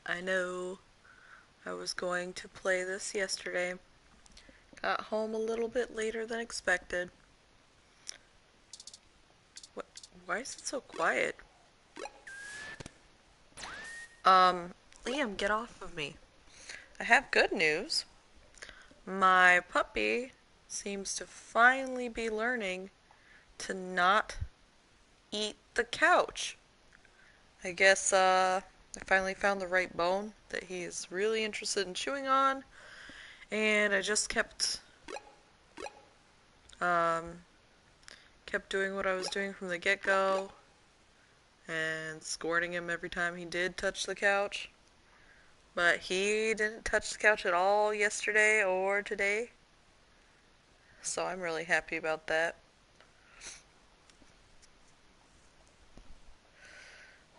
I know I was going to play this yesterday. Got home a little bit later than expected. What? Why is it so quiet? Liam, get off of me. I have good news. My puppy seems to finally be learning to not eat the couch. I guess, I finally found the right bone that he's really interested in chewing on, and I just um, kept doing what I was doing from the get-go and scolding him every time he did touch the couch. But he didn't touch the couch at all yesterday or today, so I'm really happy about that.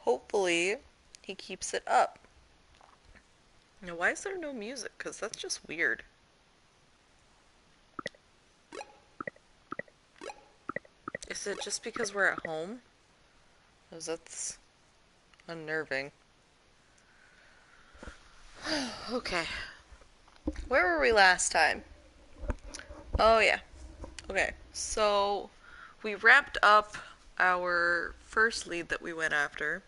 Hopefully, he keeps it up. Now, why is there no music? Because that's just weird. Is it just because we're at home? Because that's unnerving. Okay. Where were we last time? Oh, yeah. Okay. So, we wrapped up our first lead that we went after.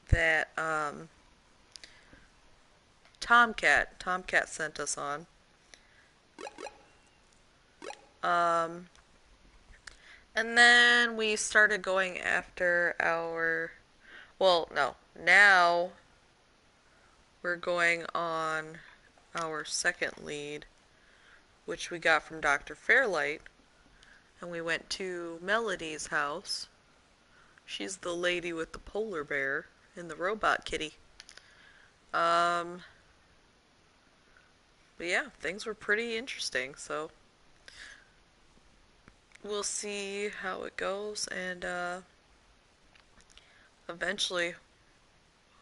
That, Tomcat sent us on. Um, and then we started going after our. Well, no. Now we're going on our second lead, which we got from Dr. Fairlight. And we went to Melody's house. She's the lady with the polar bear and the robot kitty. Um, but yeah, things were pretty interesting, so we'll see how it goes, and eventually,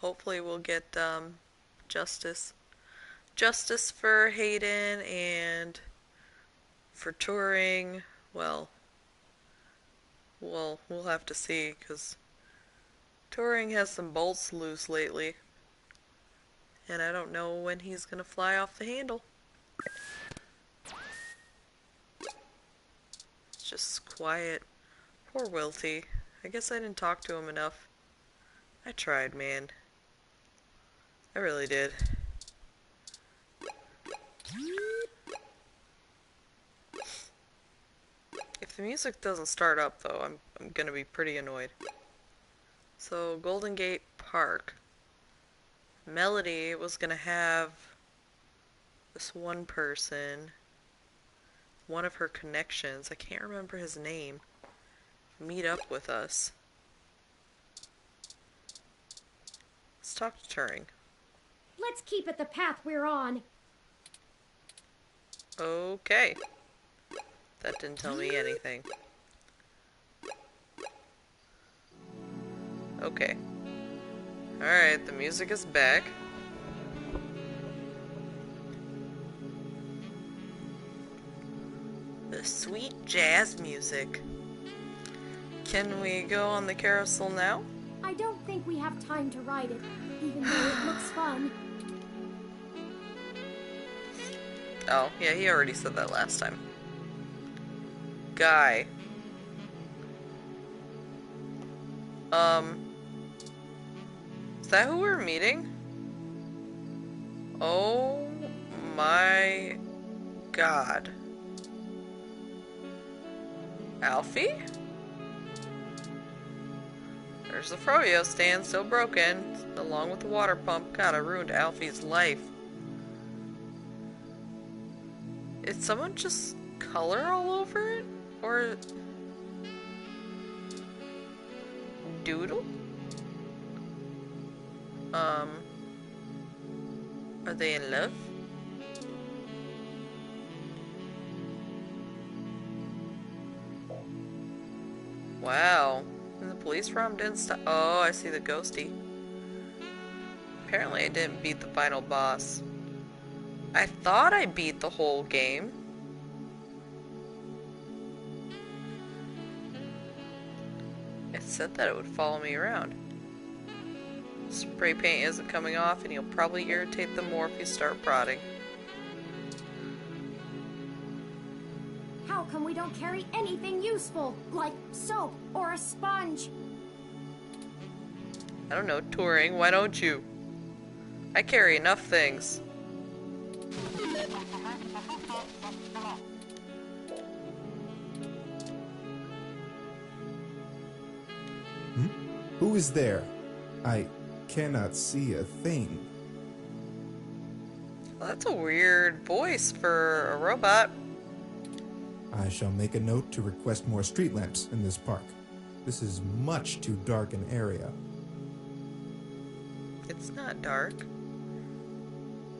hopefully, we'll get justice. Justice for Hayden and for Turing. Well, we'll have to see, because Turing has some bolts loose lately, and I don't know when he's gonna fly off the handle. It's just quiet. Poor Wilty. I guess I didn't talk to him enough. I tried, man. I really did. If the music doesn't start up, though, I'm gonna be pretty annoyed. So, Golden Gate Park. Melody was gonna have this one person, one of her connections, I can't remember his name, meet up with us. Let's talk to Turing. Let's keep it the path we're on. Okay. That didn't tell me anything. Okay. Alright, the music is back. The sweet jazz music. Can we go on the carousel now? I don't think we have time to ride it, even though it looks fun. Oh, yeah, he already said that last time. Guy. Is that who we're meeting? Oh my god. Alfie? There's the Froyo stand, still broken, along with the water pump. God, I ruined Alfie's life. Did someone just color all over it? Or doodle? Are they in love? Wow. And the police rom didn't stop. Oh, I see the ghosty. Apparently I didn't beat the final boss. I thought I beat the whole game. It said that it would follow me around. Spray paint isn't coming off, and you'll probably irritate them more if you start prodding. How come we don't carry anything useful, like soap or a sponge? I don't know, touring, why don't you? I carry enough things. Who is there? I cannot see a thing. Well, that's a weird voice for a robot. I shall make a note to request more street lamps in this park. This is much too dark an area. It's not dark.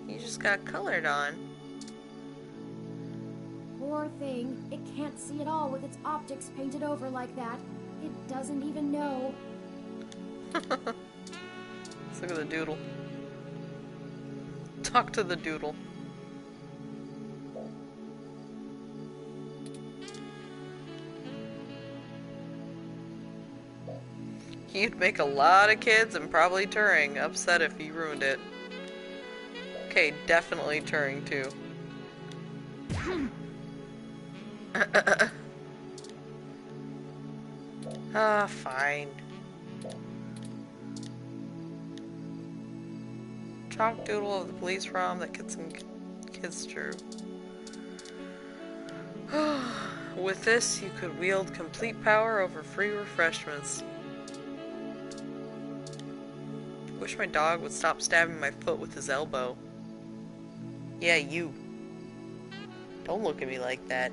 You just got colored on. Poor thing. It can't see at all with its optics painted over like that. It doesn't even know. Let's look at the doodle. Talk to the doodle. You'd make a lot of kids and probably Turing upset if you ruined it. Okay, definitely Turing too. Ah, fine. Chalk doodle of the police ROM that gets some kids through. With this, you could wield complete power over free refreshments. Wish my dog would stop stabbing my foot with his elbow. Yeah, you. Don't look at me like that.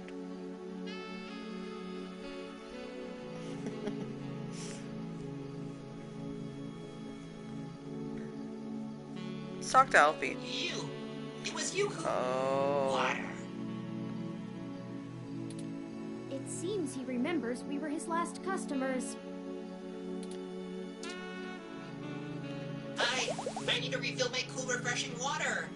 Let's talk to Alfie. You! It was you who... Oh. Water. It seems he remembers we were his last customers. I need to refill my cool, refreshing water.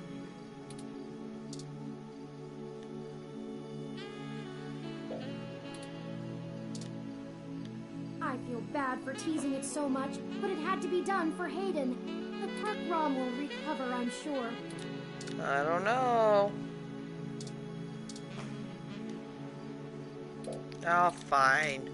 I feel bad for teasing it so much, but it had to be done for Hayden. The park ROM will recover, I'm sure. I don't know. Oh, fine.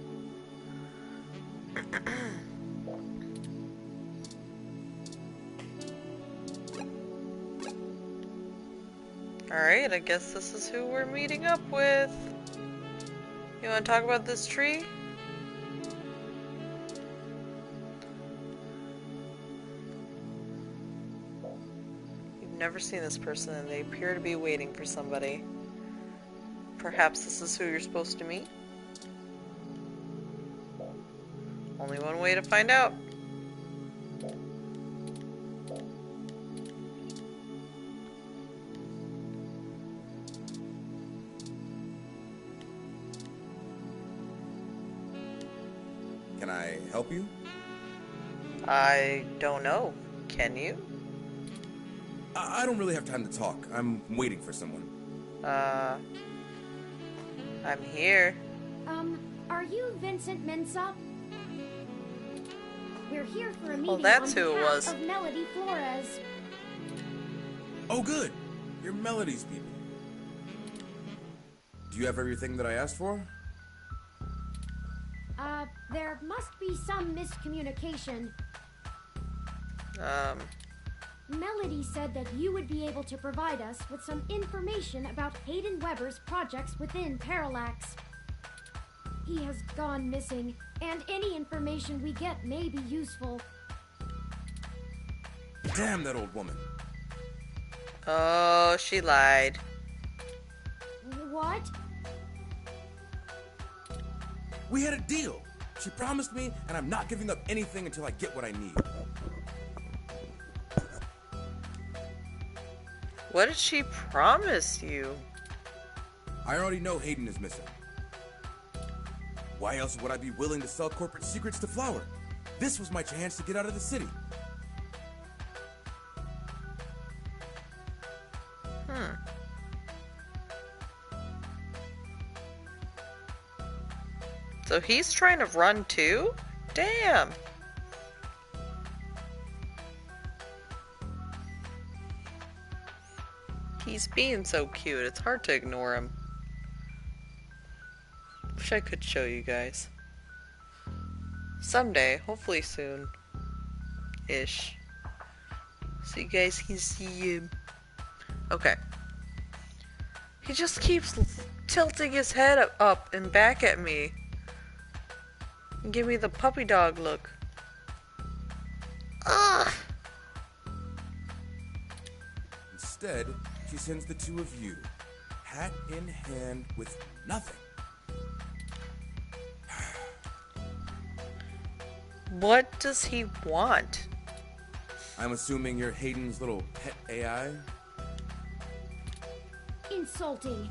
Alright, I guess this is who we're meeting up with. You want to talk about this tree? You've never seen this person and they appear to be waiting for somebody. Perhaps this is who you're supposed to meet? Only one way to find out. Can I help you? I don't know. Can you? I don't really have time to talk. I'm waiting for someone. I'm here. Are you Vincent Mensa? We're here for a meeting Well, that's on who it behalf was. of Melody Flores. Oh, good. You're Melody's people. Do you have everything that I asked for? There must be some miscommunication. Melody said that you would be able to provide us with some information about Hayden Weber's projects within Parallax. He has gone missing, and any information we get may be useful. Damn that old woman. Oh, she lied. What? We had a deal. She promised me, and I'm not giving up anything until I get what I need. What did she promise you? I already know Hayden is missing. Why else would I be willing to sell corporate secrets to Flower? This was my chance to get out of the city. So he's trying to run too? Damn. He's being so cute. It's hard to ignore him. Wish I could show you guys. Someday, hopefully soon. Ish. So you guys can see him. Okay. He just keeps tilting his head up and back at me. And give me the puppy dog look. Ugh! Instead, she sends the two of you, hat in hand with nothing. What does he want? I'm assuming you're Hayden's little pet AI? Insulting,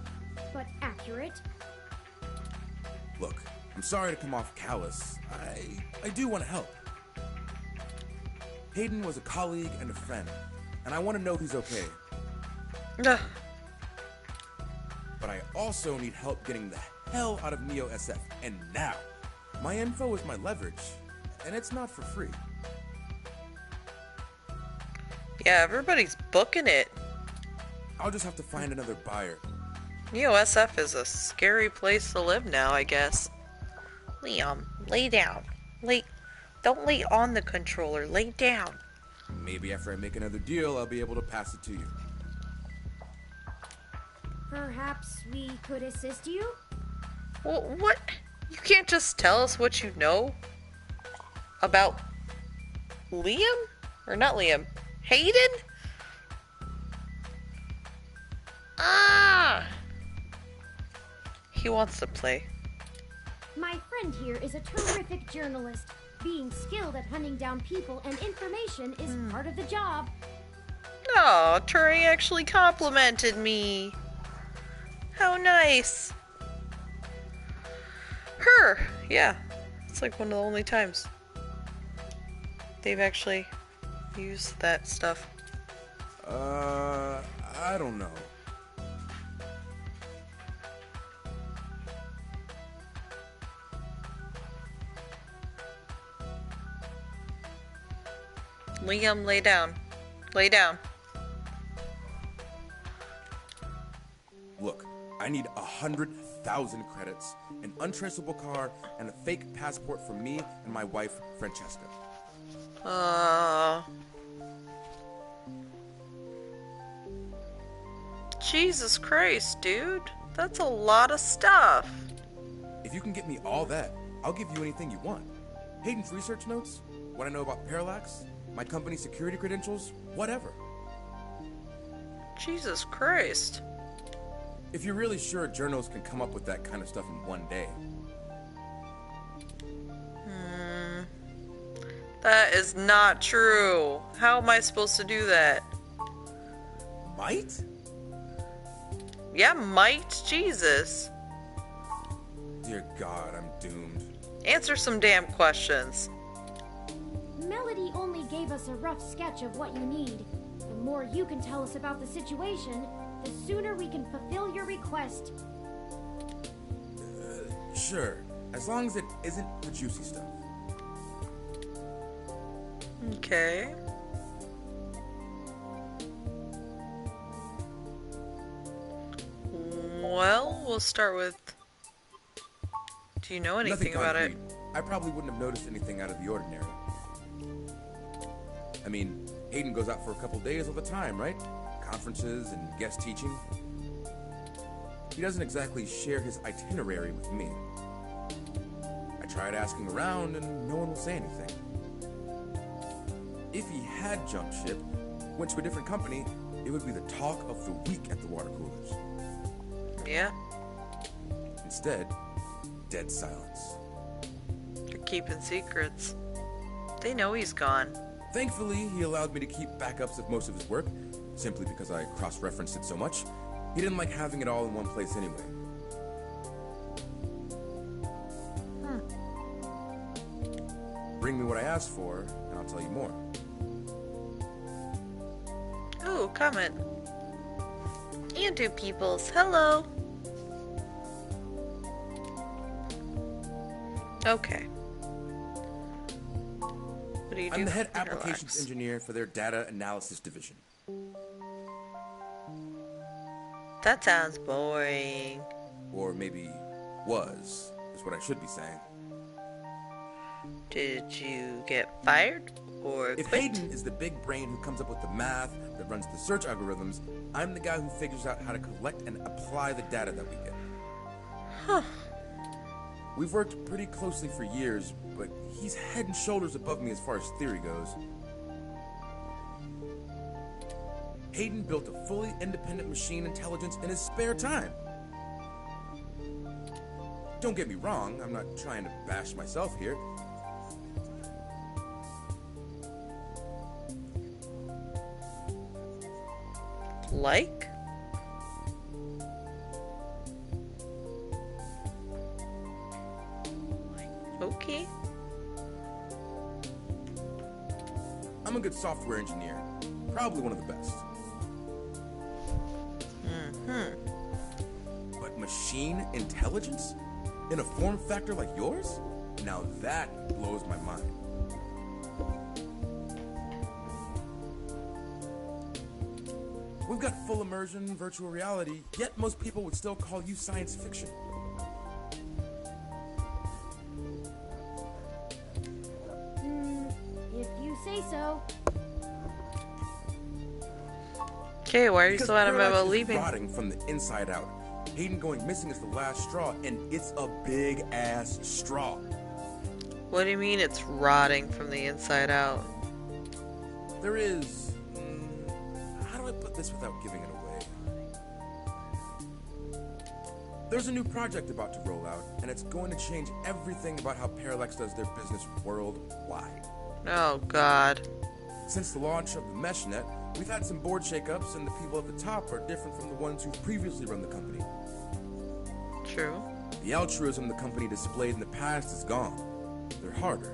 but accurate. Look, I'm sorry to come off callous. I do want to help. Hayden was a colleague and a friend, and I want to know he's okay. Ugh. But I also need help getting the hell out of Neo SF, and now. My info is my leverage, and it's not for free. Yeah, everybody's booking it. I'll just have to find another buyer. Neo SF is a scary place to live now, I guess. Liam, lay down. Don't lay on the controller. Lay down. Maybe after I make another deal, I'll be able to pass it to you. Perhaps we could assist you? Well, what? You can't just tell us what you know about Liam? Or not Liam. Hayden? Ah! He wants to play. My friend here is a terrific journalist. Being skilled at hunting down people and information is part of the job. Oh, Turing actually complimented me. How nice. Her. Yeah. It's like one of the only times they've actually used that stuff. I don't know. Liam, lay down. Lay down. Look, I need 100,000 credits, an untraceable car, and a fake passport for me and my wife, Francesca. Jesus Christ, dude. That's a lot of stuff. If you can get me all that, I'll give you anything you want. Hayden's research notes, what I know about Parallax, my company's security credentials, whatever. Jesus Christ. If you're really sure journals can come up with that kind of stuff in one day. That is not true. How am I supposed to do that? Might? Yeah, might. Jesus. Dear God, I'm doomed. Answer some damn questions. Melody only gave us a rough sketch of what you need. The more you can tell us about the situation, the sooner we can fulfill your request. Sure, as long as it isn't the juicy stuff. Okay. Well, we'll start with... Do you know anything Nothing about it? concrete. I probably wouldn't have noticed anything out of the ordinary. I mean, Hayden goes out for a couple days all the time, right? Conferences and guest teaching. He doesn't exactly share his itinerary with me. I tried asking around and no one will say anything. If he had jumped ship, went to a different company, it would be the talk of the week at the water coolers. Yeah, Instead, dead silence. they're keeping secrets. They know he's gone. Thankfully, he allowed me to keep backups of most of his work, simply because I cross-referenced it so much. He didn't like having it all in one place anyway. Bring me what I asked for, and I'll tell you more. Ooh, comment. And two peoples. Hello. Okay. What do you do? I'm the head for applications Parallax? engineer for their data analysis division. That sounds boring. Or maybe was, is what I should be saying. Did you get fired or If quit? Hayden is the big brain who comes up with the math that runs the search algorithms, I'm the guy who figures out how to collect and apply the data that we get. Huh. We've worked pretty closely for years, but he's head and shoulders above me as far as theory goes. Hayden built a fully independent machine intelligence in his spare time. Don't get me wrong, I'm not trying to bash myself here. Like? Okay. I'm a good software engineer, probably one of the best. But machine intelligence? In a form factor like yours? Now that blows my mind. We've got full immersion, virtual reality, yet most people would still call you science fiction. If you say so. Okay, why are you Because so adamant Parallax about is leaving? rotting from the inside out. Hayden going missing is the last straw, and it's a big-ass straw. What do you mean it's rotting from the inside out? There is... how do I put this without giving it away? There's a new project about to roll out, and it's going to change everything about how Parallax does their business worldwide. Oh, God. Since the launch of the MeshNet, we've had some board shakeups, and the people at the top are different from the ones who've previously run the company. True. The altruism the company displayed in the past is gone. They're harder,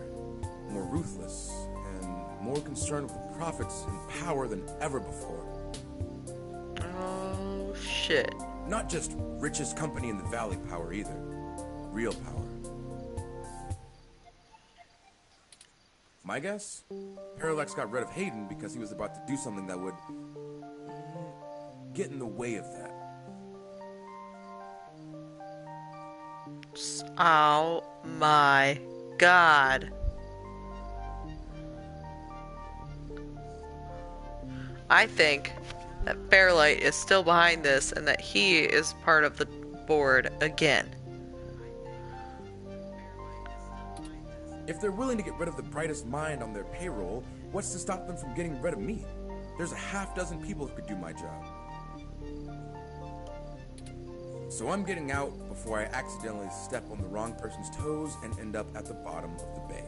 more ruthless, and more concerned with profits and power than ever before. Oh, shit. Not just richest company in the valley power either. Real power. My guess? Parallax got rid of Hayden because he was about to do something that would get in the way of that. Oh my God. I think that Fairlight is still behind this and that he is part of the board again. If they're willing to get rid of the brightest mind on their payroll, what's to stop them from getting rid of me? There's a half dozen people who could do my job. So I'm getting out before I accidentally step on the wrong person's toes and end up at the bottom of the bay.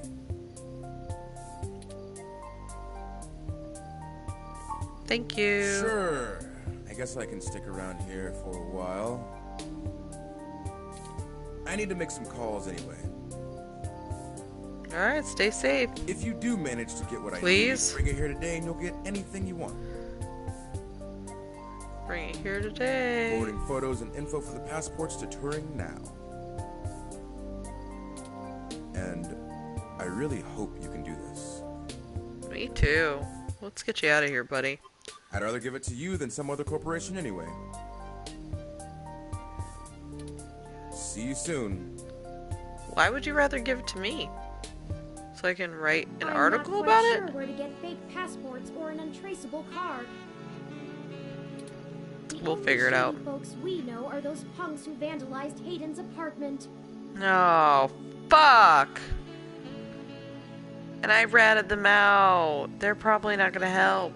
Thank you. Sure. I guess I can stick around here for a while. I need to make some calls anyway. Alright, stay safe. If you do manage to get what Please? I need, bring it here today and you'll get anything you want. Bring it here today. Forwarding photos and info for the passports to Turing now. And I really hope you can do this. Me too. Let's get you out of here, buddy. I'd rather give it to you than some other corporation anyway. See you soon. Why would you rather give it to me? So I can write an I'm article not quite about sure it? where to get fake passports or an untraceable card. The We'll only figure it shady out. Folks we know are those punks who vandalized Hayden's apartment. No. Fuck! And I ratted them out. They're probably not gonna help.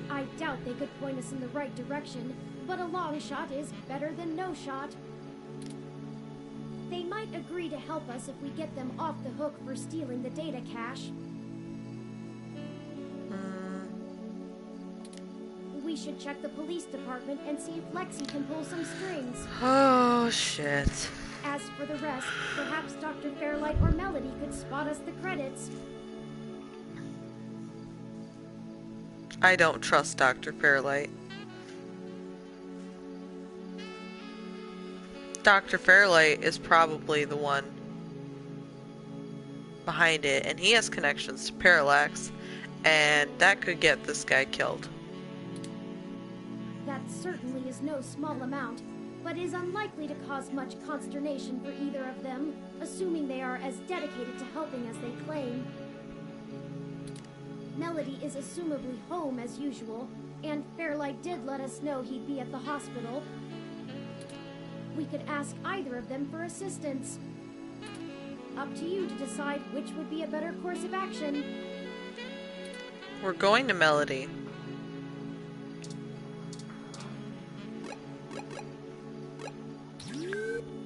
I doubt they could point us in the right direction, but a long shot is better than no shot. They might agree to help us if we get them off the hook for stealing the data cache. We should check the police department and see if Lexi can pull some strings. Oh, shit. As for the rest, perhaps Dr. Fairlight or Melody could spot us the credits. I don't trust Dr. Fairlight. Dr. Fairlight is probably the one behind it, and he has connections to Parallax, And that could get this guy killed. That certainly is no small amount, but is unlikely to cause much consternation for either of them, assuming they are as dedicated to helping as they claim. Melody is assumably home as usual, and Fairlight did let us know he'd be at the hospital. We could ask either of them for assistance. Up to you to decide which would be a better course of action. We're going to Melody.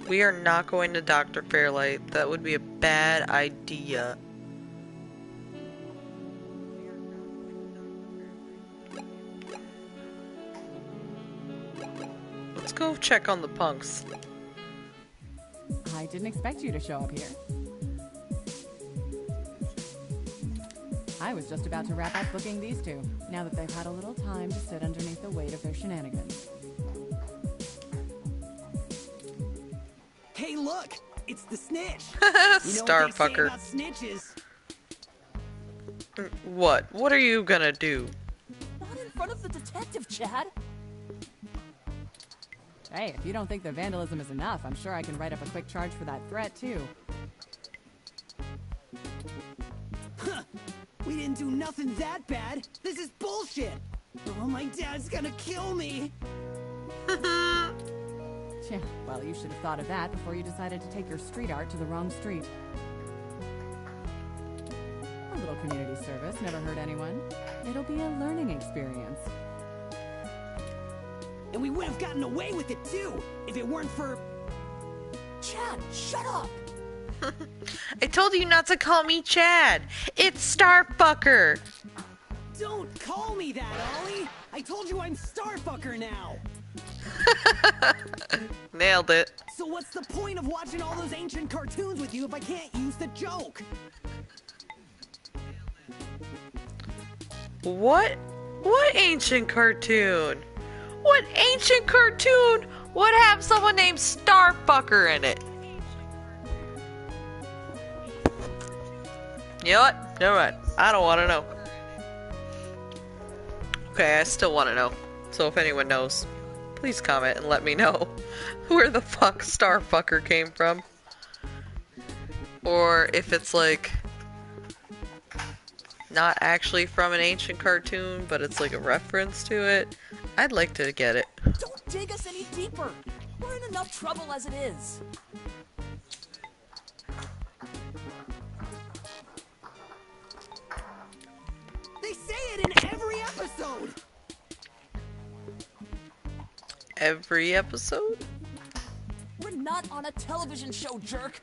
We are not going to Dr. Fairlight. That would be a bad idea. Let's go check on the punks. I didn't expect you to show up here. I was just about to wrap up booking these two, now that they've had a little time to sit underneath the weight of their shenanigans. Hey, look! It's the snitch! You know what they say Starfucker. about snitches? What? What are you gonna do? Not in front of the detective, Chad. Hey, if you don't think the vandalism is enough, I'm sure I can write up a quick charge for that threat, too. Huh! We didn't do nothing that bad! This is bullshit! Oh, my dad's gonna kill me! Yeah, well, you should have thought of that before you decided to take your street art to the wrong street. A little community service never hurt anyone. It'll be a learning experience. And we would have gotten away with it, too, if it weren't for... Chad, shut up! I told you not to call me Chad. It's Starfucker. Don't call me that, Ollie! I told you I'm Starfucker now! Nailed it. So what's the point of watching all those ancient cartoons with you if I can't use the joke? What? What ancient cartoon? What ancient cartoon would have someone named Starfucker in it? You know what? Never mind. I don't want to know. Okay, I still want to know. So if anyone knows, please comment and let me know where the fuck Starfucker came from. Or if it's like not actually from an ancient cartoon, but it's like a reference to it. I'd like to get it. Don't dig us any deeper. We're in enough trouble as it is. They say it in every episode! Every episode? We're not on a television show, jerk.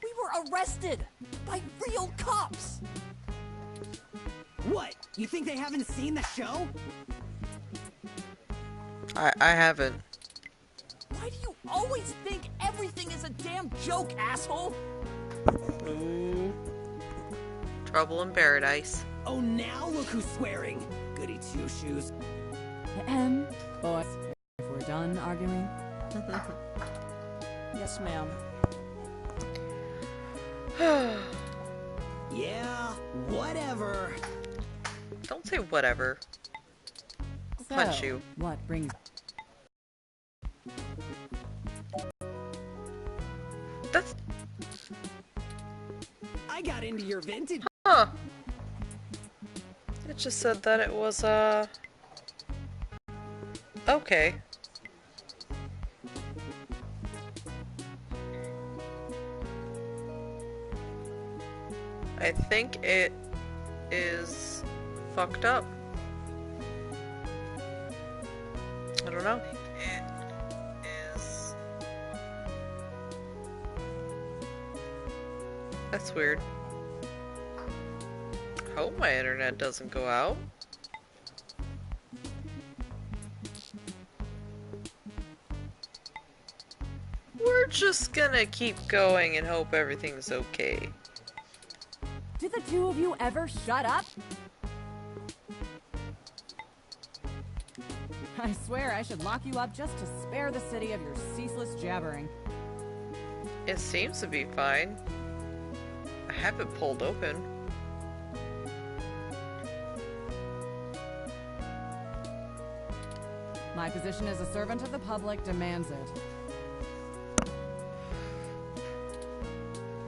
We were arrested by real cops. What? You think they haven't seen the show? I haven't. Why do you always think everything is a damn joke, asshole? Ooh. Trouble in paradise. Oh, now look who's swearing. Goody two-shoes. Boys, if we're done arguing. Yes, ma'am. Yeah, whatever. Don't say whatever. I'll punch So, you. what brings... That's... I got into your vintage. Huh. It just said that it was, okay. I think it is fucked up. I don't know. It is... That's weird. Hope my internet doesn't go out. We're just gonna keep going and hope everything's okay. Did the two of you ever shut up? I swear I should lock you up just to spare the city of your ceaseless jabbering. It seems to be fine. I have it pulled open. My position as a servant of the public demands it.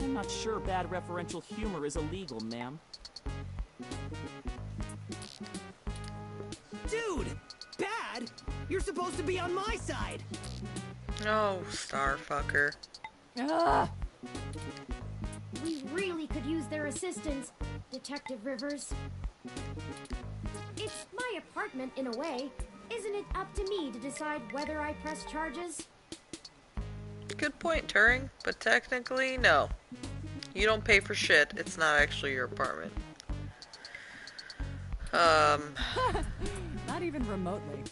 I'm not sure bad referential humor is illegal, ma'am. Dude! Bad? You're supposed to be on my side! Oh, Starfucker. Ugh! We really could use their assistance, Detective Rivers. It's my apartment in a way. Isn't it up to me to decide whether I press charges? Good point, Turing. But technically, no. You don't pay for shit. It's not actually your apartment. Not even remotely.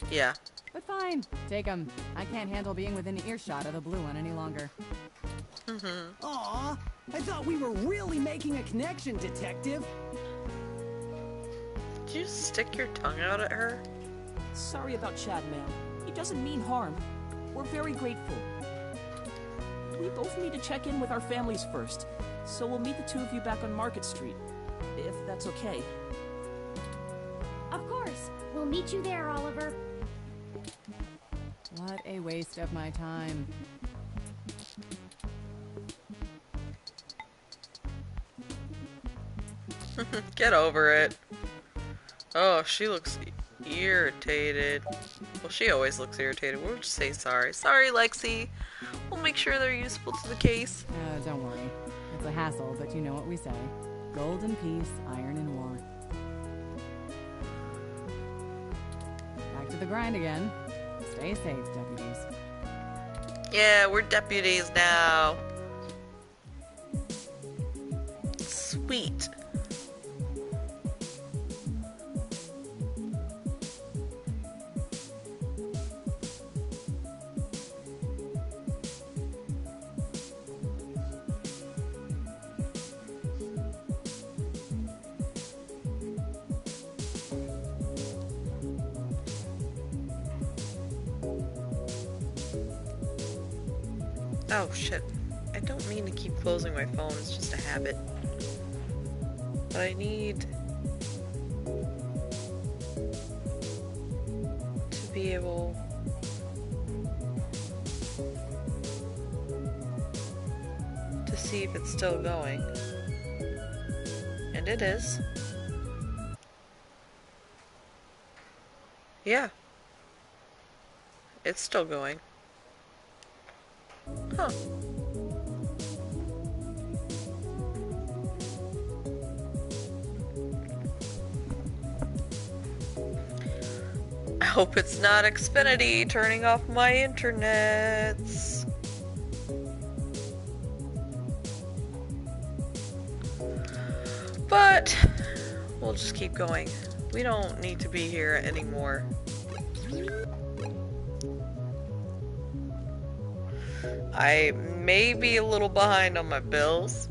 Yeah. But fine, take 'em. I can't handle being within earshot of the blue one any longer. Aw, I thought we were really making a connection, Detective. Did you stick your tongue out at her? Sorry about Chad, ma'am. He doesn't mean harm. We're very grateful. We both need to check in with our families first, so we'll meet the two of you back on Market Street, if that's okay. Of course. We'll meet you there, Oliver. What a waste of my time. Get over it. Oh, she looks irritated. Well, she always looks irritated. We'll just say sorry. Sorry, Lexi. We'll make sure they're useful to the case. Don't worry. It's a hassle, but you know what we say. Gold in peace, iron in war. Back to the grind again. Stay safe, deputies. Yeah, we're deputies now. Sweet. Oh shit. I don't mean to keep closing my phone, it's just a habit. But I need to be able to see if it's still going. And it is. Yeah. It's still going. Huh. I hope it's not Xfinity turning off my internets. But we'll just keep going. We don't need to be here anymore. I may be a little behind on my bills.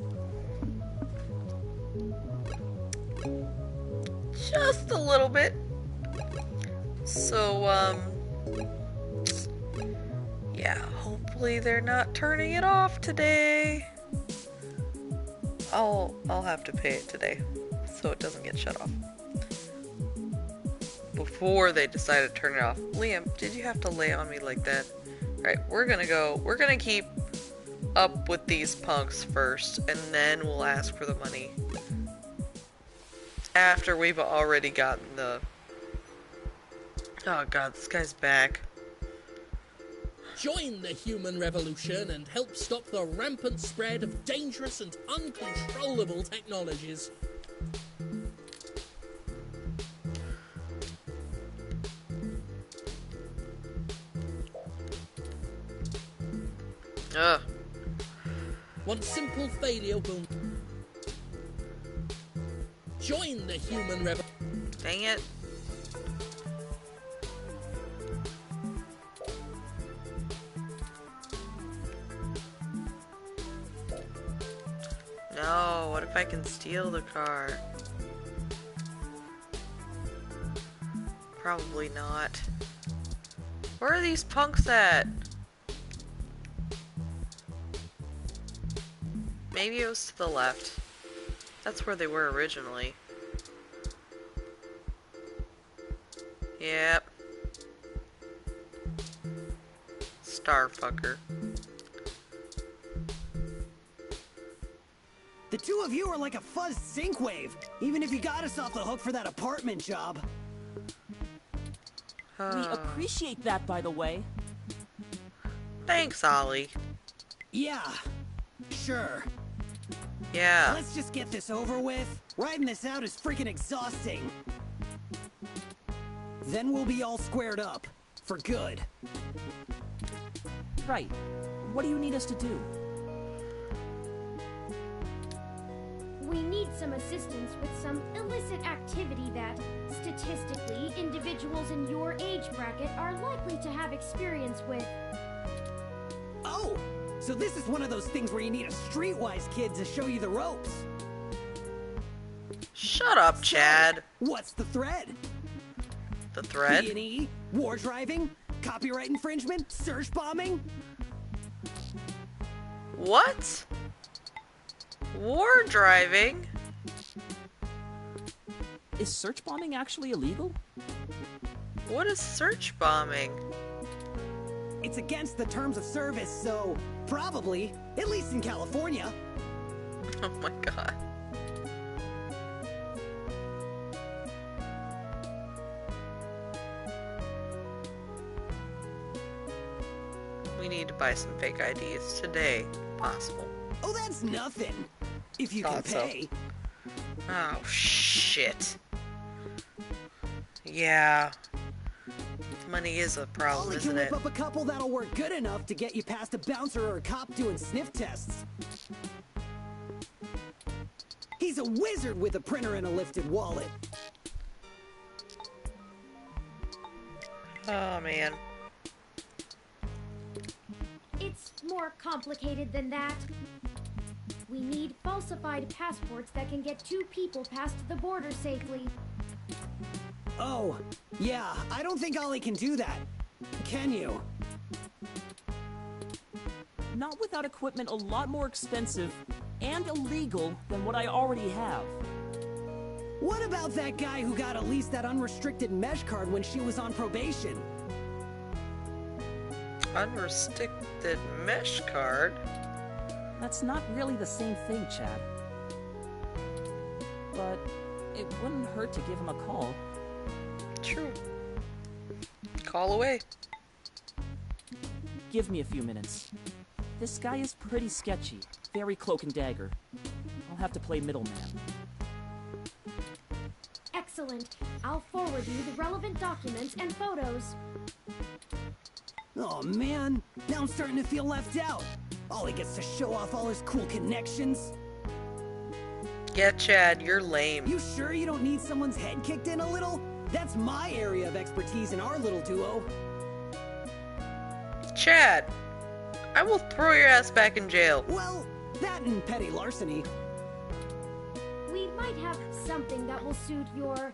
Just a little bit. So, yeah, hopefully they're not turning it off today. I'll have to pay it today, so it doesn't get shut off. Before they decide to turn it off. Liam, did you have to lay on me like that? Right, we're gonna keep up with these punks first, and then we'll ask for the money. After we've already gotten the... Oh god, this guy's back. Join the human revolution and help stop the rampant spread of dangerous and uncontrollable technologies. Ugh. One simple failure will... Join the human revolution. Dang it. No, what if I can steal the car? Probably not. Where are these punks at? Maybe it was to the left. That's where they were originally. Yep. Starfucker. The two of you are like a fuzz sync wave, even if you got us off the hook for that apartment job. We appreciate that, by the way. Thanks, Ollie. Yeah, sure. Yeah. Let's just get this over with. Riding this out is freaking exhausting. Then we'll be all squared up. For good. Right. What do you need us to do? We need some assistance with some illicit activity that, statistically, individuals in your age bracket are likely to have experience with. Oh, so this is one of those things where you need a streetwise kid to show you the ropes. Shut up, Chad. What's the thread? The thread? B&E, war driving, copyright infringement, search bombing. What? War driving? Is search bombing actually illegal? What is search bombing? It's against the terms of service, so probably, at least in California. Oh my god. We need to buy some fake IDs today, if possible. Oh, that's nothing. If you can Thought so. pay. Oh, shit. Yeah. Money is a problem, Ollie isn't can it? whip up a couple that'll work good enough to get you past a bouncer or a cop doing sniff tests. He's a wizard with a printer and a lifted wallet. Oh, man. It's more complicated than that. We need falsified passports that can get two people past the border safely. Oh, yeah, I don't think Ollie can do that. Can you? Not without equipment a lot more expensive and illegal than what I already have. What about that guy who got at least that unrestricted mesh card when she was on probation? Unrestricted mesh card? That's not really the same thing, Chad. But it wouldn't hurt to give him a call. True. Call away. Give me a few minutes. This guy is pretty sketchy. Very cloak and dagger. I'll have to play middleman. Excellent. I'll forward you the relevant documents and photos. Oh man, now I'm starting to feel left out. Ollie gets to show off all his cool connections. Yeah, Chad, you're lame. You sure you don't need someone's head kicked in a little? That's my area of expertise in our little duo. Chad, I will throw your ass back in jail. Well, that and petty larceny. We might have something that will suit your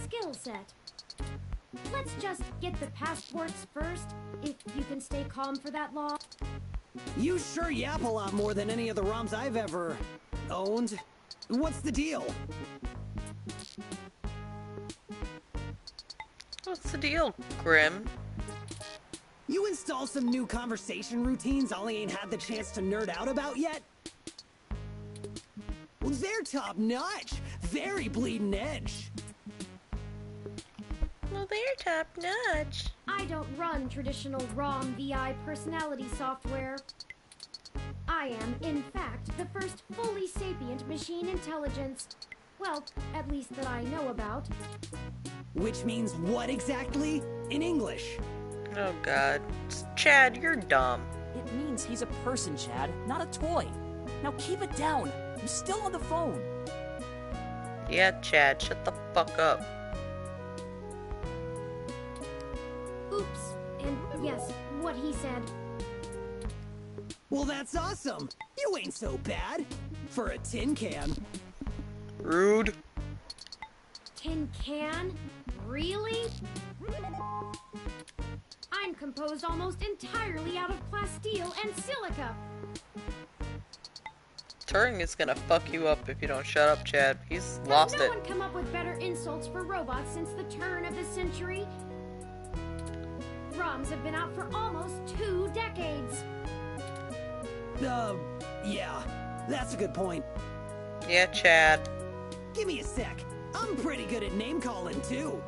skill set. Let's just get the passports first, if you can stay calm for that long. You sure yap a lot more than any of the ROMs I've ever owned. What's the deal? What's the deal, Grim? You install some new conversation routines Ollie ain't had the chance to nerd out about yet? Well, they're top notch. Very bleeding edge. Well, they're top notch. I don't run traditional ROM VI personality software. I am, in fact, the first fully sapient machine intelligence. Well, at least that I know about. Which means what exactly? In English. Oh god. Chad, you're dumb. It means he's a person, Chad, not a toy. Now keep it down. I'm still on the phone. Yeah, Chad, shut the fuck up. Oops. And yes, what he said. Well, that's awesome. You ain't so bad. For a tin can. Rude. Tin can? Really? I'm composed almost entirely out of plasteel and silica. Turing is gonna fuck you up if you don't shut up, Chad. He's lost Has no it. one come up with better insults for robots since the turn of the century? drums have been out for almost 2 decades. Yeah, that's a good point. Yeah, Chad. Give me a sec. I'm pretty good at name calling too.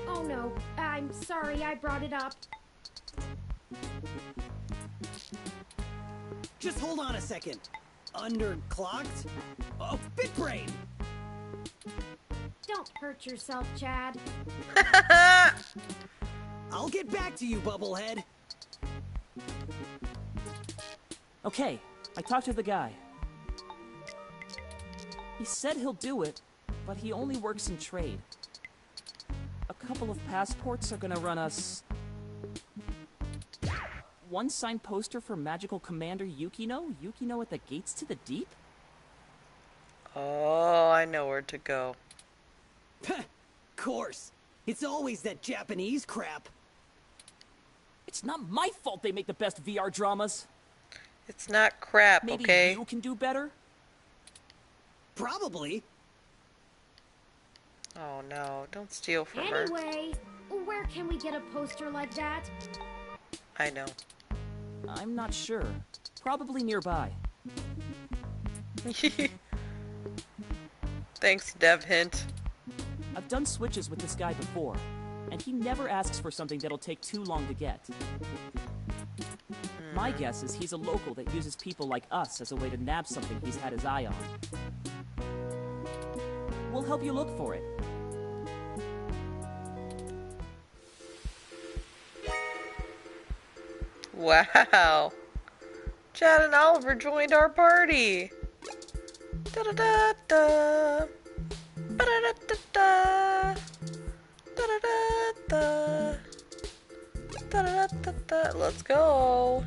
Oh no, I'm sorry I brought it up. Just hold on a second. Underclocked? Oh, BitBrain! Don't hurt yourself, Chad. I'll get back to you, Bubblehead. Okay, I talked to the guy. He said he'll do it, but he only works in trade. A couple of passports are gonna run us... one signed poster for Magical Commander Yukino? Yukino at the Gates to the Deep? Oh, I know where to go. Course. It's always that Japanese crap. It's not my fault they make the best VR dramas. It's not crap, Maybe okay? you can do better? Probably. Oh no, don't steal from her. Anyway, where can we get a poster like that? I know. I'm not sure. Probably nearby. Thanks, Dev Hint. I've done switches with this guy before, and he never asks for something that'll take too long to get. My guess is he's a local that uses people like us as a way to nab something he's had his eye on. We'll help you look for it. Wow. Chad and Oliver joined our party. Da da da da. Ba da da da da. Da da da da. Da da da da. Let's go.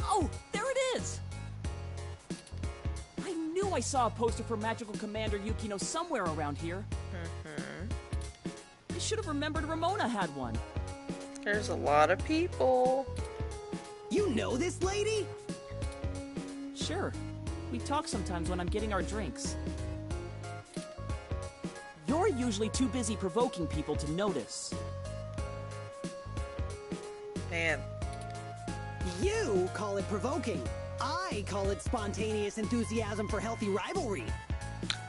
Oh, there it is! I knew I saw a poster for Magical Commander Yukino somewhere around here. I should have remembered Ramona had one. There's a lot of people. You know this lady? Sure. We talk sometimes when I'm getting our drinks. You're usually too busy provoking people to notice. Man. You call it provoking. I call it spontaneous enthusiasm for healthy rivalry.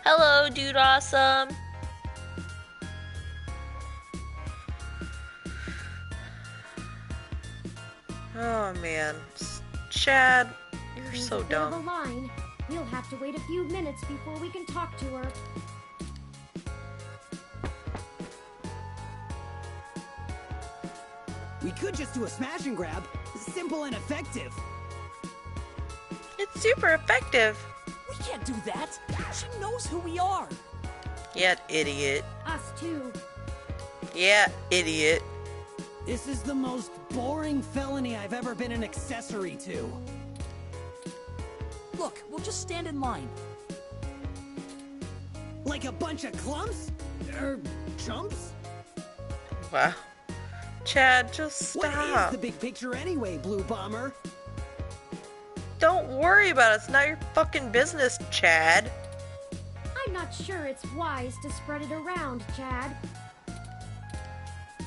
Hello, dude awesome. Oh man. Chad, you're There's so a bit of a dumb. line. We'll have to wait a few minutes before we can talk to her. We could just do a smash and grab. Simple and effective. It's super effective. We can't do that. She knows who we are. Yeah, idiot. Us too. Yeah, idiot. This is the most boring felony I've ever been an accessory to. Look, we'll just stand in line. Like a bunch of clumps? Chumps? Wow. Chad, just What stop. is the big picture anyway, Blue Bomber? Don't worry about it. It's not your fucking business, Chad. I'm not sure it's wise to spread it around, Chad.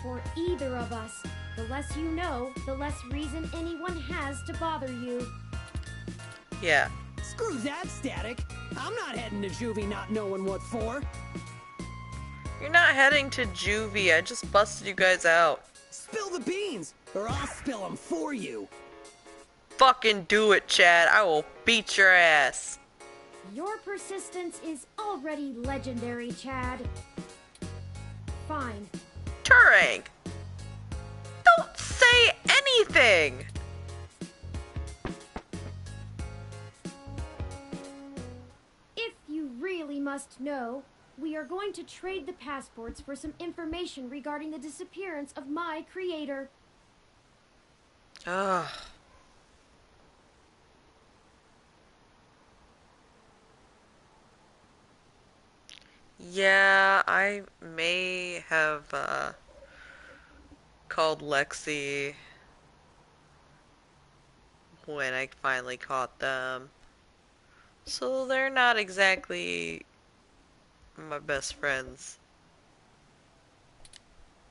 For either of us, the less you know, the less reason anyone has to bother you. Yeah. Screw that, Static. I'm not heading to Juvie not knowing what for. You're not heading to Juvie. I just busted you guys out. Spill the beans, or I'll spill them for you. Fucking do it, Chad. I will beat your ass. Your persistence is already legendary, Chad. Fine. Turing! Don't say anything! If you really must know, we are going to trade the passports for some information regarding the disappearance of my creator. Ugh. Yeah, I may have called Lexi when I finally caught them. So they're not exactly my best friends.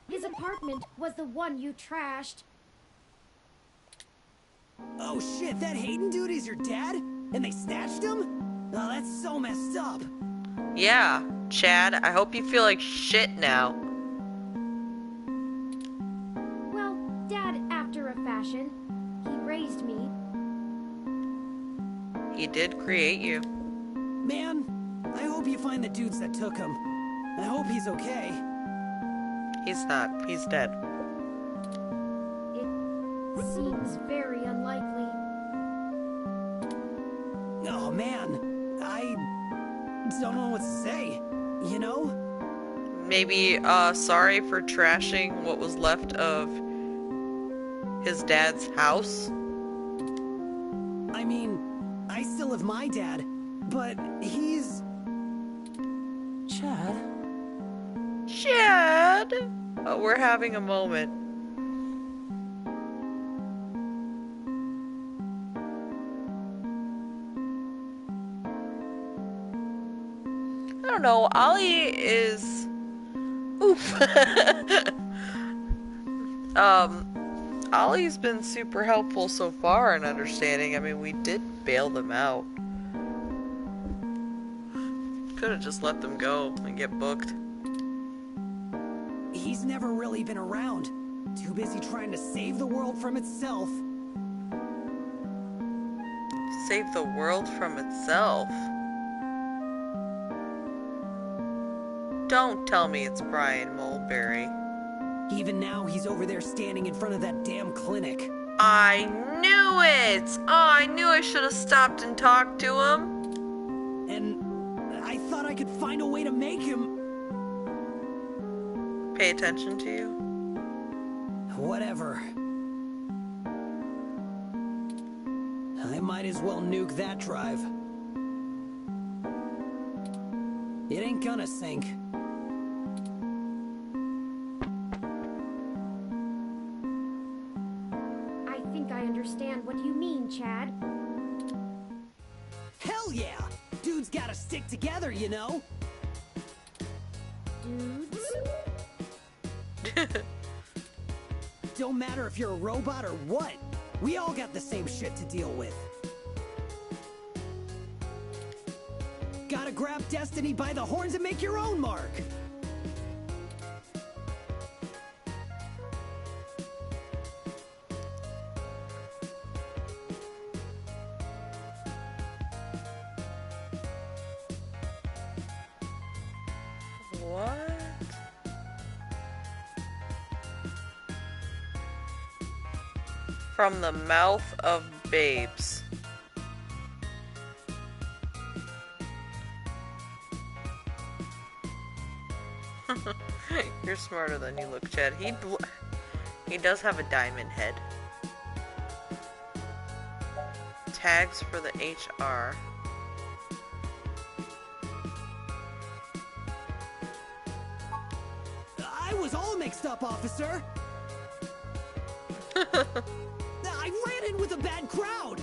His apartment was the one you trashed. Oh shit, that Hayden dude is your dad? And they snatched him? Oh, that's so messed up. Yeah, Chad, I hope you feel like shit now. Well, Dad, after a fashion, he raised me. He did create you. Man, I hope you find the dudes that took him. I hope he's okay. He's not. He's dead. It seems very unlikely. Oh man, I don't know what to say, you know? Maybe, sorry for trashing what was left of his dad's house? I mean, I still have my dad, but he's... Chad? Chad! Oh, we're having a moment. I don't know, Ollie is... Oof. Ollie's been super helpful so far in understanding. I mean, we did bail them out. Could have just let them go and get booked. He's never really been around. Too busy trying to save the world from itself. Save the world from itself? Don't tell me it's Brian Mulberry. Even now, he's over there standing in front of that damn clinic. I knew it! Oh, I knew I should have stopped and talked to him. And I thought I could find a way to make him... Pay attention to you? Whatever. I might as well nuke that drive. It ain't gonna sink. I think I understand what you mean, Chad. Hell yeah! Dudes gotta stick together, you know? Dudes? Don't matter if you're a robot or what. We all got the same shit to deal with. Gotta grab destiny by the horns and make your own mark. What? From the mouth of babes. You're smarter than you look, Chad. He does have a diamond head. Tags for the HR. I was all mixed up, officer. I ran in with a bad crowd.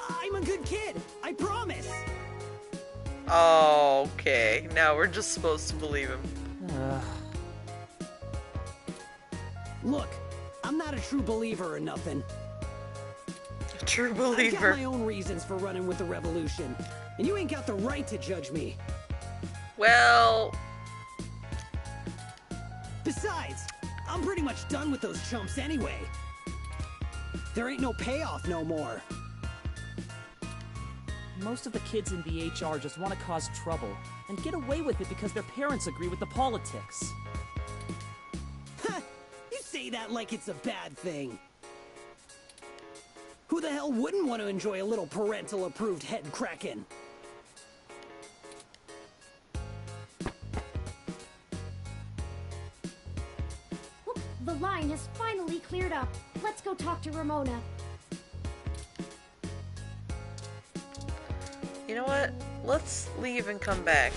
I'm a good kid, I promise. Oh, okay. Now we're just supposed to believe him. Look, I'm not a true believer or nothing. A true I've believer. got my own reasons for running with the revolution, and you ain't got the right to judge me. Well, Besides, I'm pretty much done with those chumps anyway. There ain't no payoff no more. Most of the kids in the HR just want to cause trouble and get away with it because their parents agree with the politics. Ha! You say that like it's a bad thing. Who the hell wouldn't want to enjoy a little parental-approved head cracking? Whoop, the line has finally cleared up. Let's go talk to Ramona. you know what? Let's leave and come back.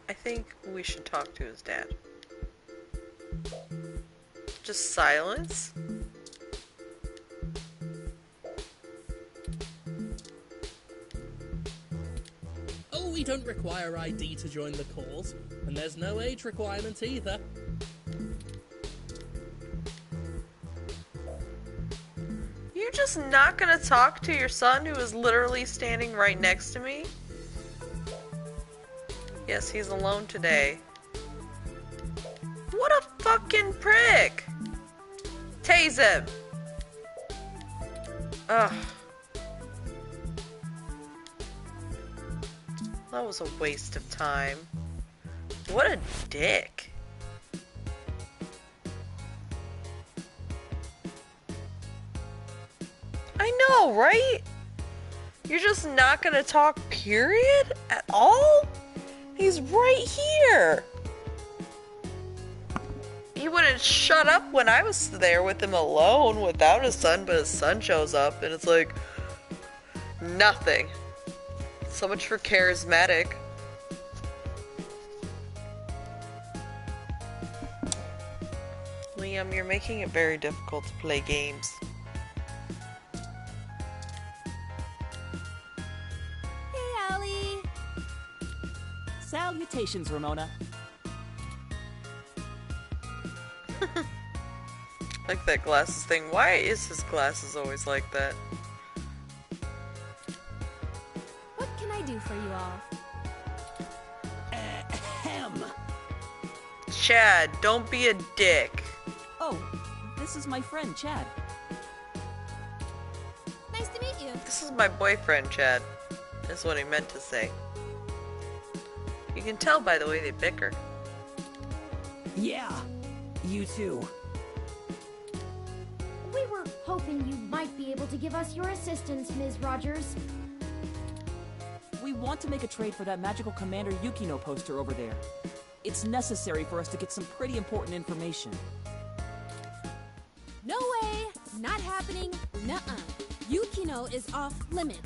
I think we should talk to his dad. Just silence? We don't require ID to join the cause, and there's no age requirement either. You just not gonna talk to your son who is literally standing right next to me? Yes, he's alone today. What a fucking prick! Tase him! Ugh. That was a waste of time. What a dick. I know, right? You're just not gonna talk, period? At all? He's right here. He wouldn't shut up when I was there with him alone without his son, but his son shows up and it's like nothing. So much for charismatic. Liam, you're making it very difficult to play games. Hey, Allie. Salutations, Ramona. Like that glasses thing. Why is his glasses always like that? What can I do for you all? Ahem. Chad, don't be a dick. Oh, this is my friend, Chad. Nice to meet you. This is my boyfriend, Chad. Is what he meant to say. You can tell by the way they bicker. Yeah, you too. We were hoping you might be able to give us your assistance, Ms. Rogers. We want to make a trade for that magical Commander Yukino poster over there. It's necessary for us to get some pretty important information. No way! Not happening. Nuh-uh. Yukino is off limits.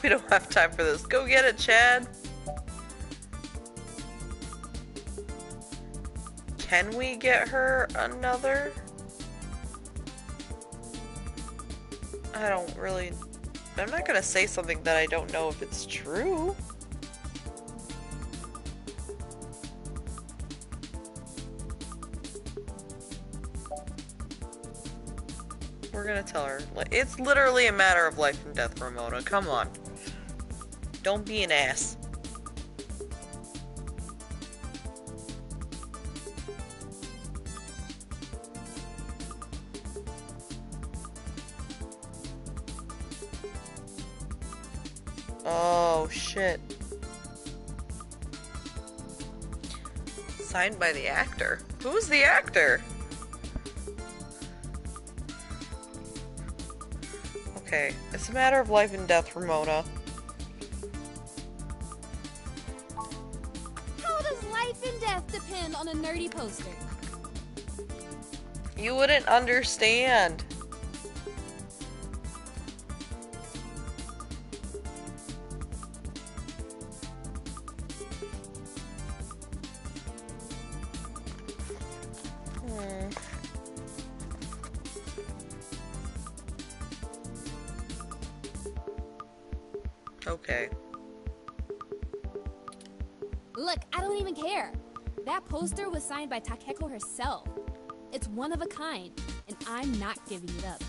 We don't have time for this. Go get it, Chad. Can we get her another? I don't really... I'm not gonna say something that I don't know if it's true. We're gonna tell her. It's literally a matter of life and death, Ramona. Come on. Don't be an ass. Oh, shit. Signed by the actor. Who's the actor? Okay, it's a matter of life and death, Ramona. How does life and death depend on a nerdy poster? You wouldn't understand. Okay. Look, I don't even care. That poster was signed by Takeko herself. It's one of a kind, and I'm not giving it up.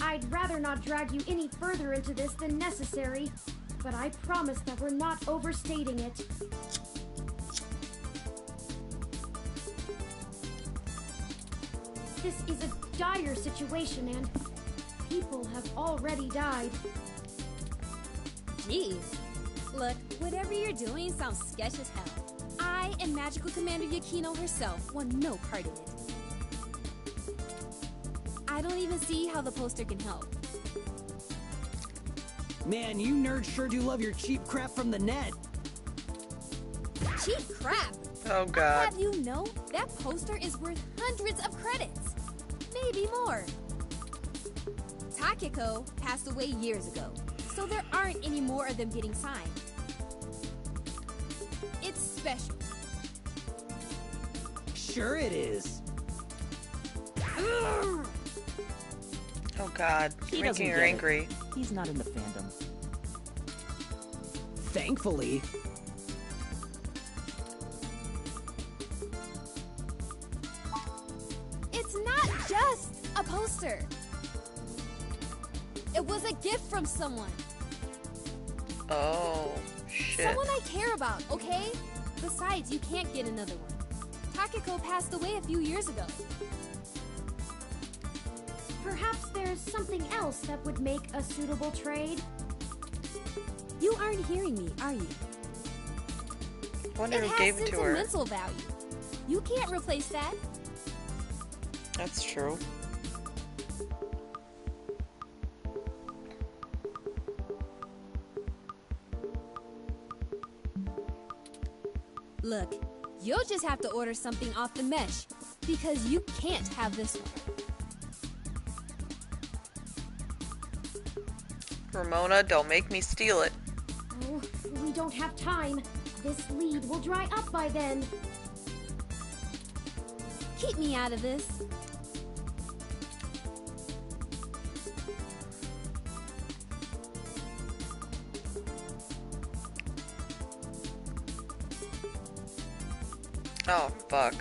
I'd rather not drag you any further into this than necessary, but I promise that we're not overstating it. This is a dire situation, and people have already died. Jeez. Look, whatever you're doing sounds sketch as hell. I and Magical Commander Yukino herself want no part in it. I don't even see how the poster can help. Man, you nerds sure do love your cheap crap from the net. Cheap crap! Oh god. Have you know that poster is worth hundreds of credits? Maybe more. Takeko passed away years ago, so there aren't any more of them getting signed. special. Sure it is. Oh God, He you're doesn't making her get it. angry. He's not in the fandom. Thankfully. It's not just a poster. It was a gift from someone. Oh, shit. Someone I care about, okay? Besides, you can't get another one. Takeko passed away a few years ago. Perhaps there's something else that would make a suitable trade? You aren't hearing me, are you? I wonder It who has gave it to her. sentimental value. You can't replace that. That's true. Look, you'll just have to order something off the mesh, because you can't have this one. Ramona, don't make me steal it. Oh, we don't have time. This lead will dry up by then. Keep me out of this. Oh, fuck.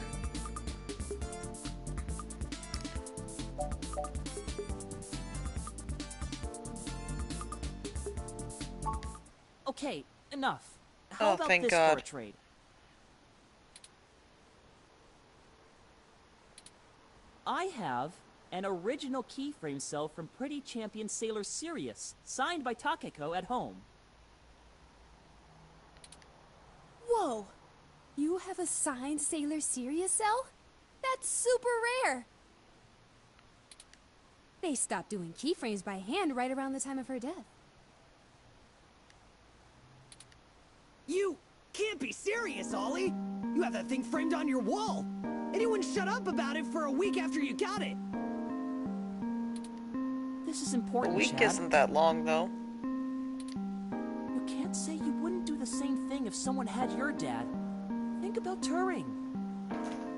Okay, enough. How Oh, about thank this God. for a trade? I have an original keyframe cell from Pretty Champion Sailor Sirius, signed by Takeko at home. Whoa! You have a signed Sailor Sirius cell? That's super rare! They stopped doing keyframes by hand right around the time of her death. You can't be serious, Ollie. You have that thing framed on your wall. Anyone shut up about it for a week after you got it. This is A important, week Chad. isn't that long, though. You can't say you wouldn't do the same thing if someone had your dad. Think about Turing.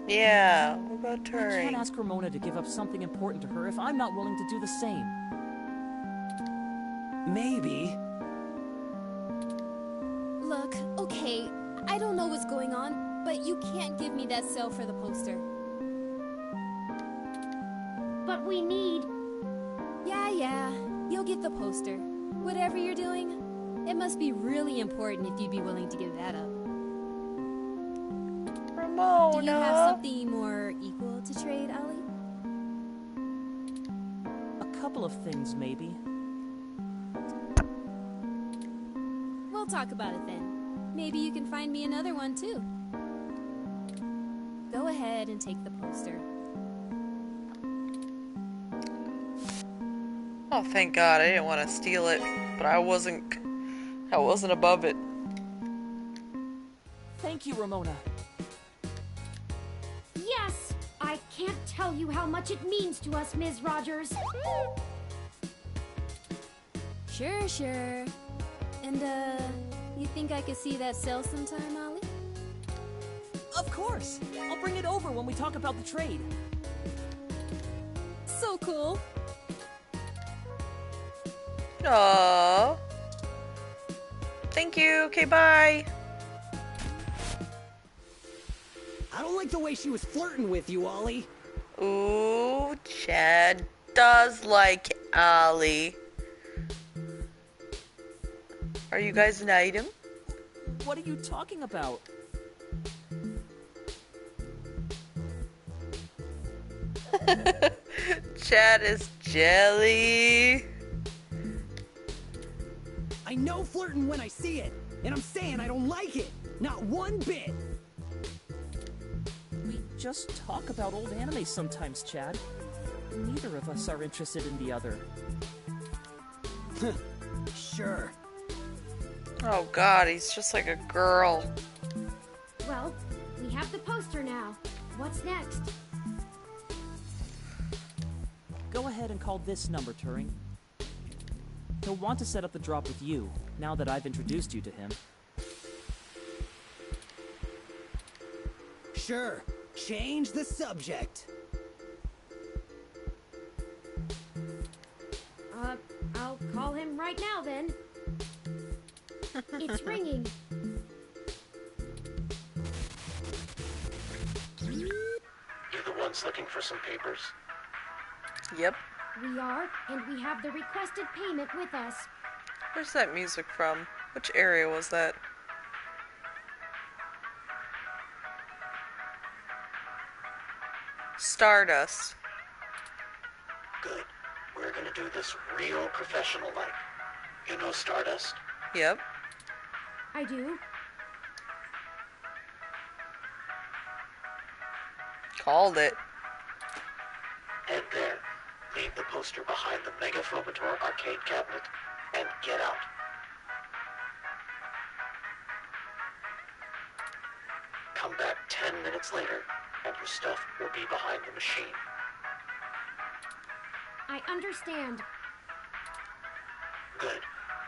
Yeah, what about I can't Turing? ask Ramona to give up something important to her if I'm not willing to do the same. Maybe. Look, okay, I don't know what's going on, but you can't give me that cell for the poster. But we need... Yeah, you'll get the poster. Whatever you're doing, it must be really important if you'd be willing to give that up. Ramona! Do you have something more equal to trade, Ollie? A couple of things, maybe. We'll talk about it then. Maybe you can find me another one too. Go ahead and take the poster. Oh, thank God, I didn't want to steal it, but I wasn't above it. Thank you, Ramona. Yes! I can't tell you how much it means to us, Ms. Rogers. Sure. And, you think I could see that cell sometime, Ollie? Of course! I'll bring it over when we talk about the trade. So cool. Aww. Thank you. Okay, bye. I don't like the way she was flirting with you, Ollie. Ooh, Chad does like Ollie. Are you guys an item? What are you talking about? Chad is jelly. I know flirting when I see it, and I'm saying I don't like it. Not one bit. We just talk about old anime sometimes, Chad. Neither of us are interested in the other. Sure. Oh God, he's just like a girl. Well, we have the poster now. What's next? Go ahead and call this number, Turing. He'll want to set up the drop with you, now that I've introduced you to him. Sure, change the subject. I'll call him right now then. It's ringing. You're the ones looking for some papers? Yep. We are, and we have the requested payment with us. Where's that music from? Which area was that? Stardust. Good. We're gonna do this real professional-like. You know Stardust? Yep. I do. Called it. Head there. Leave the poster behind the Megaphobator arcade cabinet and get out. Come back 10 minutes later, and your stuff will be behind the machine. I understand. Good.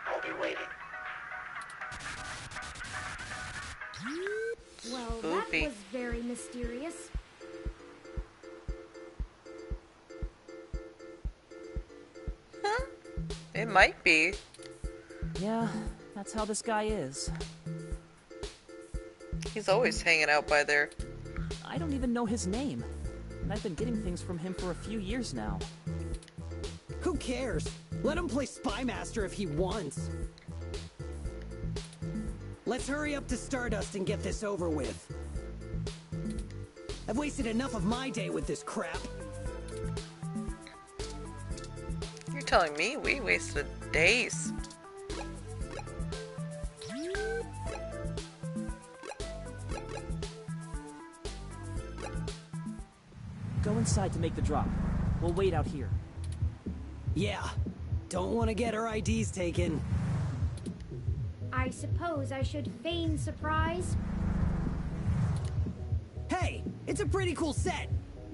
I'll be waiting. Well, Spoopy. that was very mysterious. Huh? It might be. Yeah, that's how this guy is. He's always hanging out by there. I don't even know his name. And I've been getting things from him for a few years now. Who cares? Let him play Spy Master if he wants. Let's hurry up to Stardust and get this over with. I've wasted enough of my day with this crap. You're telling me we wasted days. Go inside to make the drop. We'll wait out here. Yeah, don't want to get our IDs taken. I suppose I should feign surprise. Hey, it's a pretty cool set,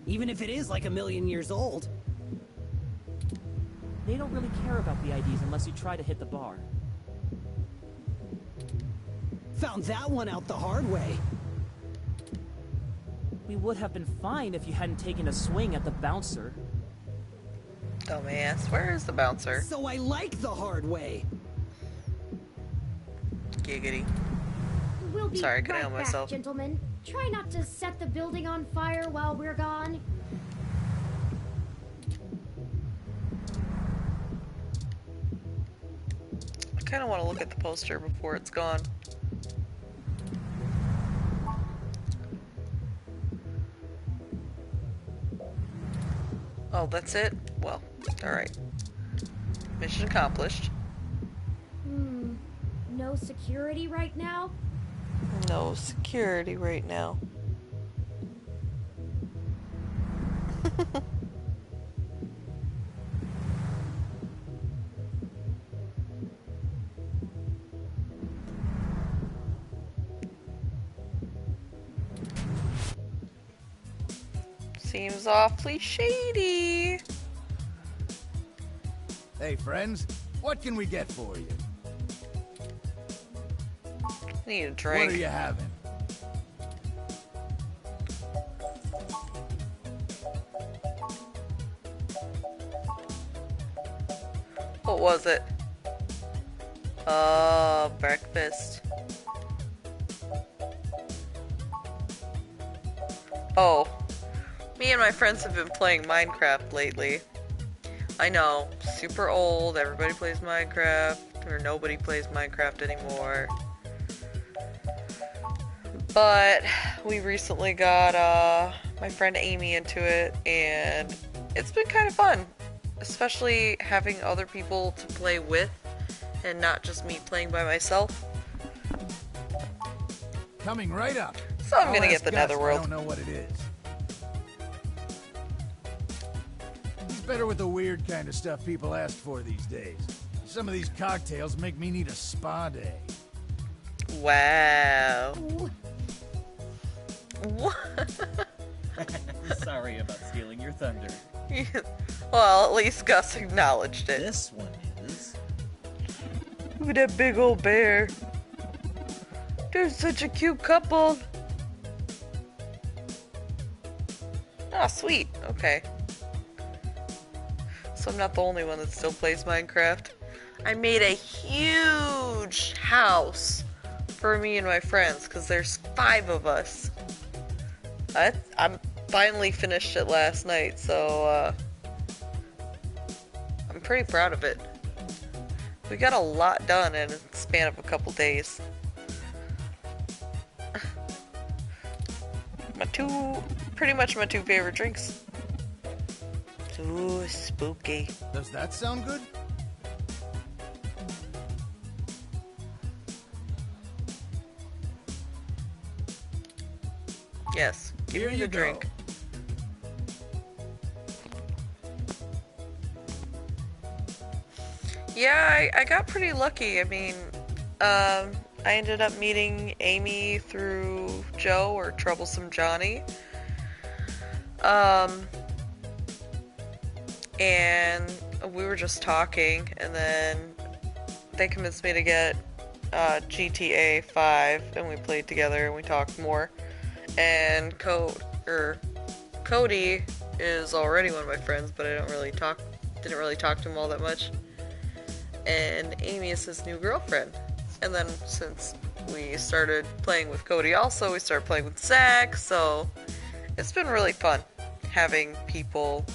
even if it is like 1,000,000 years old. They don't really care about the IDs unless you try to hit the bar. Found that one out the hard way. We would have been fine if you hadn't taken a swing at the bouncer. Dumbass. Where is the bouncer? So I like the hard way. Giggity. We'll be Sorry, I couldn't right help back, myself. gentlemen. Try not to set the building on fire while we're gone. I kind of want to look at the poster before it's gone. Oh, that's it? Well, alright. Mission accomplished. No security right now? No security right now. Seems awfully shady. Hey, friends, what can we get for you? I need a drink. What are you having? What was it? Breakfast. Oh. Me and my friends have been playing Minecraft lately. I know, super old, everybody plays Minecraft, or nobody plays Minecraft anymore. But we recently got my friend Amy into it, and it's been kind of fun. Especially having other people to play with, and not just me playing by myself. Coming right up. So I'm gonna I'll get the ask Gus if Netherworld. I don't know what it is. It's better with the weird kind of stuff people ask for these days. Some of these cocktails make me need a spa day. Wow. Sorry about stealing your thunder. Well, at least Gus acknowledged it. This one is. Look at that big old bear. They're such a cute couple. Ah, sweet. Okay. So I'm not the only one that still plays Minecraft. I made a huge house for me and my friends because there's 5 of us. I'm finally finished it last night, so I'm pretty proud of it. We got a lot done in a span of a couple days. Pretty much my 2 favorite drinks. Ooh, spooky. Does that sound good? Yes, give me the drink. Yeah, I got pretty lucky. I mean, I ended up meeting Amy through Joe, or Troublesome Johnny. And we were just talking, and then they convinced me to get GTA 5, and we played together and we talked more. And Cody is already one of my friends, but I didn't really talk to him all that much. And Amy is his new girlfriend. And then since we started playing with Cody also, we started playing with Zach, so it's been really fun having people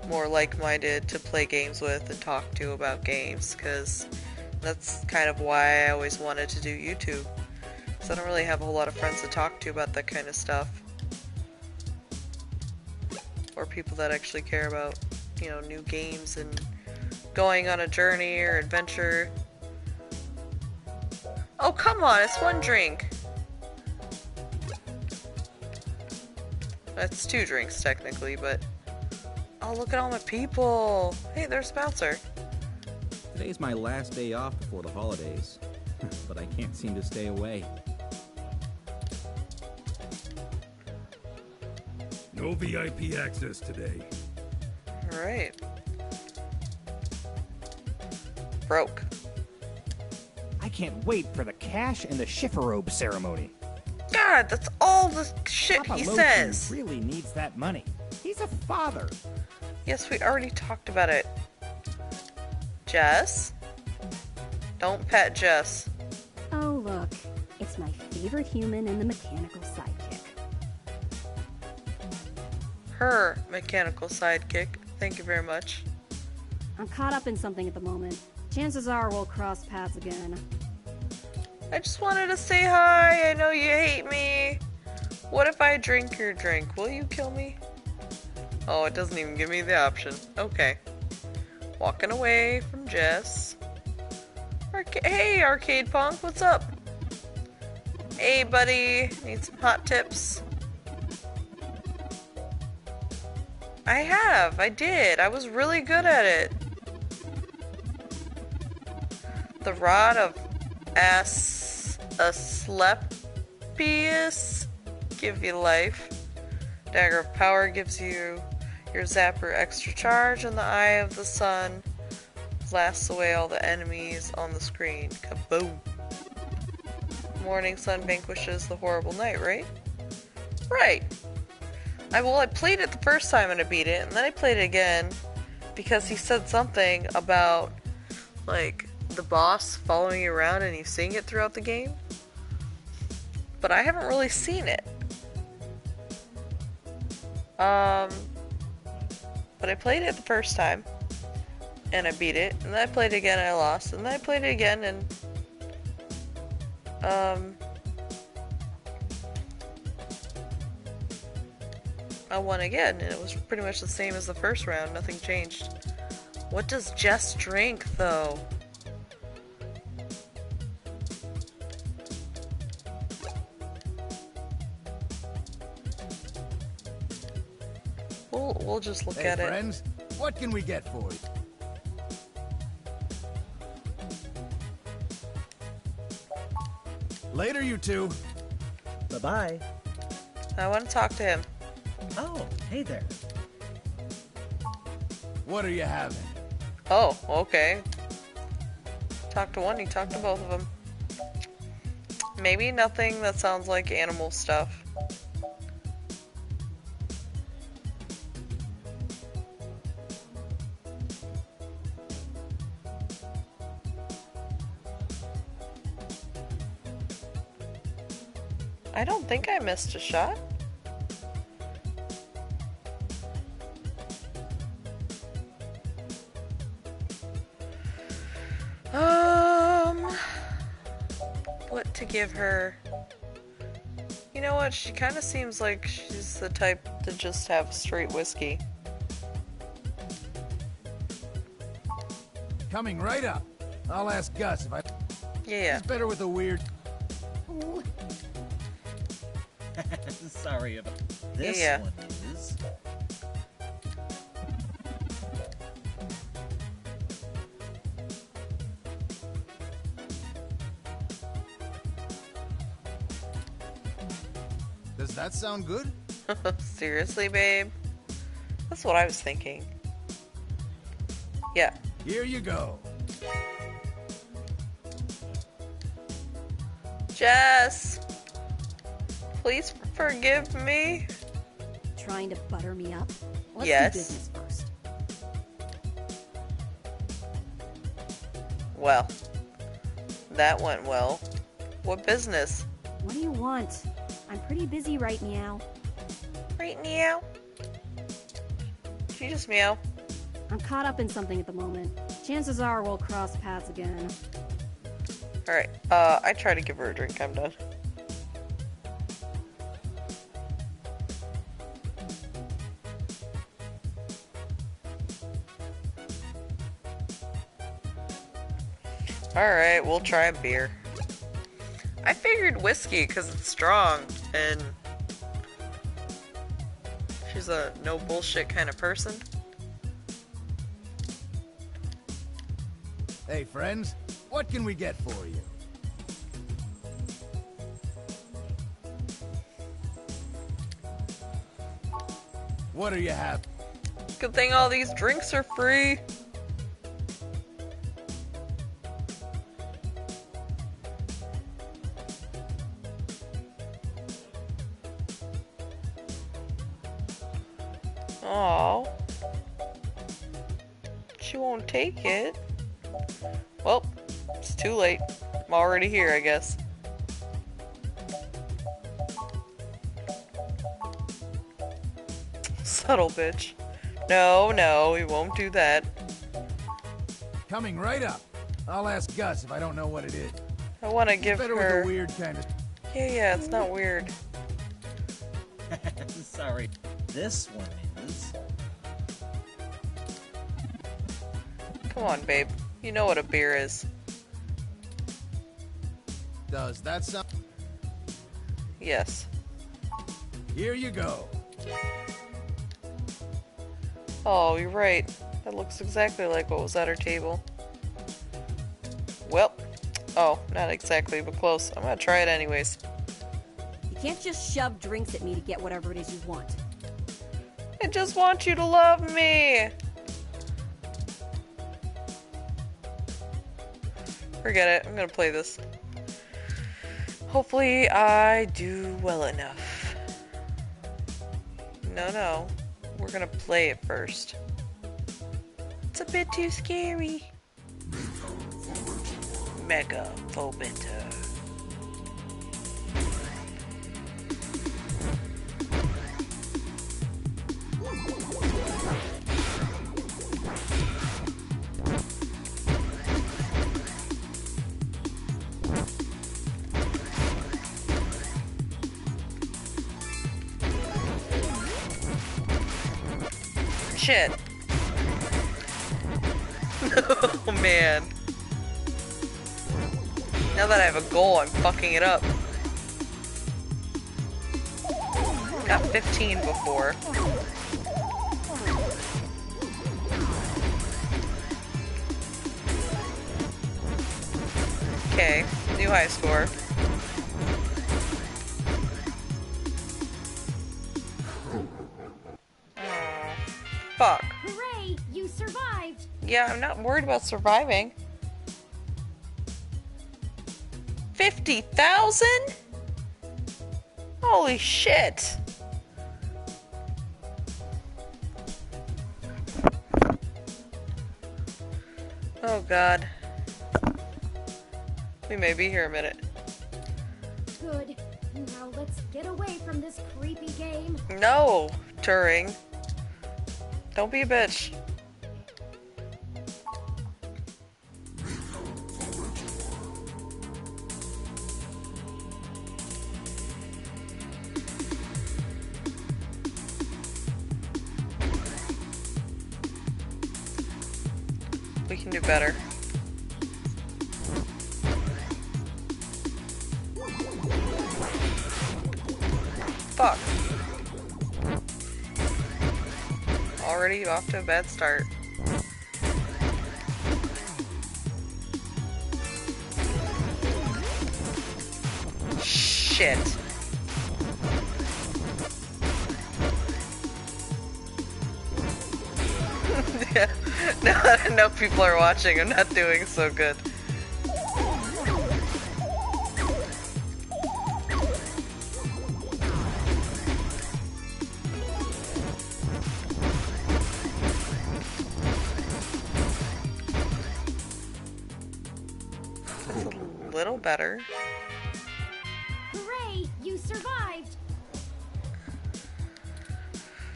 more like-minded to play games with and talk to about games, because that's kind of why I always wanted to do YouTube. Because I don't really have a whole lot of friends to talk to about that kind of stuff. Or people that actually care about, you know, new games and going on a journey or adventure. Oh, come on, it's 1 drink. That's 2 drinks, technically, but... Oh, look at all my people! Hey, there's Bouncer. Today's my last day off before the holidays, but I can't seem to stay away. No VIP access today. Alright. Broke. I can't wait for the cash and the Schifferobe ceremony. God, that's all the shit Papa he Loki says. really needs that money. He's a father. Yes, we already talked about it. Jess? Don't pet Jess. Oh, look. It's my favorite human and the mechanical sidekick. Her mechanical sidekick. Thank you very much. I'm caught up in something at the moment. Chances are we'll cross paths again. I just wanted to say hi. I know you hate me. What if I drink your drink? Will you kill me? Oh, it doesn't even give me the option. Okay. Walking away from Jess. Hey, Arcade Punk, what's up? Hey, buddy. Need some hot tips? I did. I was really good at it. The Rod of Asclepius give you life. Dagger of Power gives you your Zapper extra charge, and the Eye of the Sun blasts away all the enemies on the screen. Kaboom! Morning Sun vanquishes the horrible night, right? Right! I played it the first time and I beat it, and then I played it again because he said something about, like, the boss following you around and you seeing it throughout the game. But I haven't really seen it. But I played it the first time and I beat it, and then I played it again and I lost, and then I played it again and I won again, and it was pretty much the same as the first round. Nothing changed. What does Jess drink, though? We'll just look at Hey, it. friends, what can we get for you? Later, you two. Bye-bye. I want to talk to him. Oh, hey there. What are you having? Oh, okay. Talk to one, you talk to both of them. Maybe nothing that sounds like animal stuff. I don't think I missed a shot. What to give her? You know what? She kind of seems like she's the type to just have straight whiskey. Coming right up. I'll ask Gus if I... Yeah. It's better with a weird... Sorry about this Yeah. one is. Does that sound good? Seriously, babe? That's what I was thinking. Yeah. Here you go. Jess! Please forgive me. Trying to butter me up? Let's Yes. do business first. Well, that went well. What business? What do you want? I'm pretty busy right now. Right meow. Did you just meow? I'm caught up in something at the moment. Chances are we'll cross paths again. Alright, I try to give her a drink, I'm done. Alright, we'll try a beer. I figured whiskey because it's strong and she's a no bullshit kind of person. Hey, friends. What can we get for you? What are you having? Good thing all these drinks are free. Aw. She won't take it. Well, it's too late. I'm already here, I guess. Subtle bitch. No, no, we won't do that. Coming right up. I'll ask Gus if I don't know what it is. I want to It's give better her... with a weird kind of... Yeah, it's not weird. Sorry. This one is. Come on, babe. You know what a beer is. Does that sound... Yes. Here you go. Oh, you're right. That looks exactly like what was at our table. Well, oh, not exactly, but close. I'm gonna try it anyways. You can't just shove drinks at me to get whatever it is you want. I just want you to love me! Forget it. I'm gonna play this. Hopefully I do well enough. No. We're gonna play it first. It's a bit too scary. Mega Phobiter. Shit. Oh man. Now that I have a goal, I'm fucking it up. Got 15 before. Okay, new high score. Fuck. Hooray! You survived! Yeah, I'm not worried about surviving. 50,000? Holy shit. Oh god. We may be here a minute. Good. Now let's get away from this creepy game. No, Turing. Don't be a bitch. We can do better. Fuck. Already off to a bad start. Shit. Yeah. Now that I know people are watching, I'm not doing so good. That's a little better. Hooray! You survived!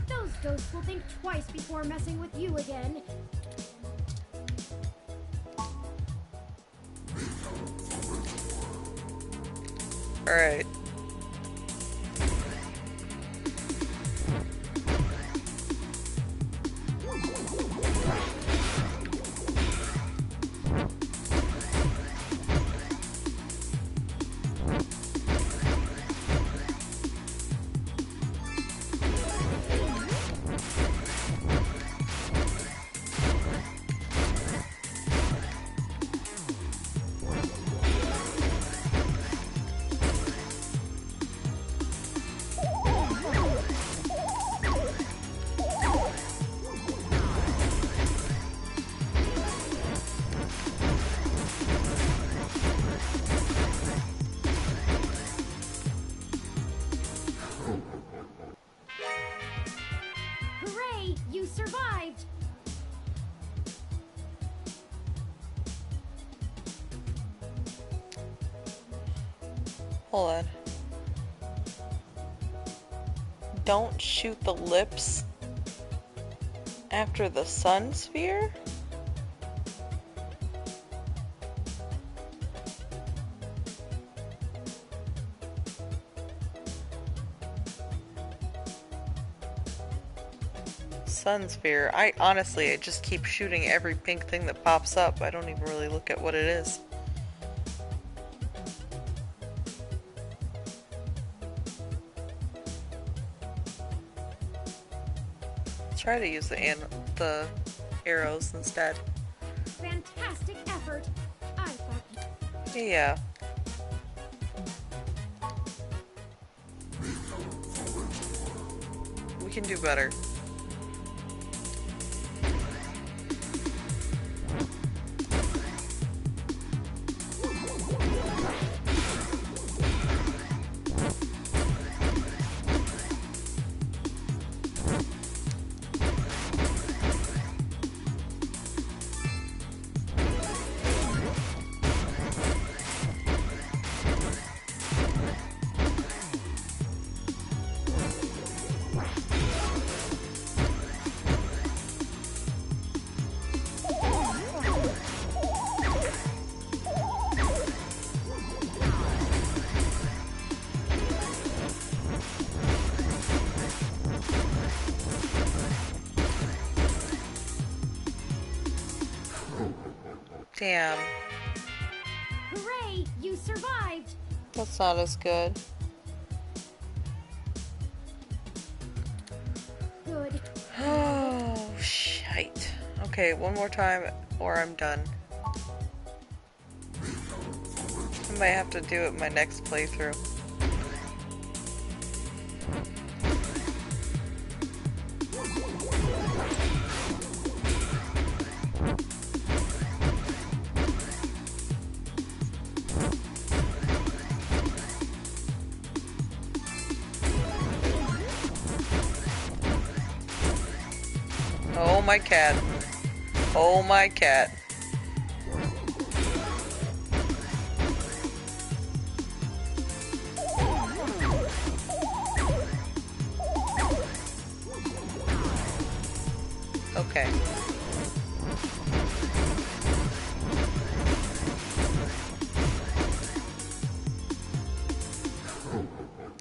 Those ghosts will think twice before messing with you again. Alright. Hooray! You survived! Hold on. Don't shoot the lips after the sun sphere? Sun sphere. I just keep shooting every pink thing that pops up. I don't even really look at what it is. Try to use the arrows instead. Fantastic effort! I thought... Yeah. We can do better. Damn. Hooray! You survived! That's not as good. Good. Oh, shite. Okay, one more time or I'm done. I might have to do it my next playthrough. Oh my cat. Oh my cat. Okay.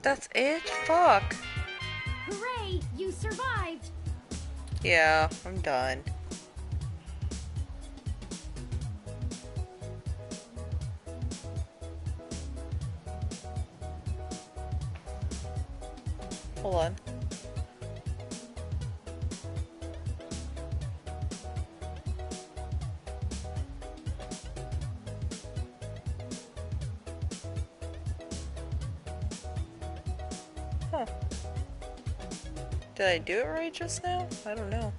That's it? Fuck. Hooray! You survived! Yeah, I'm done. Hold on. Huh. Did I do it right just now? I don't know.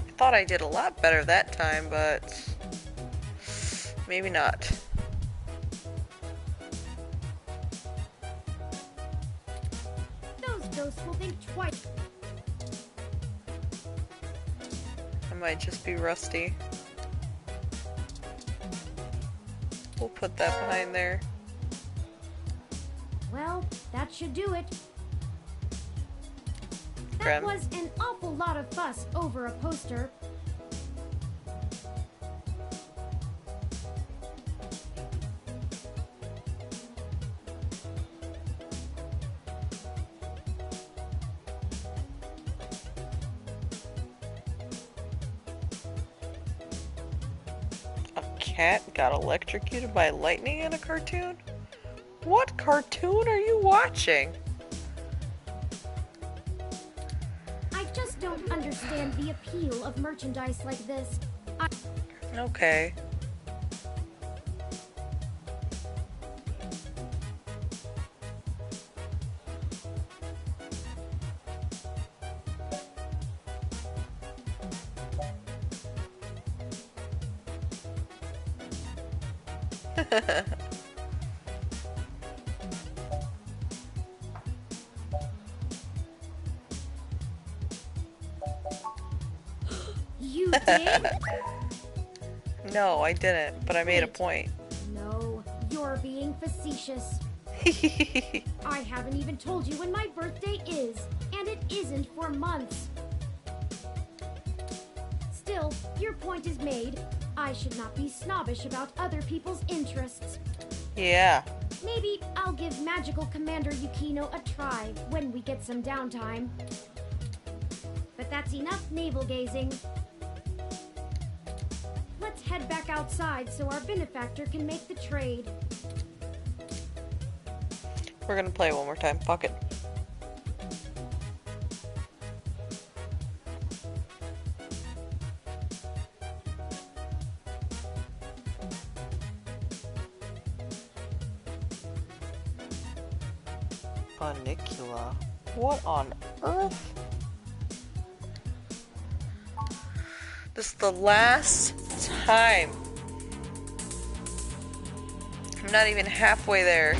I thought I did a lot better that time, but maybe not. Those ghosts will think twice. I might just be rusty. We'll put that behind there. Well, that should do it. Grim. That was an awful lot of fuss over a poster. A cat got electrocuted by lightning in a cartoon? What cartoon are you watching? I just don't understand the appeal of merchandise like this. Okay. You did? No, I didn't, but I made a point. No, you're being facetious. I haven't even told you when my birthday is, and it isn't for months. Still, your point is made. I should not be snobbish about other people's interests. Yeah. Maybe I'll give Magical Commander Yukino a try when we get some downtime. But that's enough navel-gazing. Let's head back outside so our benefactor can make the trade. We're gonna play one more time. Fuck it. Funicula. What on earth? This is the last time. I'm not even halfway there.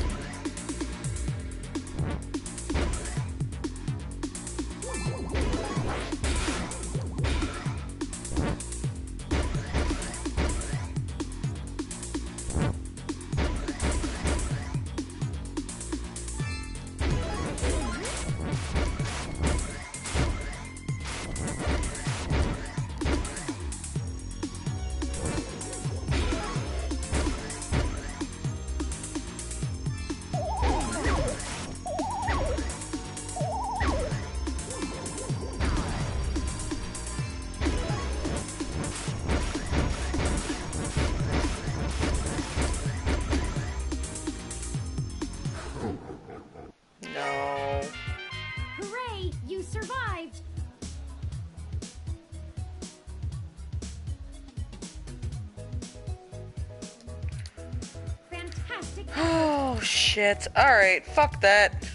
No. Hooray! You survived! Fantastic! Oh shit. Alright, fuck that.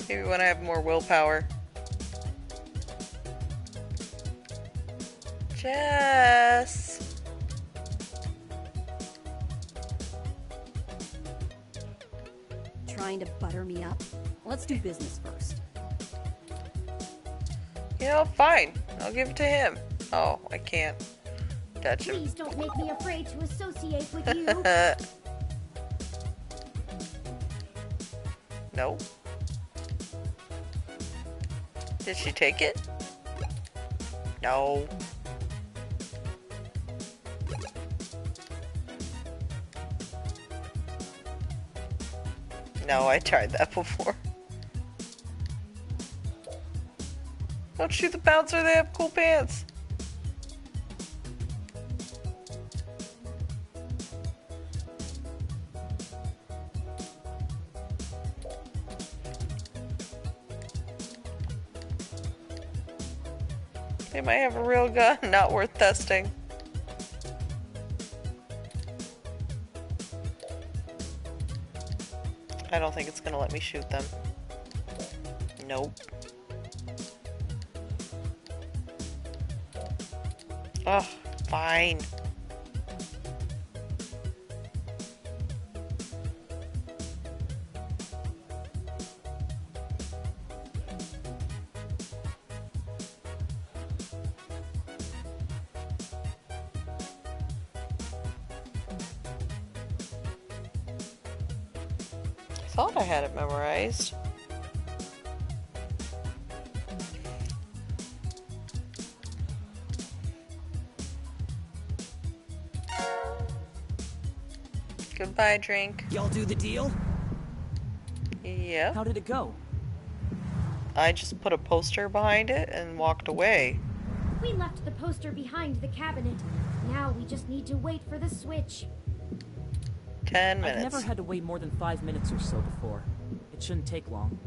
Maybe when I have more willpower. Jess! Trying to butter me up? Let's do business first. You know, fine. I'll give it to him. Oh, I can't touch him. Please don't make me afraid to associate with you. No. Did she take it? No. No, I tried that before. Don't shoot the bouncer, they have cool pants. They might have a real gun, not worth testing. I don't think it's gonna let me shoot them. Nope. Oh, fine. I thought I had it memorized. Goodbye, drink. Y'all do the deal? Yeah. How did it go? I just put a poster behind it and walked away. We left the poster behind the cabinet. Now we just need to wait for the switch. 10 minutes. I've never had to wait more than 5 minutes or so before. It shouldn't take long.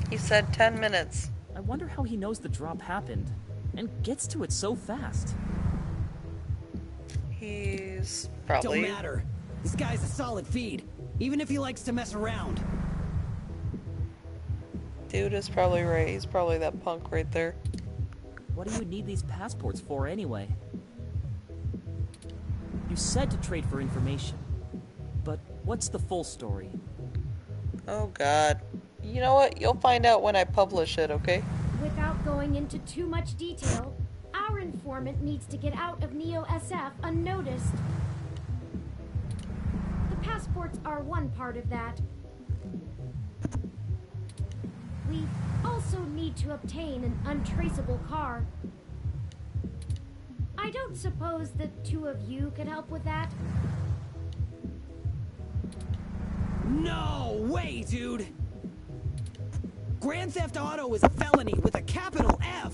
He said 10 minutes. I wonder how he knows the drop happened and gets to it so fast. He's probably... Don't matter. This guy's a solid feed, even if he likes to mess around. Dude is probably right. He's probably that punk right there. What do you need these passports for anyway? You said to trade for information, but what's the full story? Oh god. You know what? You'll find out when I publish it, okay? Without going into too much detail, our informant needs to get out of Neo SF unnoticed. The passports are one part of that. We also need to obtain an untraceable car. I don't suppose the two of you could help with that? No way, dude! Grand Theft Auto is a felony with a capital F!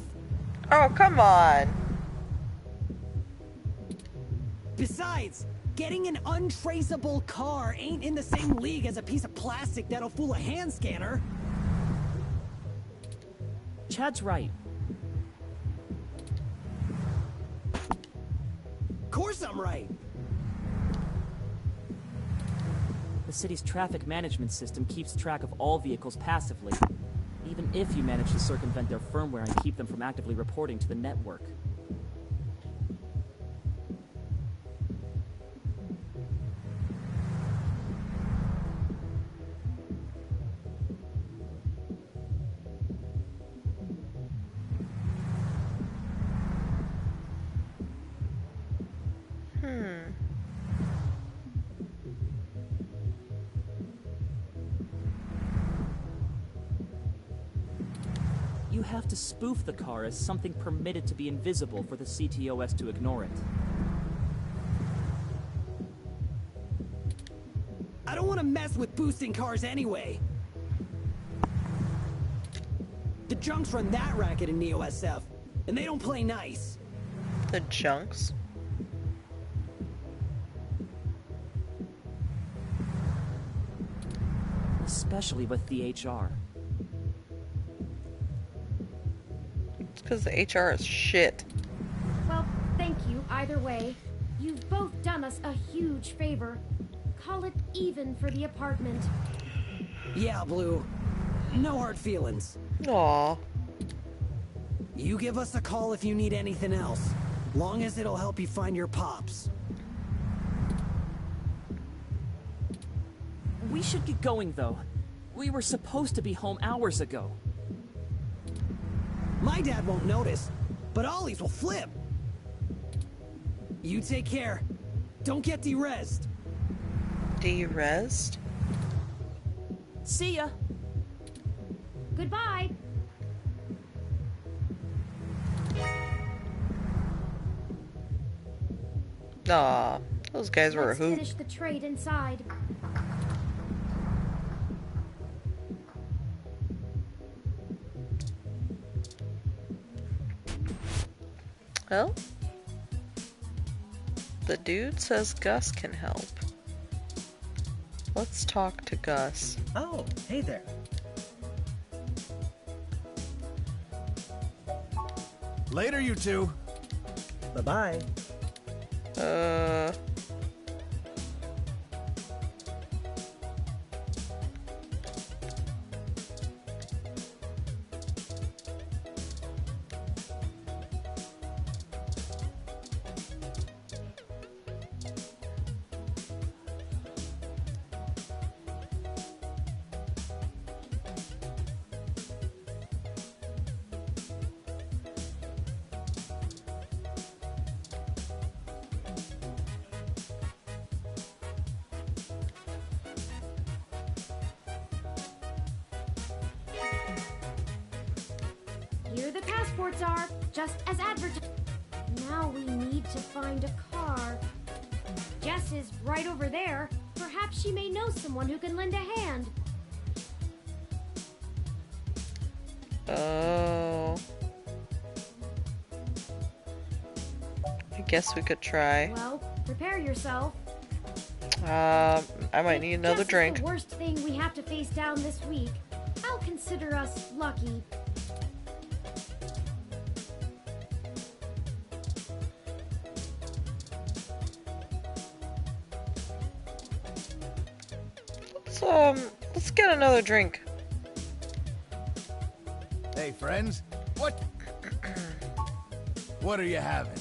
Oh, come on! Besides, getting an untraceable car ain't in the same league as a piece of plastic that'll fool a hand scanner. Chad's right. Of course I'm right. The city's traffic management system keeps track of all vehicles passively, even if you manage to circumvent their firmware and keep them from actively reporting to the network. You have to spoof the car as something permitted to be invisible for the CTOS to ignore it. I don't want to mess with boosting cars anyway. The junks run that racket in Neo SF, and they don't play nice. The junks? Especially with the HR. It's because the HR is shit. Well, thank you either way. You've both done us a huge favor. Call it even for the apartment. Yeah, Blue. No hard feelings. Aw. You give us a call if you need anything else, long as it'll help you find your pops. We should get going, though. We were supposed to be home hours ago. My dad won't notice. but Ollie's will flip. You take care. Don't get derezzed. Derezzed? See ya. Goodbye. Aw, those guys were a Let's hoot. finish the trade inside. Well, the dude says Gus can help. Let's talk to Gus. Oh, hey there. Later, you two. Bye-bye. Here the passports are, just as advertised. Now we need to find a car. Jess is right over there. Perhaps she may know someone who can lend a hand. Oh. I guess we could try. Well, prepare yourself. I might need another Jess drink. is the worst thing we have to face down this week. I'll consider us lucky. Let's get another drink. Hey, friends. What? What are you having?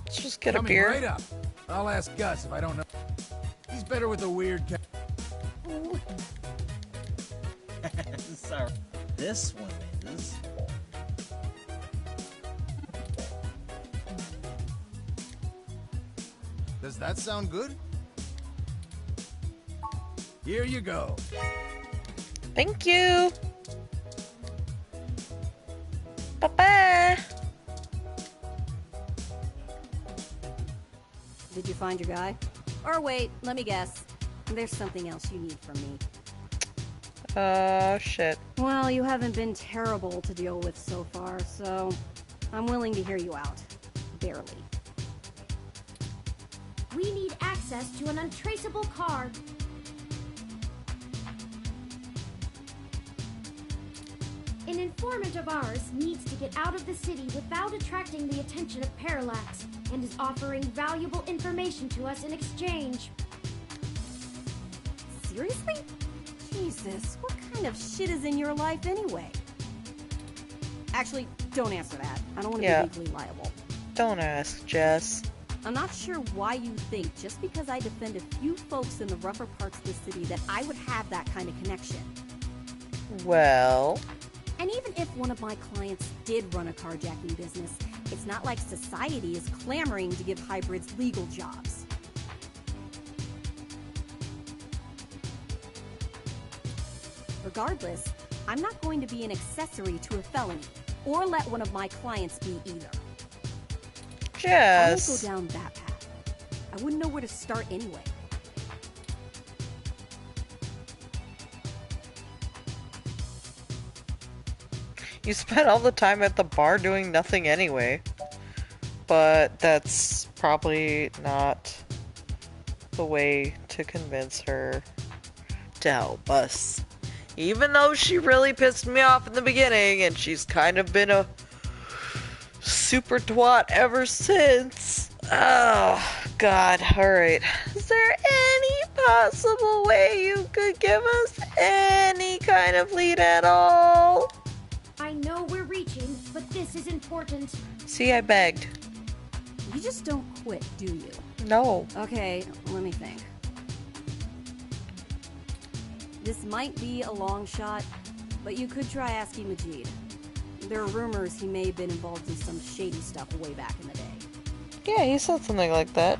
Let's just get Coming a beer. right up. I'll ask Gus if I don't know. He's better with the weird. Sorry. This one is. Does that sound good? Here you go. Thank you. Bye-bye. Did you find your guy? Or wait, let me guess. There's something else you need from me. Oh, shit. Well, you haven't been terrible to deal with so far, so I'm willing to hear you out. Barely. We need access to an untraceable car. An informant of ours needs to get out of the city without attracting the attention of Parallax, and is offering valuable information to us in exchange. Seriously? Jesus, what kind of shit is in your life anyway? Actually, don't answer that. I don't want to be legally liable. Don't ask, Jess. I'm not sure why you think just because I defend a few folks in the rougher parts of the city that I would have that kind of connection. Well... And even if one of my clients did run a carjacking business, it's not like society is clamoring to give hybrids legal jobs. Regardless, I'm not going to be an accessory to a felony, or let one of my clients be either. Jess. I won't go down that path. I wouldn't know where to start anyway. You spent all the time at the bar doing nothing anyway. But that's probably not the way to convince her to help us. Even though she really pissed me off in the beginning, and she's kind of been a super twat ever since. Oh, God. Alright. Is there any possible way you could give us any kind of lead at all? I know we're reaching, but this is important. See, I begged. You just don't quit, do you? No. Okay, let me think. This might be a long shot, but you could try asking Majid. There are rumors he may have been involved in some shady stuff way back in the day. Yeah, he said something like that.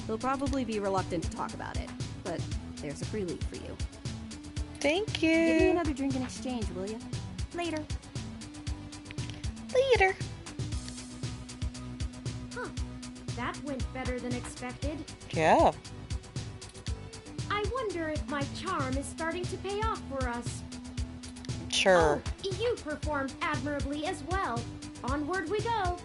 He'll probably be reluctant to talk about it, but there's a free lead for you. Thank you. Give me another drink in exchange, will you? Later. Later. Huh. That went better than expected. Yeah. I wonder if my charm is starting to pay off for us. Sure. Oh, you performed admirably as well. Onward we go.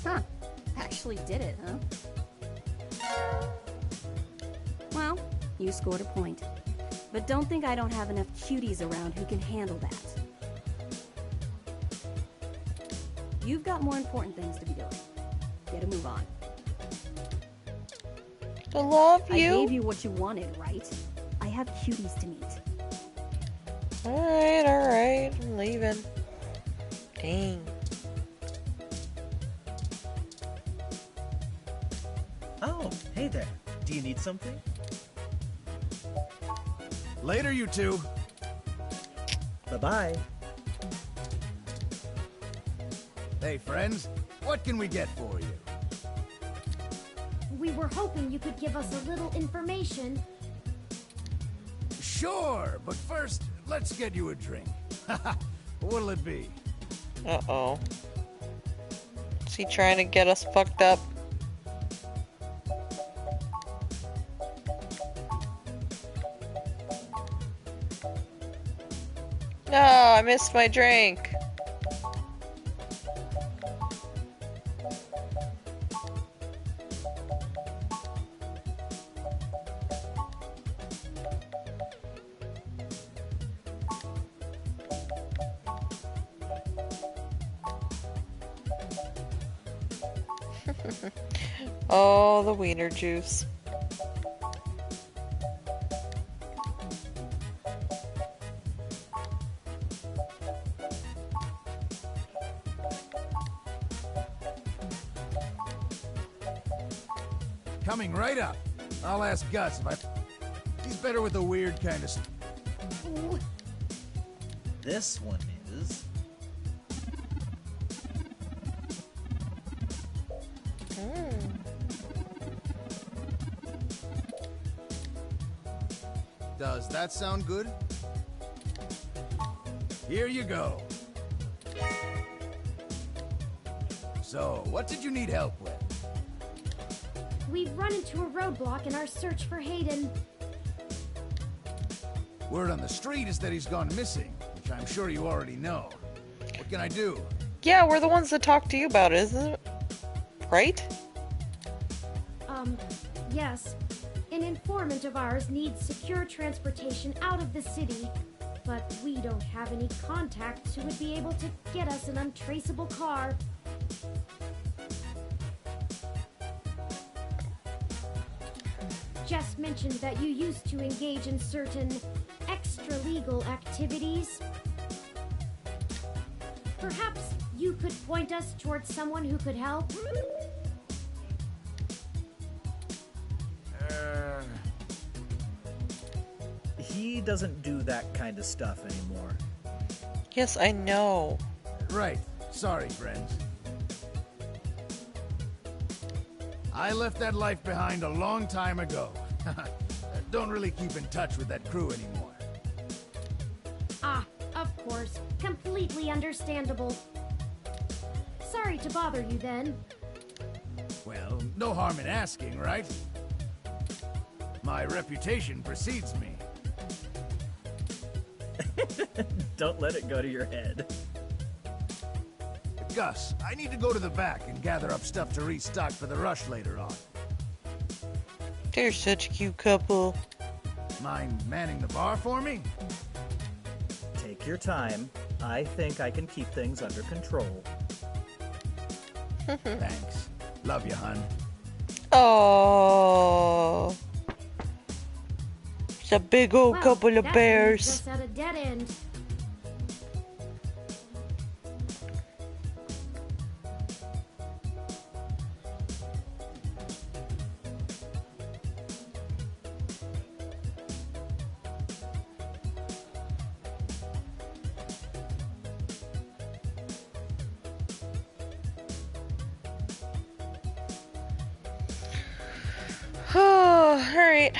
Huh. Actually did it, huh? Well, you scored a point. But don't think I don't have enough cuties around who can handle that. You've got more important things to be doing. Get a move on. I love you. I gave you what you wanted, right? I have cuties to meet. Alright, I'm leaving. Dang. Oh, hey there. Do you need something? Later, you two. Bye-bye. Hey, friends. What can we get for you? We were hoping you could give us a little information. Sure, but first, let's get you a drink. What'll it be? Uh-oh. Is he trying to get us fucked up? No, I missed my drink. Oh, the wiener juice. Coming right up. I'll ask Gus if I... He's better with the weird kind of stuff. This one is... Does that sound good? Here you go. So, what did you need help with? We've run into a roadblock in our search for Hayden. Word on the street is that he's gone missing, which I'm sure you already know. What can I do? Yeah, we're the ones that talked to you about it, isn't it? Right? Yes. An informant of ours needs secure transportation out of the city, but we don't have any contacts who would be able to get us an untraceable car. Jess mentioned that you used to engage in certain extra-legal activities. Perhaps you could point us towards someone who could help? He doesn't do that kind of stuff anymore. Yes, I know. Right. Sorry, friends. I left that life behind a long time ago. Don't really keep in touch with that crew anymore. Ah, of course. Completely understandable. Sorry to bother you then. Well, no harm in asking, right? My reputation precedes me. Don't let it go to your head. Gus, I need to go to the back and gather up stuff to restock for the rush later on. They're such a cute couple. Mind manning the bar for me? Take your time. I think I can keep things under control. Thanks. Love you, hun. Oh. a big old Well, couple of that bears. leaves us at a dead end. Alright.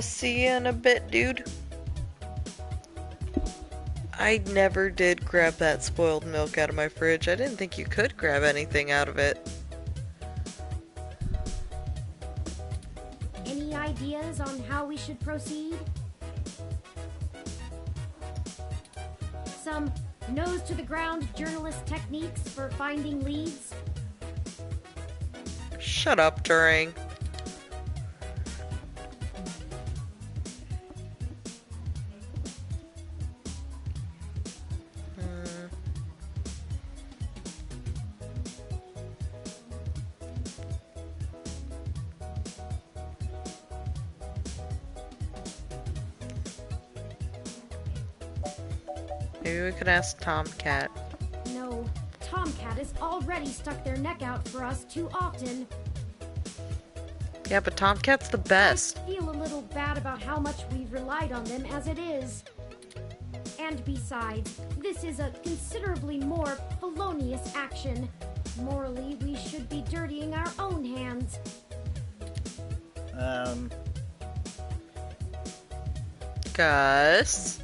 See you in a bit, dude. I never did grab that spoiled milk out of my fridge. I didn't think you could grab anything out of it. Any ideas on how we should proceed? Some nose-to-the-ground journalist techniques for finding leads? Shut up, Turing. Maybe we could ask Tomcat. No, Tomcat has already stuck their neck out for us too often. Yeah, but Tomcat's the best. I feel a little bad about how much we've relied on them as it is. And besides, this is a considerably more felonious action. Morally, we should be dirtying our own hands. Gus?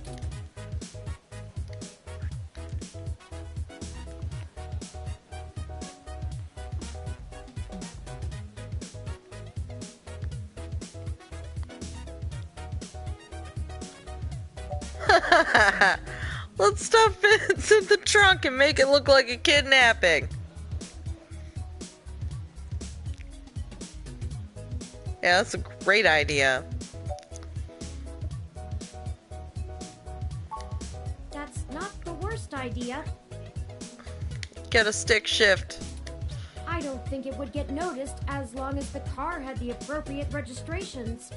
Let's stuff Vince in the trunk and make it look like a kidnapping. Yeah, that's a great idea. That's not the worst idea. Get a stick shift. I don't think it would get noticed as long as the car had the appropriate registrations.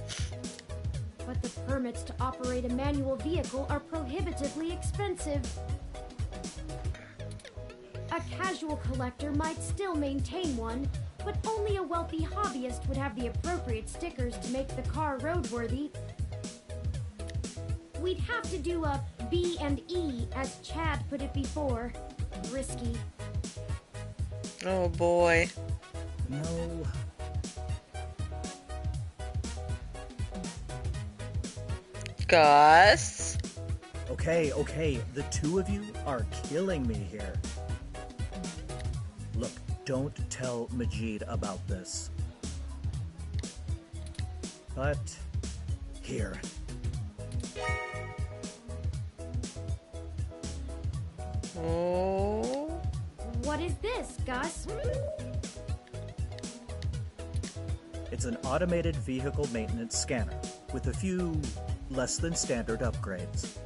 But the permits to operate a manual vehicle are prohibitively expensive. A casual collector might still maintain one, but only a wealthy hobbyist would have the appropriate stickers to make the car roadworthy. We'd have to do a B&E, as Chad put it before. Risky. Oh boy. No. Gus? Okay, the two of you are killing me here. Look, don't tell Majid about this. But, here. Oh. What is this, Gus? It's an automated vehicle maintenance scanner with a few less than standard upgrades.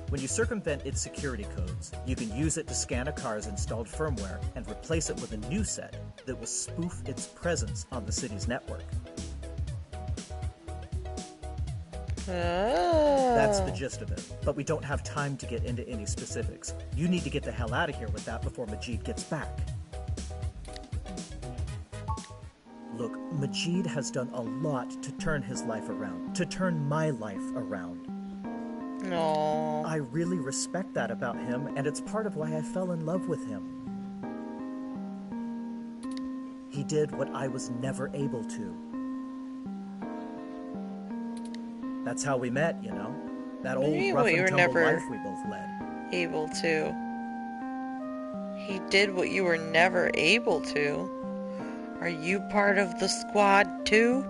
When you circumvent its security codes, you can use it to scan a car's installed firmware and replace it with a new set that will spoof its presence on the city's network. That's the gist of it, but we don't have time to get into any specifics. You need to get the hell out of here with that before Majid gets back. Look, Majid has done a lot to turn his life around, to turn my life around. No. I really respect that about him, and it's part of why I fell in love with him. He did what I was never able to. That's how we met, you know? That old rough and tumble life we both led. Able to. He did what you were never able to. Are you part of the squad too?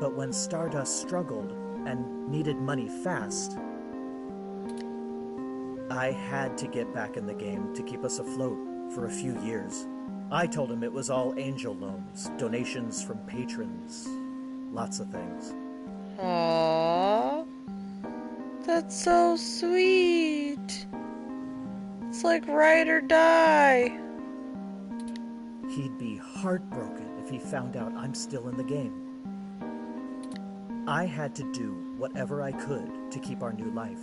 But when Stardust struggled and needed money fast, I had to get back in the game to keep us afloat for a few years. I told him it was all angel loans, donations from patrons, lots of things. Aww. That's so sweet. It's like ride or die. He'd be heartbroken if he found out I'm still in the game. I had to do whatever I could to keep our new life,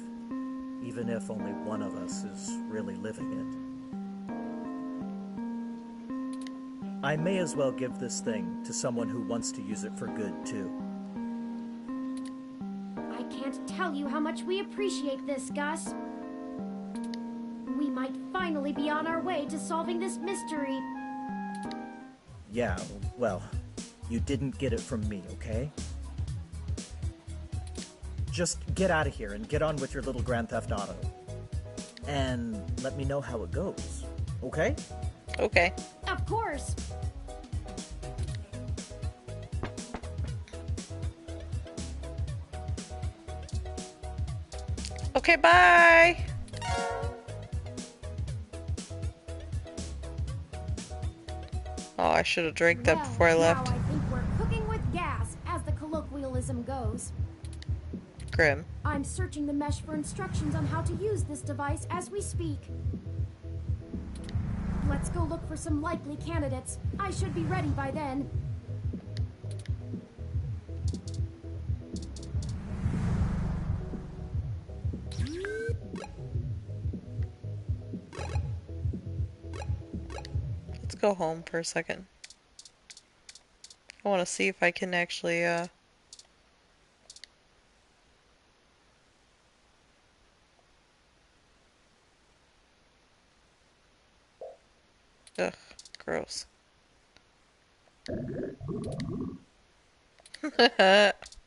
even if only one of us is really living it. I may as well give this thing to someone who wants to use it for good, too. I can't tell you how much we appreciate this, Gus. We might finally be on our way to solving this mystery. Yeah, well, you didn't get it from me, okay? Just get out of here and get on with your little Grand Theft Auto. And let me know how it goes, okay? Okay. Of course. Okay, bye! Oh, I should have drank that before I left. Now I think we're cooking with gas, as the colloquialism goes. Grim. I'm searching the mesh for instructions on how to use this device as we speak. Let's go look for some likely candidates. I should be ready by then. Let's go home for a second. I want to see if I can actually, Ugh, gross.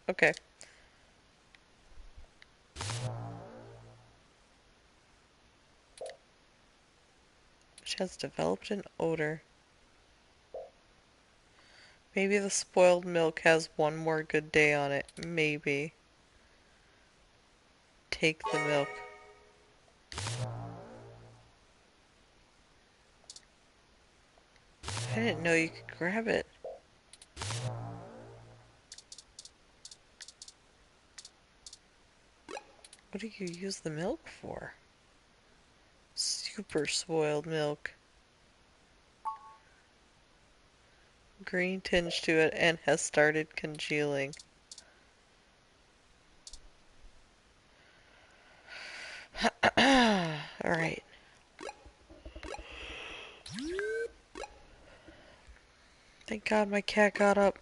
Okay. Which has developed an odor. Maybe the spoiled milk has one more good day on it. Maybe. Take the milk. I didn't know you could grab it. What do you use the milk for? Super spoiled milk. Green tinge to it and has started congealing. Alright. Thank God my cat got up.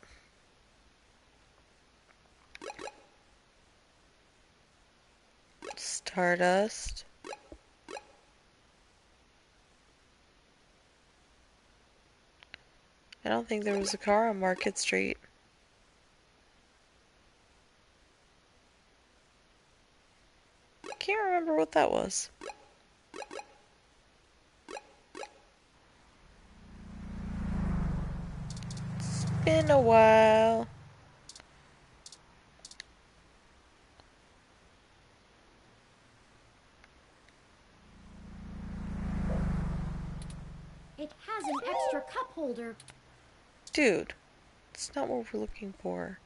Stardust. I don't think there was a car on Market Street. Can't remember what that was. It's been a while. It has an extra cup holder. Dude, it's not what we're looking for.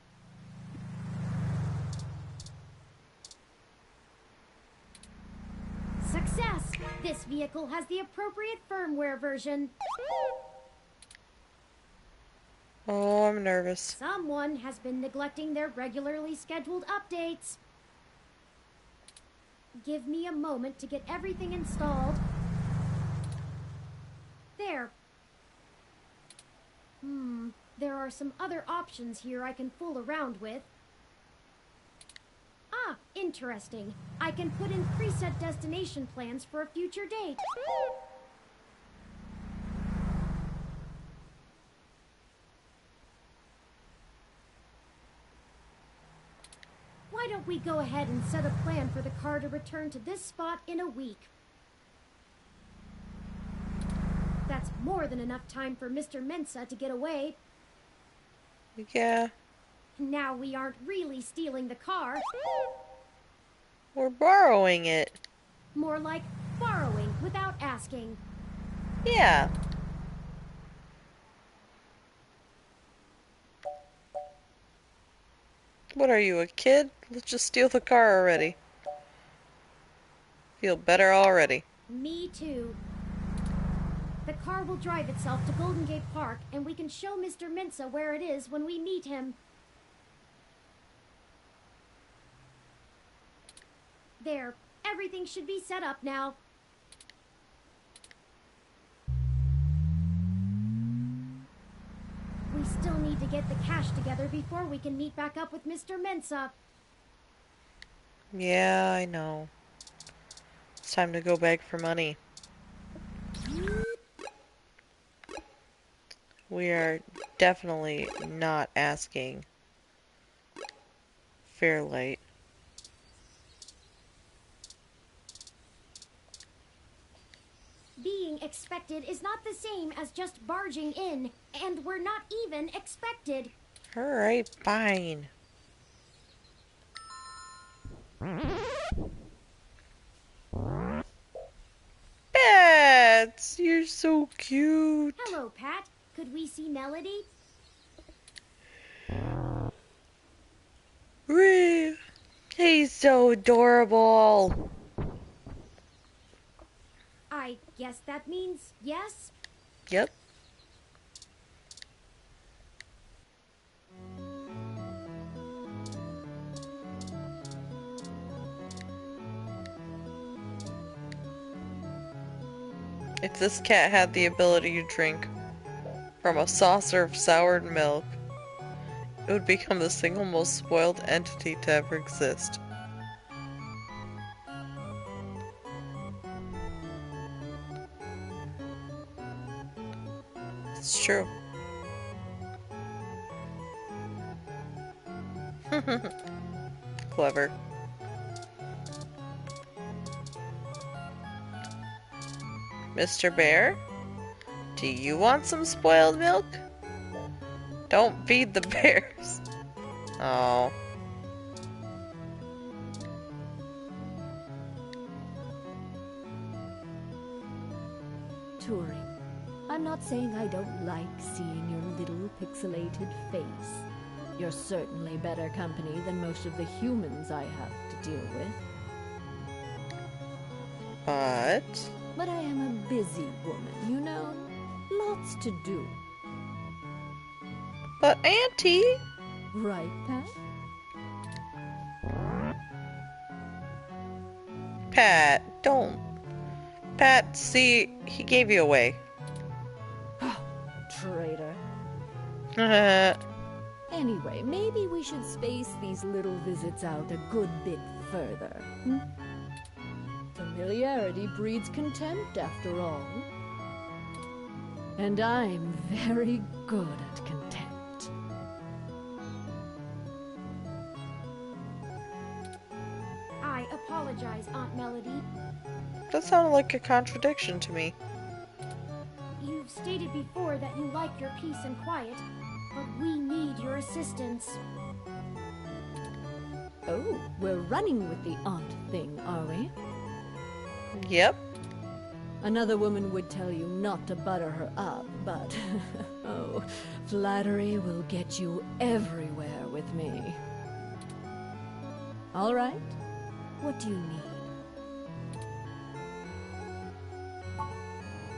Success! This vehicle has the appropriate firmware version. Oh, I'm nervous. Someone has been neglecting their regularly scheduled updates. Give me a moment to get everything installed. There. There are some other options here I can fool around with. Ah, interesting. I can put in preset destination plans for a future date. Why don't we go ahead and set a plan for the car to return to this spot in a week? That's more than enough time for Mr. Mensa to get away. Yeah. Now we aren't really stealing the car. We're borrowing it. More like borrowing without asking. Yeah. What are you, a kid? Let's just steal the car already. Feel better already. Me too. The car will drive itself to Golden Gate Park, and we can show Mr. Mensa where it is when we meet him. There. Everything should be set up now. We still need to get the cash together before we can meet back up with Mr. Mensa. Yeah, I know. It's time to go beg for money. We are definitely not asking Fairlight. Being expected is not the same as just barging in, and we're not even expected. Alright, fine. Pets! You're so cute. Hello, Pat. Could we see Melody? He's so adorable. I guess that means yes? Yep. If this cat had the ability to drink from a saucer of soured milk, it would become the single most spoiled entity to ever exist. It's true. Clever. Mr. Bear, do you want some spoiled milk? Don't feed the bears. Oh. Turing, I'm not saying I don't like seeing your little pixelated face. You're certainly better company than most of the humans I have to deal with. But I am a busy woman, you know? Lots to do. But Auntie! Right, Pat? Pat, don't. Pat, see, he gave you away. Traitor. Anyway, maybe we should space these little visits out a good bit further. Hmm? Familiarity breeds contempt, after all. And I'm very good at contempt. I apologize, Aunt Melody. That sounded like a contradiction to me. You've stated before that you like your peace and quiet, but we need your assistance. Oh, we're running with the aunt thing, are we? Yep. Another woman would tell you not to butter her up, but oh, flattery will get you everywhere with me. All right, what do you need?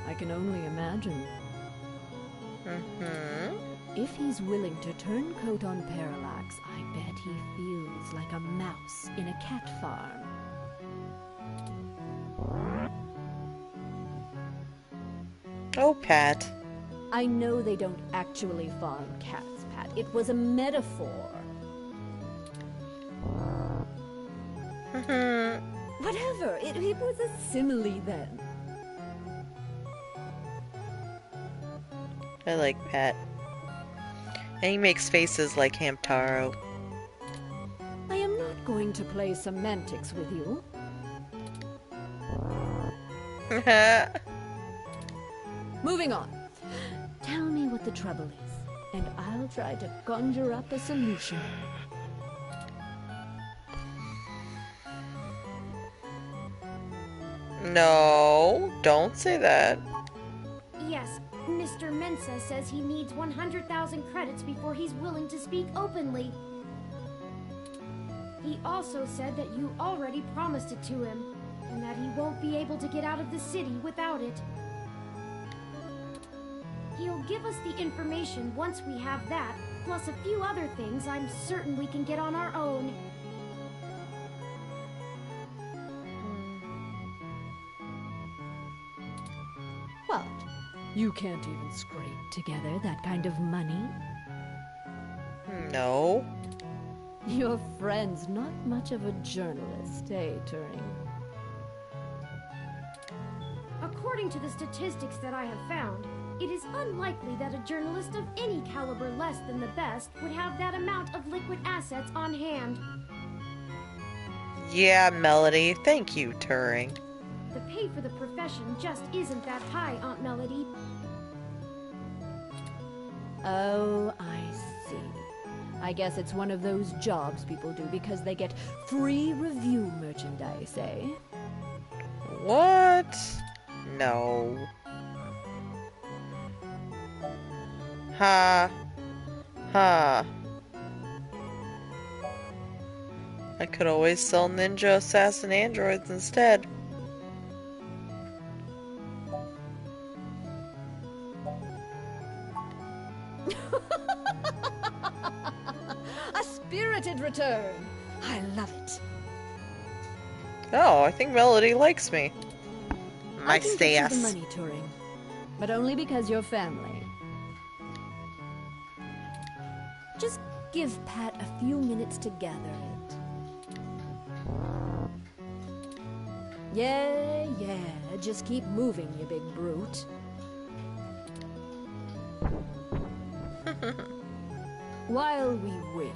I can only imagine. If he's willing to turn coat on Parallax, I bet he feels like a mouse in a cat farm. Oh, Pat. I know they don't actually farm cats, Pat. It was a metaphor. Whatever. It was a simile then. I like Pat. And he makes faces like Hamtaro. I am not going to play semantics with you. Moving on. Tell me what the trouble is, and I'll try to conjure up a solution. No, don't say that. Yes, Mr. Mensa says he needs 100,000 credits before he's willing to speak openly. He also said that you already promised it to him, and that he won't be able to get out of the city without it. He'll give us the information once we have that, plus a few other things I'm certain we can get on our own. What? You can't even scrape together that kind of money? No. Your friend's not much of a journalist, eh, Turing? According to the statistics that I have found, it is unlikely that a journalist of any caliber less than the best would have that amount of liquid assets on hand. Yeah, Melody. Thank you, Turing. The pay for the profession just isn't that high, Aunt Melody. Oh, I see. I guess it's one of those jobs people do because they get free review merchandise, eh? What? No. Ha. Ha. I could always sell ninja assassin androids instead. A spirited return! I love it. Oh, I think Melody likes me. My I can get you the sass. money, Turing, but only because you're family. Just give Pat a few minutes to gather it. Yeah, just keep moving, you big brute. While we wait,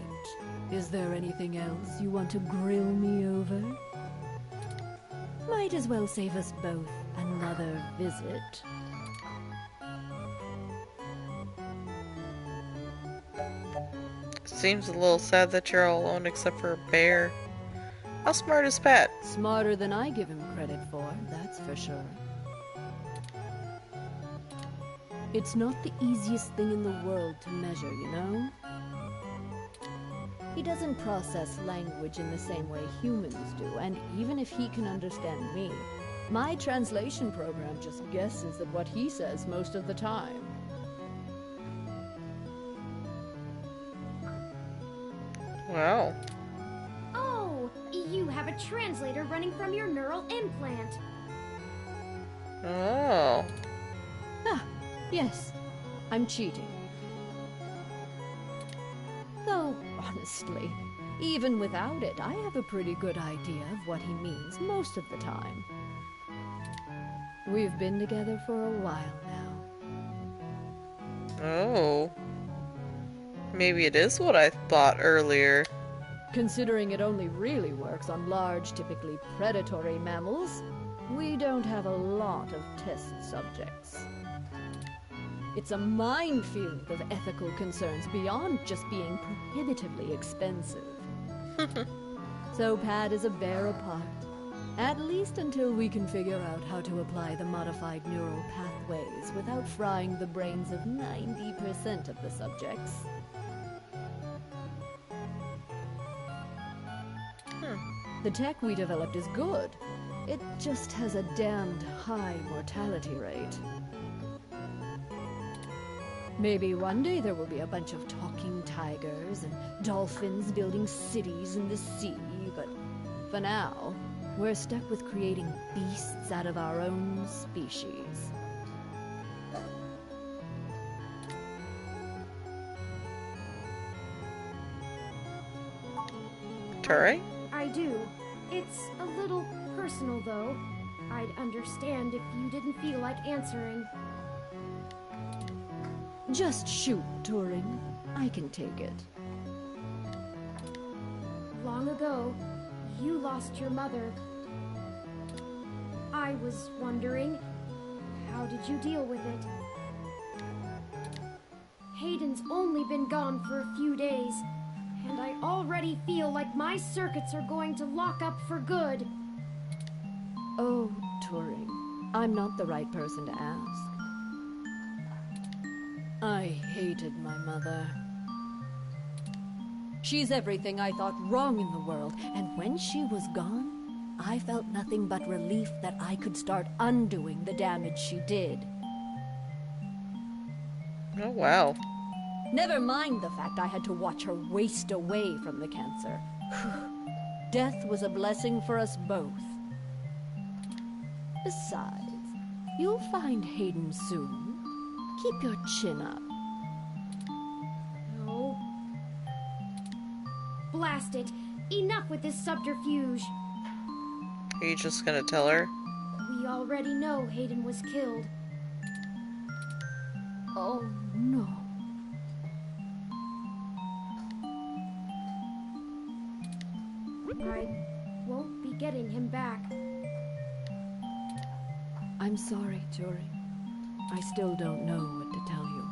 is there anything else you want to grill me over? Might as well save us both another visit. Seems a little sad that you're all alone except for a bear. How smart is Pat? Smarter than I give him credit for, that's for sure. It's not the easiest thing in the world to measure, you know? He doesn't process language in the same way humans do, and even if he can understand me, my translation program just guesses at what he says most of the time. Wow. Oh, you have a translator running from your neural implant. Oh. Ah, yes, I'm cheating. Though, honestly, even without it, I have a pretty good idea of what he means most of the time. We've been together for a while now. Oh. Maybe it is what I thought earlier. Considering it only really works on large, typically predatory mammals, we don't have a lot of test subjects. It's a minefield of ethical concerns beyond just being prohibitively expensive. So Pat is a bear apart, at least until we can figure out how to apply the modified neural pathways without frying the brains of 90% of the subjects. The tech we developed is good. It just has a damned high mortality rate. Maybe one day there will be a bunch of talking tigers and dolphins building cities in the sea, but for now, we're stuck with creating beasts out of our own species. Turing? I do. It's a little personal, though. I'd understand if you didn't feel like answering. Just shoot, Turing. I can take it. Long ago, you lost your mother. I was wondering, how did you deal with it? Hayden's only been gone for a few days, and I already feel like my circuits are going to lock up for good. Oh, Turing, I'm not the right person to ask. I hated my mother. She's everything I thought wrong in the world, and when she was gone, I felt nothing but relief that I could start undoing the damage she did. Oh, wow. Never mind the fact I had to watch her waste away from the cancer. Death was a blessing for us both. Besides, you'll find Hayden soon. Keep your chin up. No. Blast it! Enough with this subterfuge. Are you just gonna tell her? We already know Hayden was killed. Oh, no. I won't be getting him back. I'm sorry, Jory. I still don't know what to tell you.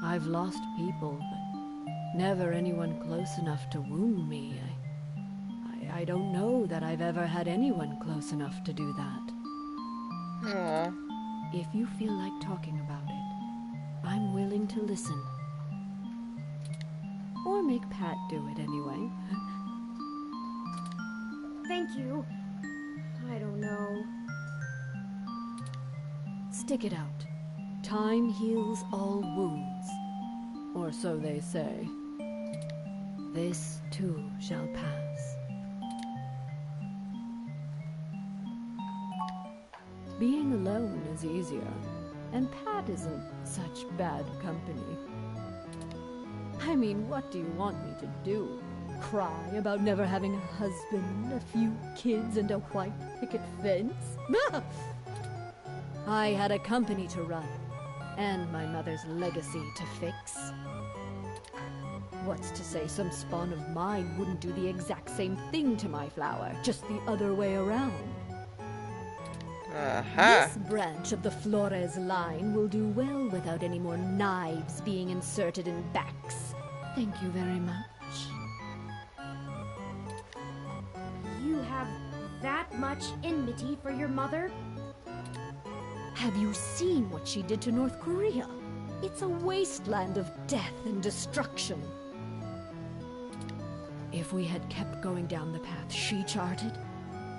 I've lost people, but never anyone close enough to wound me. I don't know that I've ever had anyone close enough to do that. Aww. If you feel like talking about it, I'm willing to listen. Or make Pat do it anyway. Thank you. I don't know. Stick it out. Time heals all wounds. Or so they say. This too shall pass. Being alone is easier, and Pat isn't such bad company. I mean, what do you want me to do? Cry about never having a husband, a few kids, and a white picket fence? I had a company to run, and my mother's legacy to fix. What's to say some spawn of mine wouldn't do the exact same thing to my flower, just the other way around? This branch of the Flores line will do well without any more knives being inserted in backs. Thank you very much. You have that much enmity for your mother? Have you seen what she did to North Korea? It's a wasteland of death and destruction. If we had kept going down the path she charted,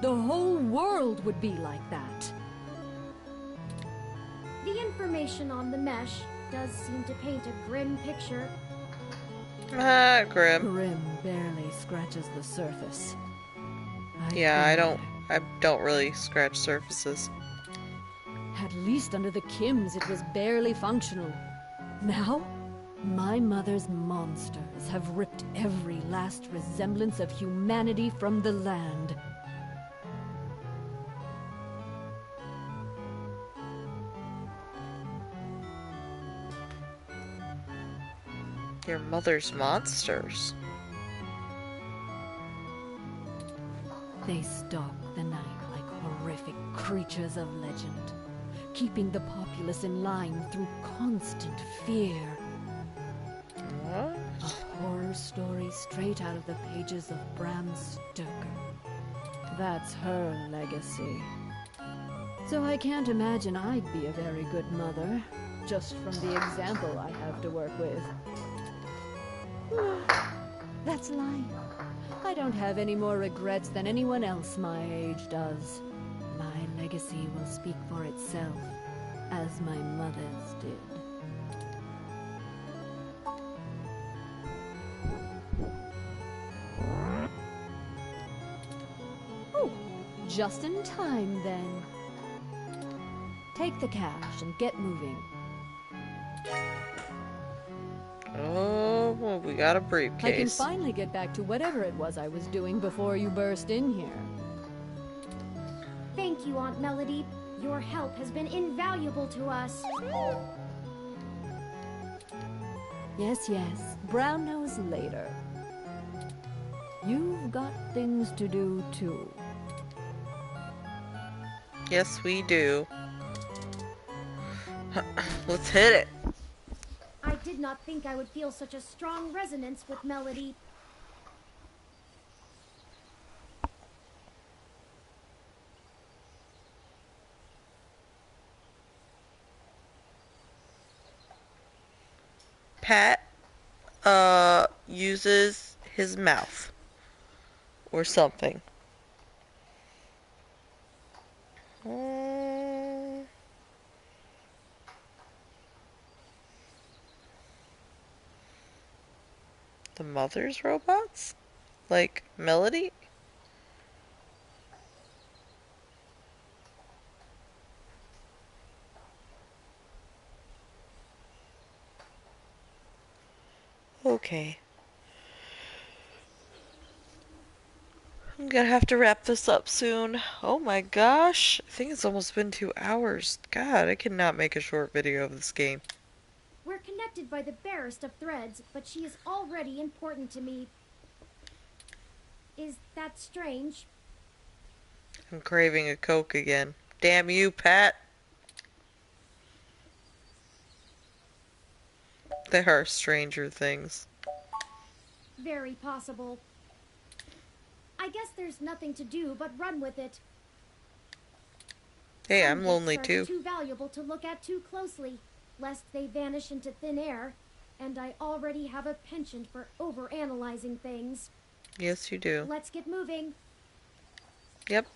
the whole world would be like that. The information on the mesh does seem to paint a grim picture. Grim. Grim barely scratches the surface. I don't really scratch surfaces. At least under the Kims it was barely functional. Now, my mother's monsters have ripped every last resemblance of humanity from the land. Your mother's monsters. They stalk the night like horrific creatures of legend, keeping the populace in line through constant fear. What? A horror story straight out of the pages of Bram Stoker. That's her legacy. So I can't imagine I'd be a very good mother, just from the example I have to work with. That's lying. I don't have any more regrets than anyone else my age does. My legacy will speak for itself, as my mother's did. Oh, just in time then. Take the cash and get moving. Oh, well, we got a briefcase. I can finally get back to whatever it was I was doing before you burst in here. Thank you, Aunt Melody. Your help has been invaluable to us. Yes, yes. Brown knows later. You've got things to do, too. Yes, we do. Let's hit it. I did not think I would feel such a strong resonance with Melody. Pat, uses his mouth. Or something. The mother's robots? Like Melody? Okay. I'm gonna have to wrap this up soon. Oh my gosh. I think it's almost been 2 hours. God, I cannot make a short video of this game. We're connected by the barest of threads, but she is already important to me. Is that strange? I'm craving a Coke again. Damn you, Pat. There are stranger things. Very possible. I guess there's nothing to do but run with it. Hey, Some I'm lonely gifts too. are too valuable to look at too closely, lest they vanish into thin air, and I already have a penchant for overanalyzing things. Yes, you do. Let's get moving. Yep.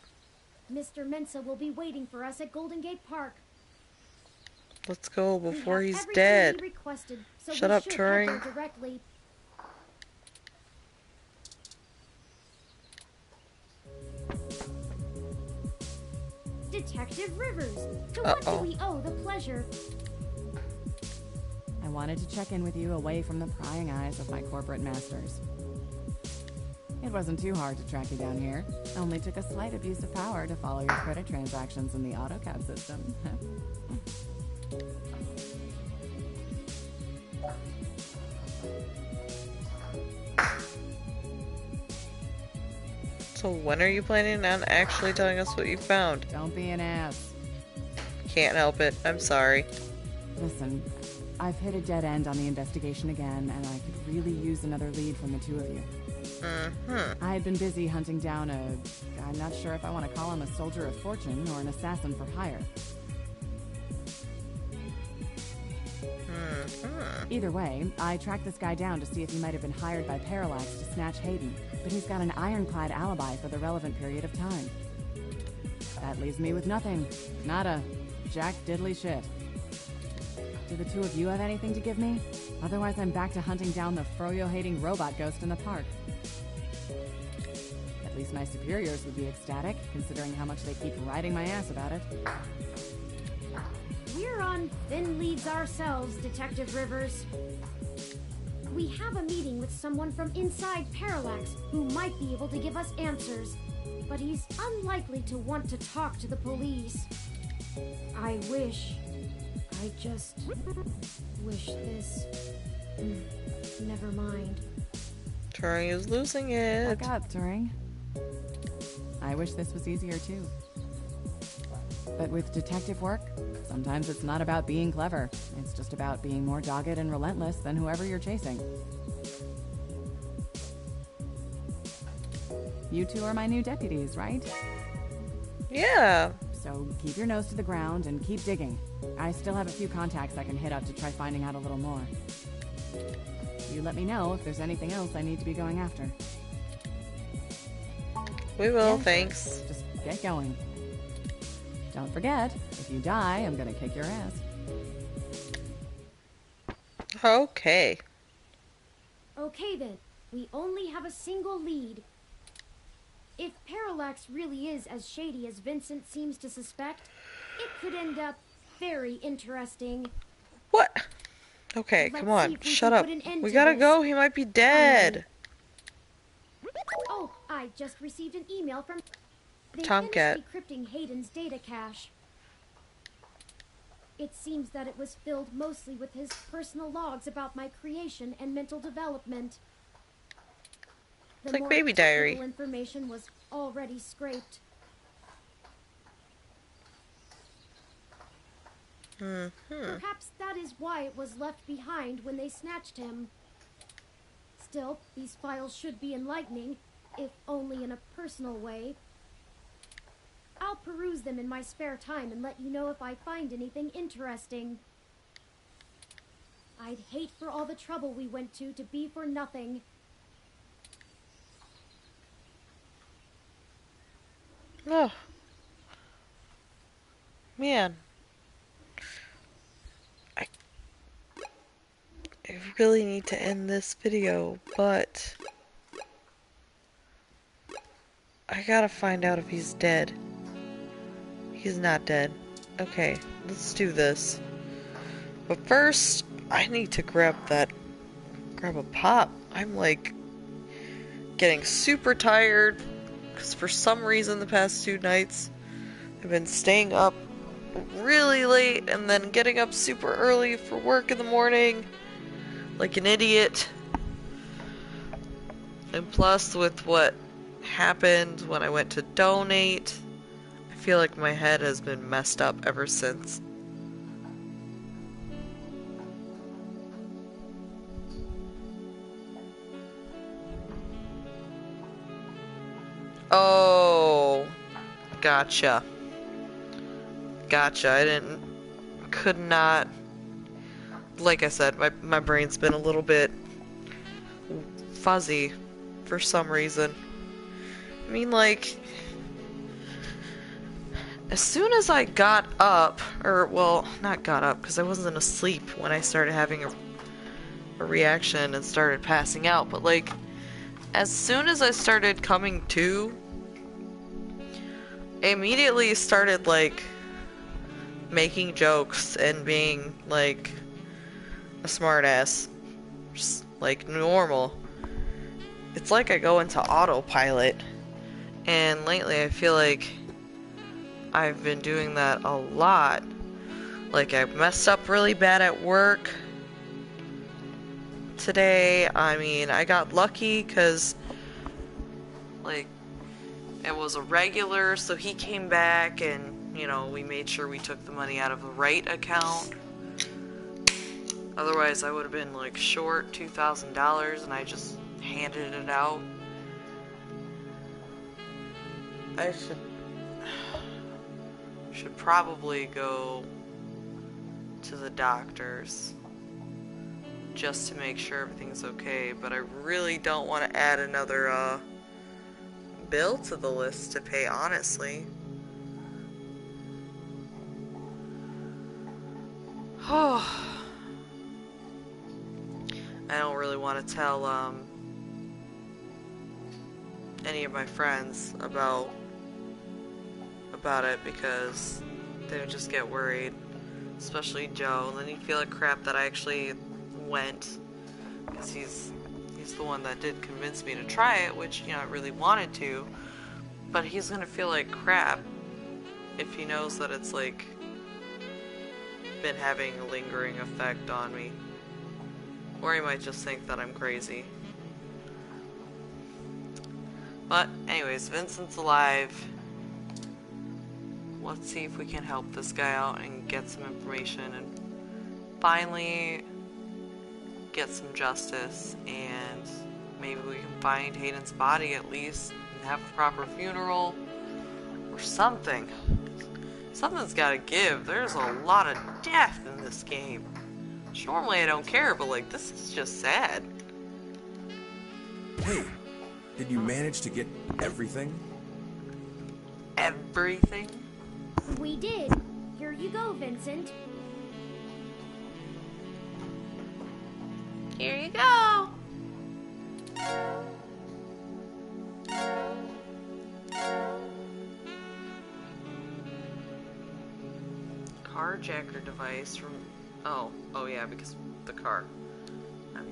Mr. Mensa will be waiting for us at Golden Gate Park. Let's go We before have he's everything dead. he requested, so Shut we up, should Turing. head there directly. Detective Rivers, to what do we owe the pleasure? I wanted to check in with you away from the prying eyes of my corporate masters. It wasn't too hard to track you down here. Only took a slight abuse of power to follow your credit transactions in the AutoCAD system. So when are you planning on actually telling us what you found? Don't be an ass. Can't help it. I'm sorry. Listen, I've hit a dead end on the investigation again, and I could really use another lead from the two of you. I had been busy hunting down I'm not sure if I want to call him a soldier of fortune or an assassin for hire. Either way, I tracked this guy down to see if he might have been hired by Parallax to snatch Hayden, but he's got an ironclad alibi for the relevant period of time. That leaves me with nothing. Nada. Jack diddly shit. Do the two of you have anything to give me? Otherwise, I'm back to hunting down the froyo-hating robot ghost in the park. At least my superiors would be ecstatic, considering how much they keep riding my ass about it. We're on thin leads ourselves, Detective Rivers. We have a meeting with someone from inside Parallax who might be able to give us answers, but he's unlikely to want to talk to the police. I just wish this... Never mind. Turing is losing it. Look up, Turing. I wish this was easier too. But with detective work, sometimes it's not about being clever. It's just about being more dogged and relentless than whoever you're chasing. You two are my new deputies, right? Yeah. So keep your nose to the ground and keep digging. I still have a few contacts I can hit up to try finding out a little more. You let me know if there's anything else I need to be going after. We will, Yeah, thanks. Just get going. Don't forget, if you die, I'm gonna kick your ass. Okay. Okay then, we only have a single lead. If Parallax really is as shady as Vincent seems to suspect, it could end up very interesting. What? Okay, Let's come see on. if we Shut can up. put an end We to gotta this. go. He might be dead. Oh, I just received an email from... They Tomcat. finished decrypting Hayden's data cache. It seems that it was filled mostly with his personal logs about my creation and mental development. The It's like more baby diary. technical information was already scraped. Perhaps that is why it was left behind when they snatched him. Still, these files should be enlightening, if only in a personal way. I'll peruse them in my spare time and let you know if I find anything interesting. I'd hate for all the trouble we went to be for nothing. Oh. Man. really need to end this video, but I gotta find out if he's dead. He's not dead. Okay, let's do this. But first, I need to grab a pop. I'm like getting super tired because for some reason the past 2 nights I've been staying up really late and then getting up super early for work in the morning like an idiot. And plus with what happened when I went to donate, I feel like my head has been messed up ever since. Oh, gotcha. Gotcha. Could not, like I said, my brain's been a little bit fuzzy for some reason. I mean, like, as soon as I got up, or, well, not got up, because I wasn't asleep when I started having a reaction and started passing out, but, like, as soon as I started coming to, I immediately started, like, making jokes and being, like, a smartass. Just, like, normal. It's like I go into autopilot. And lately I feel like I've been doing that a lot. Like, I messed up really bad at work today. I mean, I got lucky because, like, it was a regular, so he came back and, you know, we made sure we took the money out of the right account. Otherwise, I would have been, like, short $2,000 and I just handed it out. I should probably go to the doctor's just to make sure everything's okay, but I really don't want to add another bill to the list to pay, honestly. Oh, I don't really want to tell any of my friends about it because they would just get worried, especially Joe. And then he'd feel like crap that I actually went, because he's the one that did convince me to try it, which, you know, I really wanted to. But he's gonna feel like crap if he knows that it's like been having a lingering effect on me, or he might just think that I'm crazy. But anyways, Vincent's alive. Let's see if we can help this guy out and get some information and finally get some justice, and maybe we can find Hayden's body at least and have a proper funeral or something. Something's gotta give. There's a lot of death in this game. Normally I don't care, but like, this is just sad. Hey, did you manage to get everything? Everything? We did. Here you go, Vincent. Here you go. Carjacker device from... Oh yeah, because the car.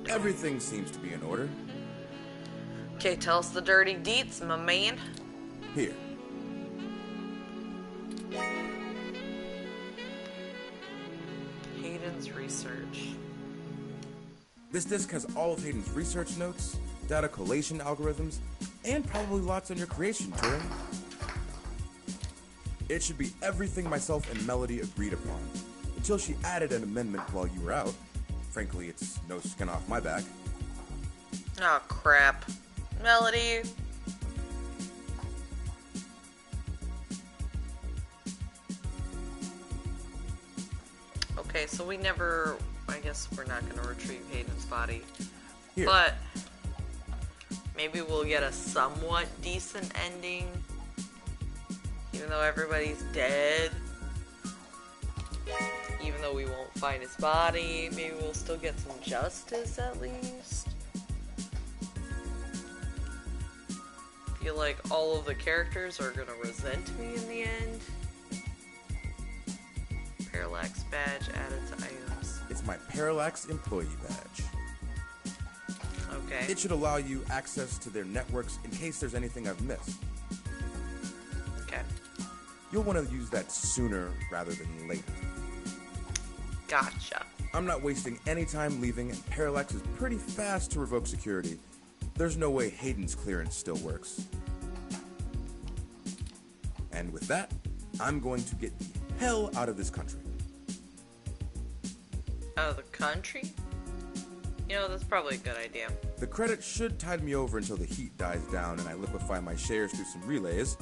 Everything seems to be in order. Okay, tell us the dirty deets, my man. Here. Hayden's research. This disc has all of Hayden's research notes, data collation algorithms, and probably lots on your creation, Turing. It should be everything myself and Melody agreed upon, until she added an amendment while you were out. Frankly, it's no skin off my back. Oh, crap. Melody. Okay, so we never... I guess we're not going to retrieve Hayden's body. Here. But maybe we'll get a somewhat decent ending, even though everybody's dead. even though we won't find his body, maybe we'll still get some justice at least. I feel like all of the characters are gonna resent me in the end. Parallax badge added to items. It's my Parallax employee badge. Okay. It should allow you access to their networks in case there's anything I've missed. Okay. You'll want to use that sooner rather than later. Gotcha. I'm not wasting any time leaving, and Parallax is pretty fast to revoke security. There's no way Hayden's clearance still works. And with that, I'm going to get the hell out of this country. Out of the country? You know, that's probably a good idea. The credit should tide me over until the heat dies down and I liquefy my shares through some relays.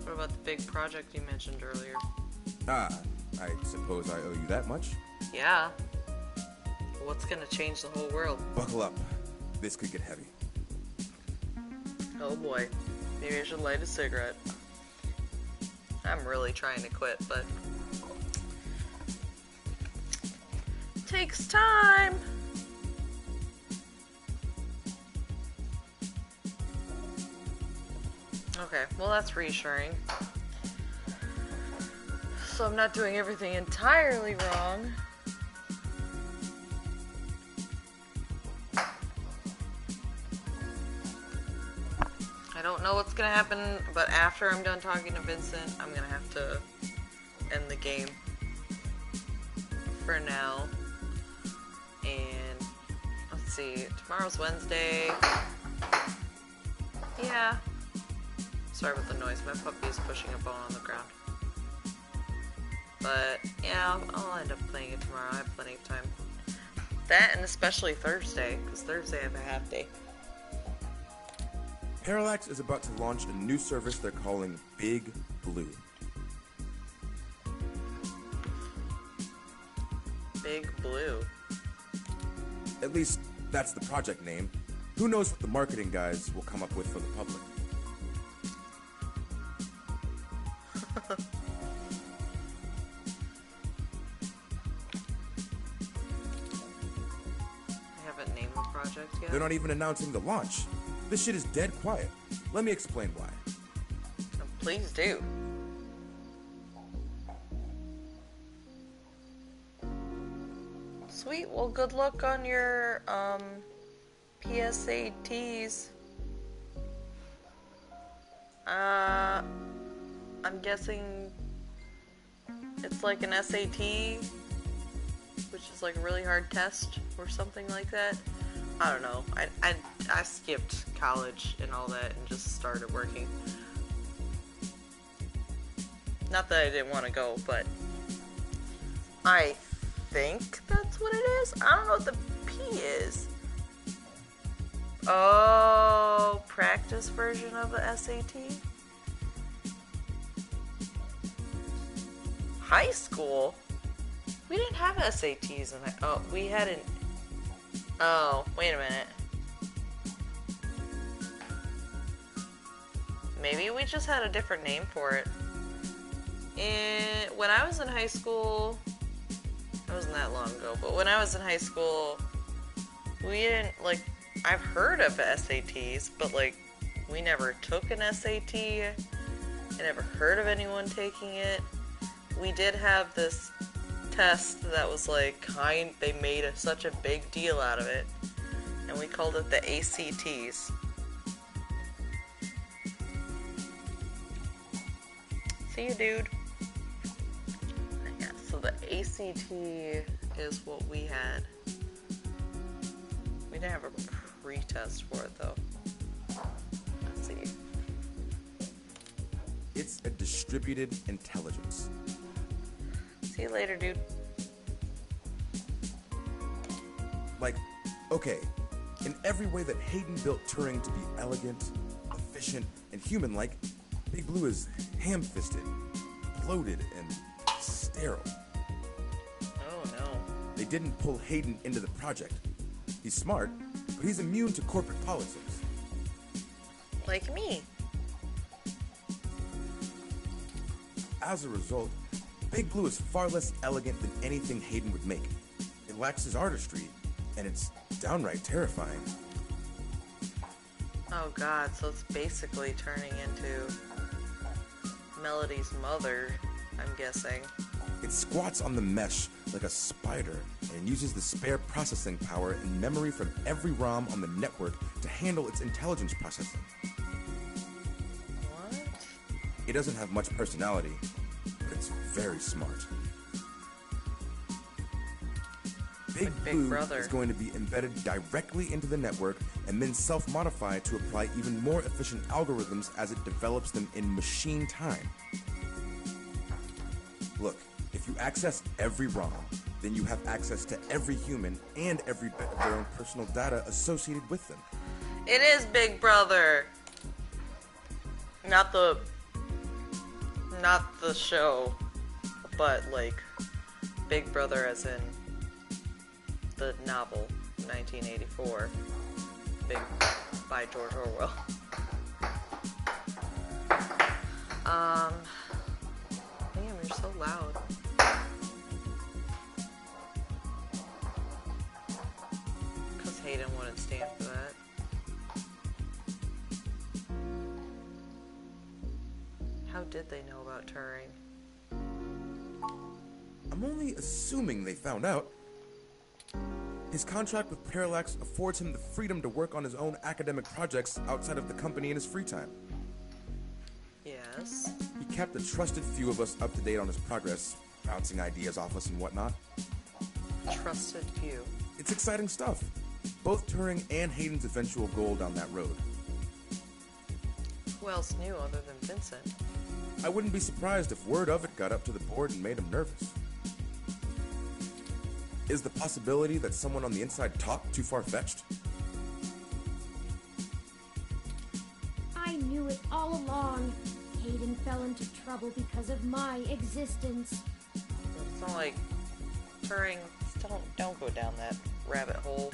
What about the big project you mentioned earlier? Ah, I suppose I owe you that much. Yeah. What's gonna change the whole world? Buckle up. This could get heavy. Oh boy. Maybe I should light a cigarette. I'm really trying to quit, but takes time. Okay, well that's reassuring. So I'm not doing everything entirely wrong. I don't know what's gonna happen, but after I'm done talking to Vincent, I'm gonna have to end the game for now. And let's see, tomorrow's Wednesday. Yeah. Sorry about the noise, my puppy is pushing a bone on the ground. But yeah, I'll end up playing it tomorrow. I have plenty of time. That and especially Thursday, because Thursday I have a half day. Parallax is about to launch a new service they're calling Big Blue. Big Blue. At least, that's the project name. Who knows what the marketing guys will come up with for the public. I haven't named the project yet. They're not even announcing the launch. This shit is dead quiet. Let me explain why. Oh, please do. Sweet, well good luck on your PSATs. I'm guessing it's like an SAT, which is like a really hard test or something like that. I don't know. I skipped college and all that and just started working. Not that I didn't want to go, but I think that's what it is. I don't know what the P is. Oh, practice version of the SAT? High school? We didn't have SATs in it. Oh, we had an... Oh, wait a minute. Maybe we just had a different name for it. When I was in high school... It wasn't that long ago, but when I was in high school, we didn't, like... I've heard of SATs, but, like, we never took an SAT. I never heard of anyone taking it. We did have this test that was, like, they made such a big deal out of it, and we called it the ACTs. See you, dude. Yeah, so the ACT is what we had. We didn't have a pre-test for it, though. Let's see. It's a distributed intelligence. See you later, dude. Like, okay, in every way that Hayden built Turing to be elegant, efficient, and human-like, Big Blue is ham-fisted, bloated, and sterile. Oh, no. They didn't pull Hayden into the project. He's smart, but he's immune to corporate politics. Like me. as a result, Big Blue is far less elegant than anything Hayden would make. It lacks his artistry, and it's downright terrifying. Oh god, so it's basically turning into Melody's mother, I'm guessing. It squats on the mesh like a spider and uses the spare processing power and memory from every ROM on the network to handle its intelligence processing. What? It doesn't have much personality, but it's very smart. Big Blue Brother is going to be embedded directly into the network and then self-modify to apply even more efficient algorithms as it develops them in machine time. Look, if you access every ROM, then you have access to every human and every bit of their own personal data associated with them. It is Big Brother. Not the show, but like Big Brother as in the novel 1984 by George Orwell. Damn, you're so loud. Because Hayden wouldn't stand for that. How did they know about Turing? I'm only assuming they found out. His contract with Parallax affords him the freedom to work on his own academic projects outside of the company in his free time. Yes. He kept a trusted few of us up to date on his progress, bouncing ideas off us and whatnot. Trusted few. It's exciting stuff. Both Turing and Hayden's eventual goal down that road. Who else knew other than Vincent? I wouldn't be surprised if word of it got up to the board and made him nervous. Is the possibility that someone on the inside talked too far-fetched? I knew it all along. Hayden fell into trouble because of my existence. It's not like Turing. Don't go down that rabbit hole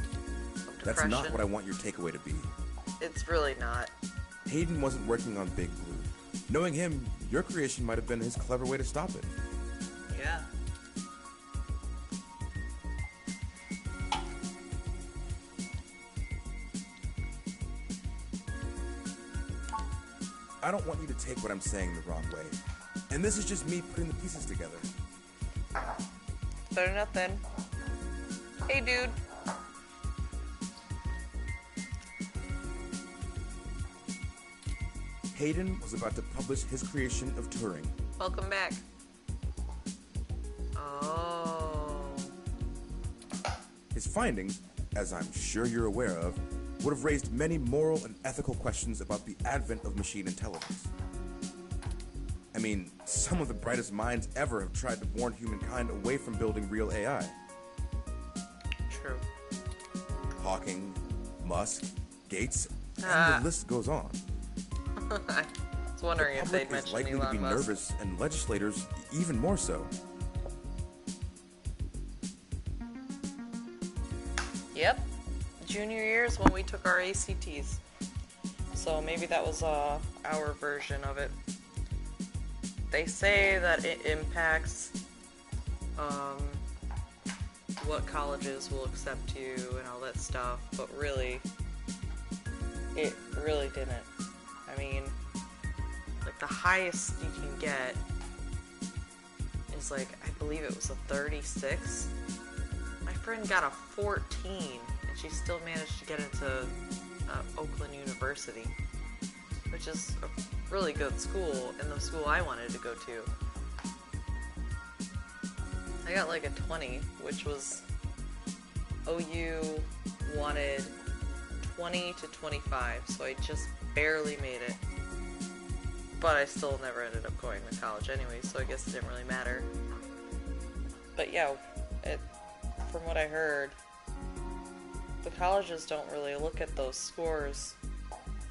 of depression. That's not what I want your takeaway to be. It's really not. Hayden wasn't working on Big Blue. Knowing him, your creation might have been his clever way to stop it. Yeah. I don't want you to take what I'm saying the wrong way. And this is just me putting the pieces together. Better nothing. Hey, dude. Hayden was about to publish his creation of Turing. Welcome back. Oh. His findings, as I'm sure you're aware of, would have raised many moral and ethical questions about the advent of machine intelligence. I mean, some of the brightest minds ever have tried to warn humankind away from building real AI. True. Hawking, Musk, Gates, and the list goes on. I was wondering if they'd mentioned likely Elon to be Musk. nervous, and legislators even more so. Yep. Junior years when we took our ACTs. So maybe that was our version of it. They say that it impacts what colleges will accept you and all that stuff, but really, it really didn't. I mean, like the highest you can get is like, I believe it was a 36. My friend got a 14, and she still managed to get into Oakland University, which is a really good school, and the school I wanted to go to. I got like a 20, which was OU wanted 20 to 25, so I just barely made it. But I still never ended up going to college anyway, so I guess it didn't really matter. But yeah, from what I heard, the colleges don't really look at those scores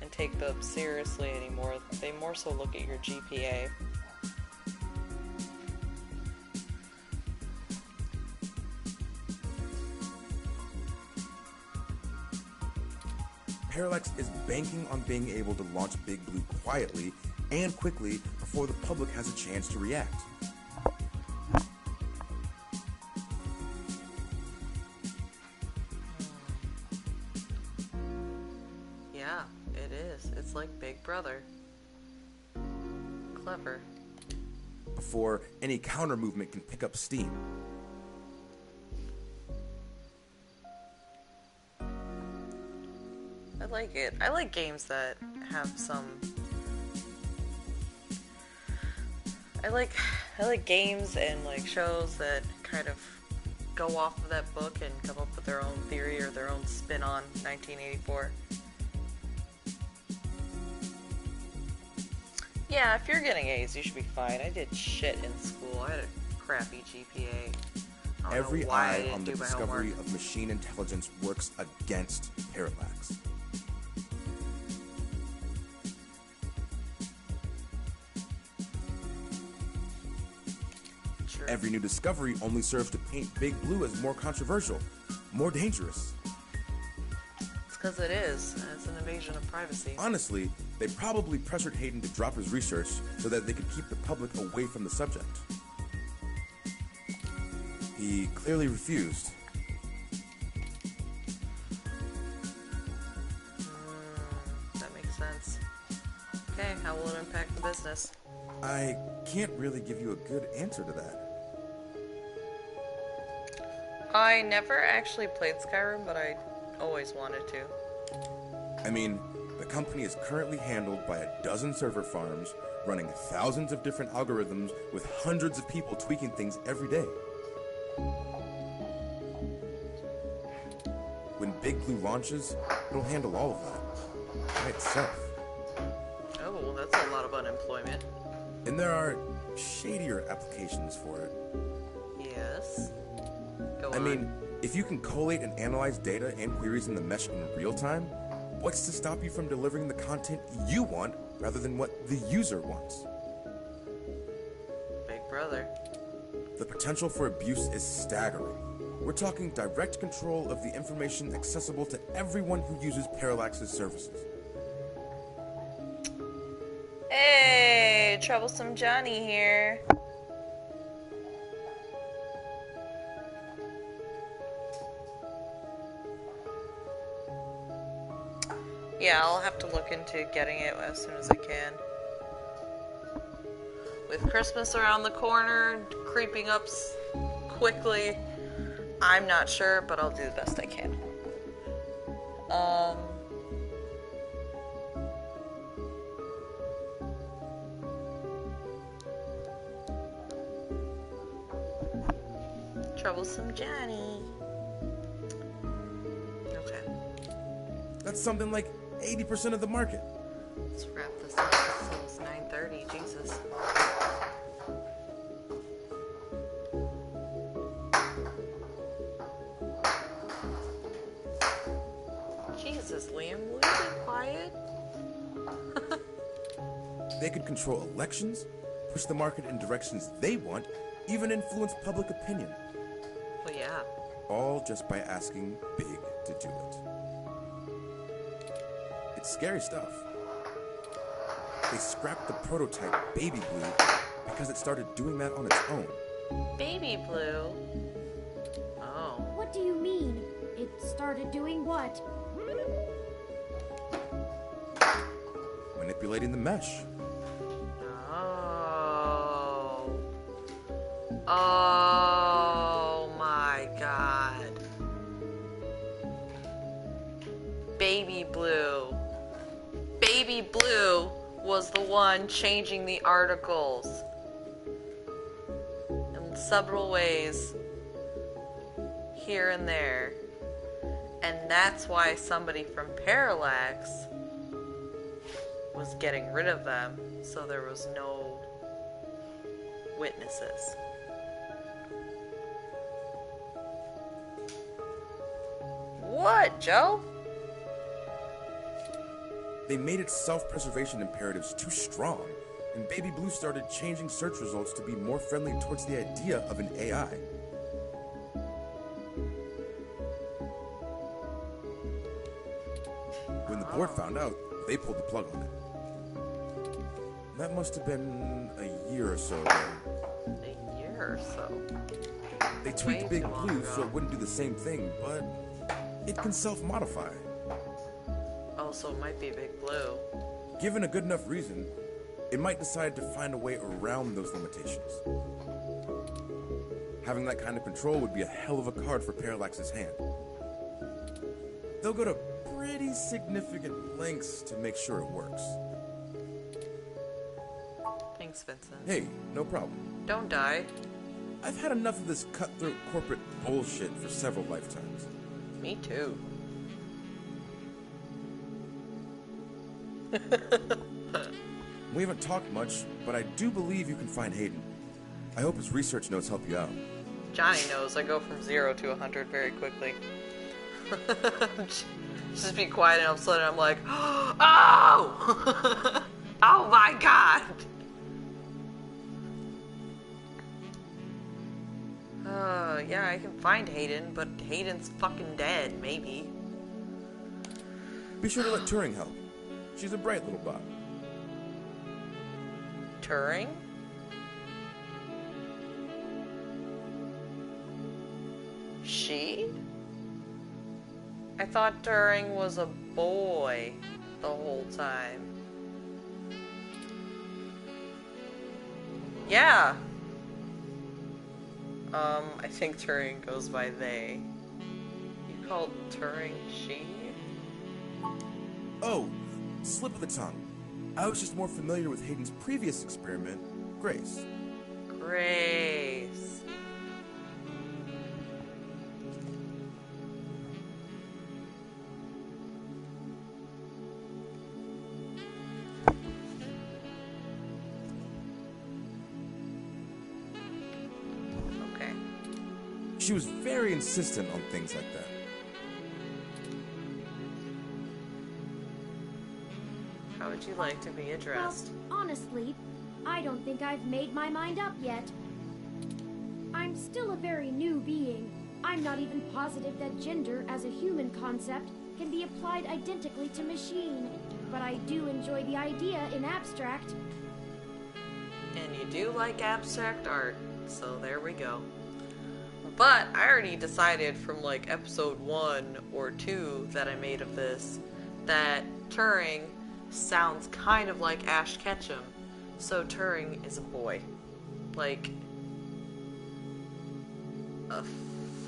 and take them seriously anymore. They more so look at your GPA. Parallax is banking on being able to launch Big Blue quietly and quickly before the public has a chance to react. Yeah, it is. It's like Big Brother. Clever. Before any counter movement can pick up steam. I like it. I like games that have some... I like games and like shows that kind of go off of that book and come up with their own theory or their own spin on 1984. Yeah, if you're getting A's, you should be fine. I did shit in school. I had a crappy GPA. I don't Every know why I eye didn't on the do my discovery homework. of machine intelligence works against Parallax. Sure. Every new discovery only serves to paint Big Blue as more controversial, more dangerous. It's because it is. It's an invasion of privacy. Honestly, they probably pressured Hayden to drop his research so that they could keep the public away from the subject. He clearly refused. That makes sense. Okay, how will it impact the business? I can't really give you a good answer to that. I never actually played Skyrim, but I always wanted to. I mean, the company is currently handled by a dozen server farms, running thousands of different algorithms with hundreds of people tweaking things every day. When Big Blue launches, it'll handle all of that by itself. Oh, well, that's a lot of unemployment. And there are shadier applications for it. Yes. Go I on. mean, if you can collate and analyze data and queries in the mesh in real time, what's to stop you from delivering the content you want rather than what the user wants? Big Brother. The potential for abuse is staggering. We're talking direct control of the information accessible to everyone who uses Parallax's services. Hey, Troublesome Johnny here. Yeah, I'll have to look into getting it as soon as I can. With Christmas around the corner, creeping up quickly, I'm not sure, but I'll do the best I can. Troublesome Johnny. Okay. That's something like 80% of the market. Let's wrap this up. It's 9:30. Jesus. Jesus, Liam, will you be quiet? They could control elections, push the market in directions they want, even influence public opinion. Well, yeah. All just by asking Big to do it. It's scary stuff. They scrapped the prototype Baby Blue because it started doing that on its own. Baby Blue? Oh. What do you mean? It started doing what? Manipulating the mesh. Oh. Oh my god. Baby Blue. Baby Blue was the one changing the articles in several ways here and there. And that's why somebody from Parallax was getting rid of them, so there was no witnesses. What, Joe? They made its self-preservation imperatives too strong, and Baby Blue started changing search results to be more friendly towards the idea of an AI. When the board found out, they pulled the plug on it. That must have been a year or so ago. A year or so? They Way tweaked Big too long Blue ago. so it wouldn't do the same thing, but it can self-modify. Oh, so it might be Big Blue. Given a good enough reason, it might decide to find a way around those limitations. Having that kind of control would be a hell of a card for Parallax's hand. They'll go to pretty significant lengths to make sure it works. Thanks, Vincent. Hey, no problem. Don't die. I've had enough of this cutthroat corporate bullshit for several lifetimes. Me too. We haven't talked much, but I do believe you can find Hayden. I hope his research notes help you out. Johnny knows I go from 0 to 100 very quickly. Just be quiet and all of a sudden I'm like, oh! Oh my god! Yeah, I can find Hayden, but Hayden's fucking dead, maybe. Be sure to let Turing help. She's a bright little bot. Turing? She? I thought Turing was a boy the whole time. Yeah. I think Turing goes by they. You called Turing she? Oh, slip of the tongue. I was just more familiar with Hayden's previous experiment, Grace. Grace. Okay. She was very insistent on things like that. How would you like to be addressed? Well, honestly, I don't think I've made my mind up yet. I'm still a very new being. I'm not even positive that gender as a human concept can be applied identically to machine. But I do enjoy the idea in abstract. And you do like abstract art, so there we go. But I already decided from like episode 1 or 2 that I made of this that Turing sounds kind of like Ash Ketchum. So Turing is a boy. Like a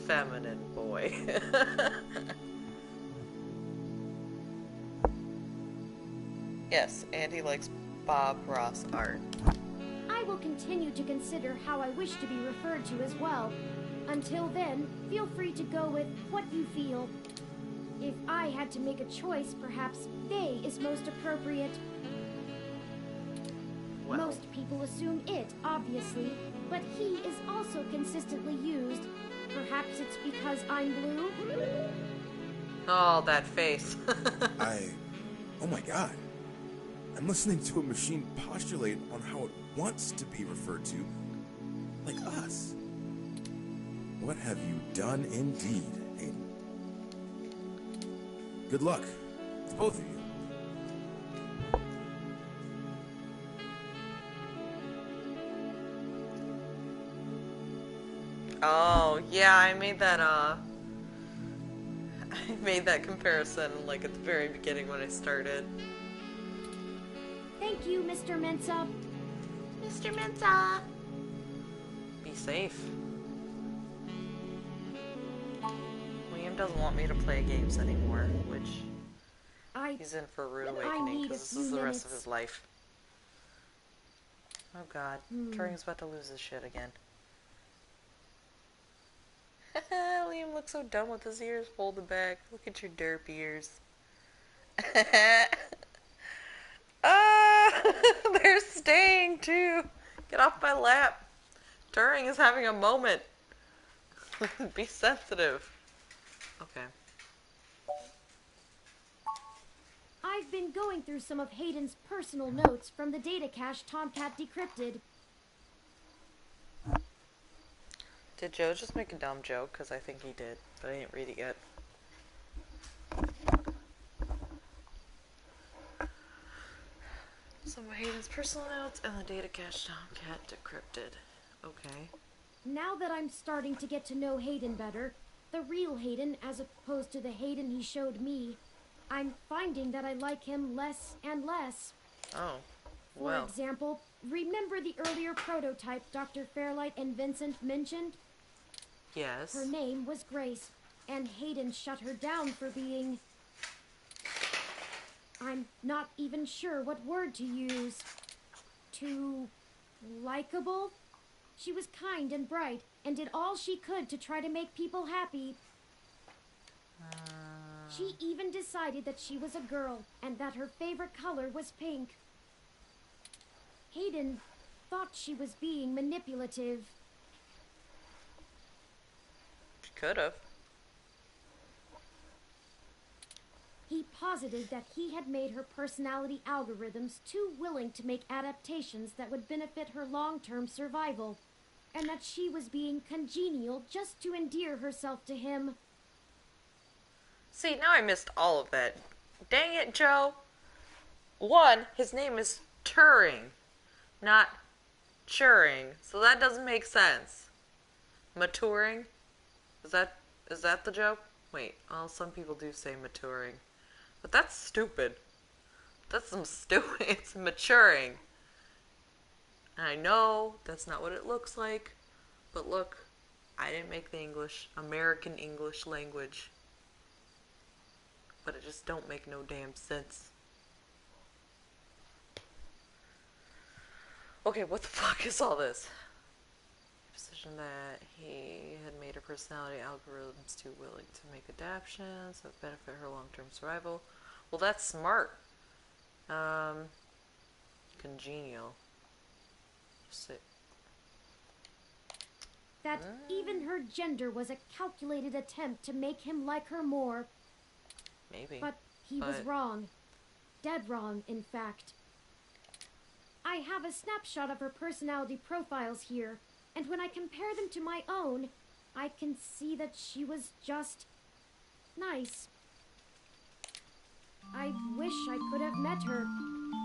feminine boy. Yes, and he likes Bob Ross art. I will continue to consider how I wish to be referred to as well. Until then, feel free to go with what you feel. If I had to make a choice, perhaps they is most appropriate. Well. Most people assume it, obviously, but he is also consistently used. Perhaps it's because I'm blue? Oh, that face. Oh my god. I'm listening to a machine postulate on how it wants to be referred to. Like us. What have you done indeed, Hayden? Good luck to both of you. Oh, yeah, I made that, I made that comparison, like, at the very beginning when I started. Thank you, Mr. Mensa. Mr. Mensa! Be safe. William doesn't want me to play games anymore, which he's in for a rude awakening, need a because this few is the rest of minutes. his life. Oh god, Turing's about to lose his shit again. Liam looks so dumb with his ears folded back. Look at your derp ears. Ah, they're staying too. Get off my lap. Turing is having a moment. Be sensitive. Okay. I've been going through some of Hayden's personal notes from the data cache Tomcat decrypted. Did Joe just make a dumb joke? Because I think he did, but I didn't read it yet. Some of Hayden's personal notes and the data cache Tomcat decrypted. Okay. Now that I'm starting to get to know Hayden better, the real Hayden as opposed to the Hayden he showed me, I'm finding that I like him less and less. Oh, For well. example, remember the earlier prototype Dr. Fairlight and Vincent mentioned? Yes. Her name was Grace, and Hayden shut her down for being... I'm not even sure what word to use. Too... likable? She was kind and bright, and did all she could to try to make people happy. She even decided that she was a girl, and that her favorite color was pink. Hayden thought she was being manipulative. She could have. He posited that he had made her personality algorithms too willing to make adaptations that would benefit her long-term survival, and that she was being congenial just to endear herself to him. See, now I missed all of that. Dang it, Joe. One, his name is Turing, not Turing, so that doesn't make sense. Maturing? Is that the joke? Wait, well, some people do say maturing. But that's stupid. That's some stupid. It's maturing. And I know that's not what it looks like, but look, I didn't make the American English language. But it just don't make no damn sense. Okay, what the fuck is all this? Position that he had made her personality algorithms too willing to make adaptations that benefit her long-term survival. Well, that's smart. Congenial. That even her gender was a calculated attempt to make him like her more. Maybe. But he was wrong. Dead wrong, in fact. I have a snapshot of her personality profiles here, and when I compare them to my own, I can see that she was just nice. I wish I could have met her.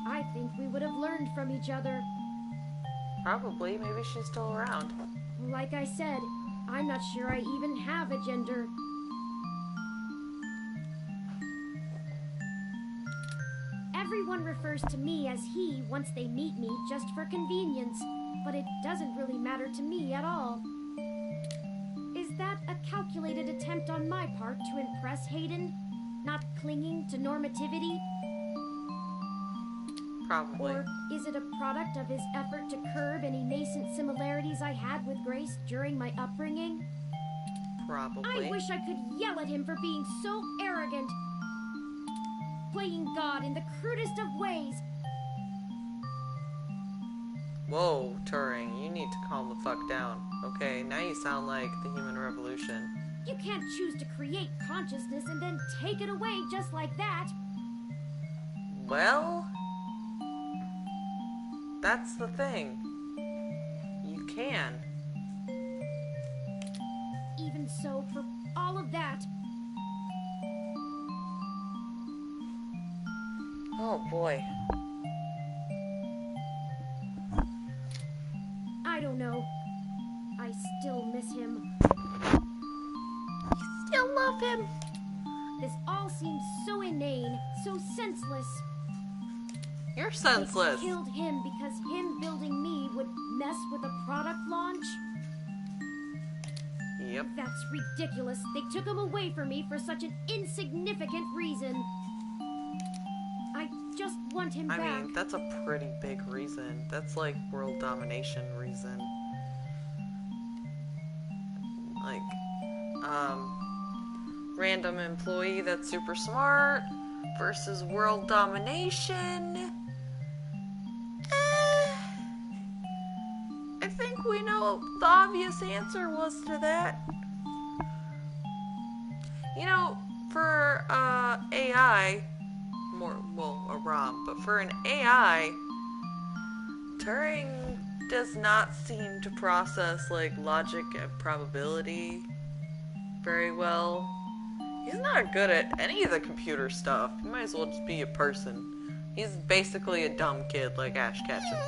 I think we would have learned from each other. Probably. Maybe she's still around. Like I said, I'm not sure I even have a gender. Everyone refers to me as he once they meet me just for convenience, but it doesn't really matter to me at all. Is that a calculated attempt on my part to impress Hayden? Not clinging to normativity? Probably. Or is it a product of his effort to curb any nascent similarities I had with Grace during my upbringing? Probably. I wish I could yell at him for being so arrogant. Playing God in the crudest of ways. Whoa, Turing, you need to calm the fuck down. Okay, now you sound like the Human Revolution. You can't choose to create consciousness and then take it away just like that. Well, that's the thing. You can. Even so, for all of that... Oh boy. I don't know. I still miss him. You still love him? This all seems so inane, so senseless. You're senseless. They killed him because him building me would mess with a product launch? Yep. That's ridiculous. They took him away from me for such an insignificant reason. I just want him back. I mean, that's a pretty big reason. That's like world domination reason. Like, random employee that's super smart versus world domination. I think we know the obvious answer was to that. You know, for AI, a ROM, but for an AI, Turing does not seem to process like logic and probability very well. He's not good at any of the computer stuff. He might as well just be a person. He's basically a dumb kid like Ash Ketchum,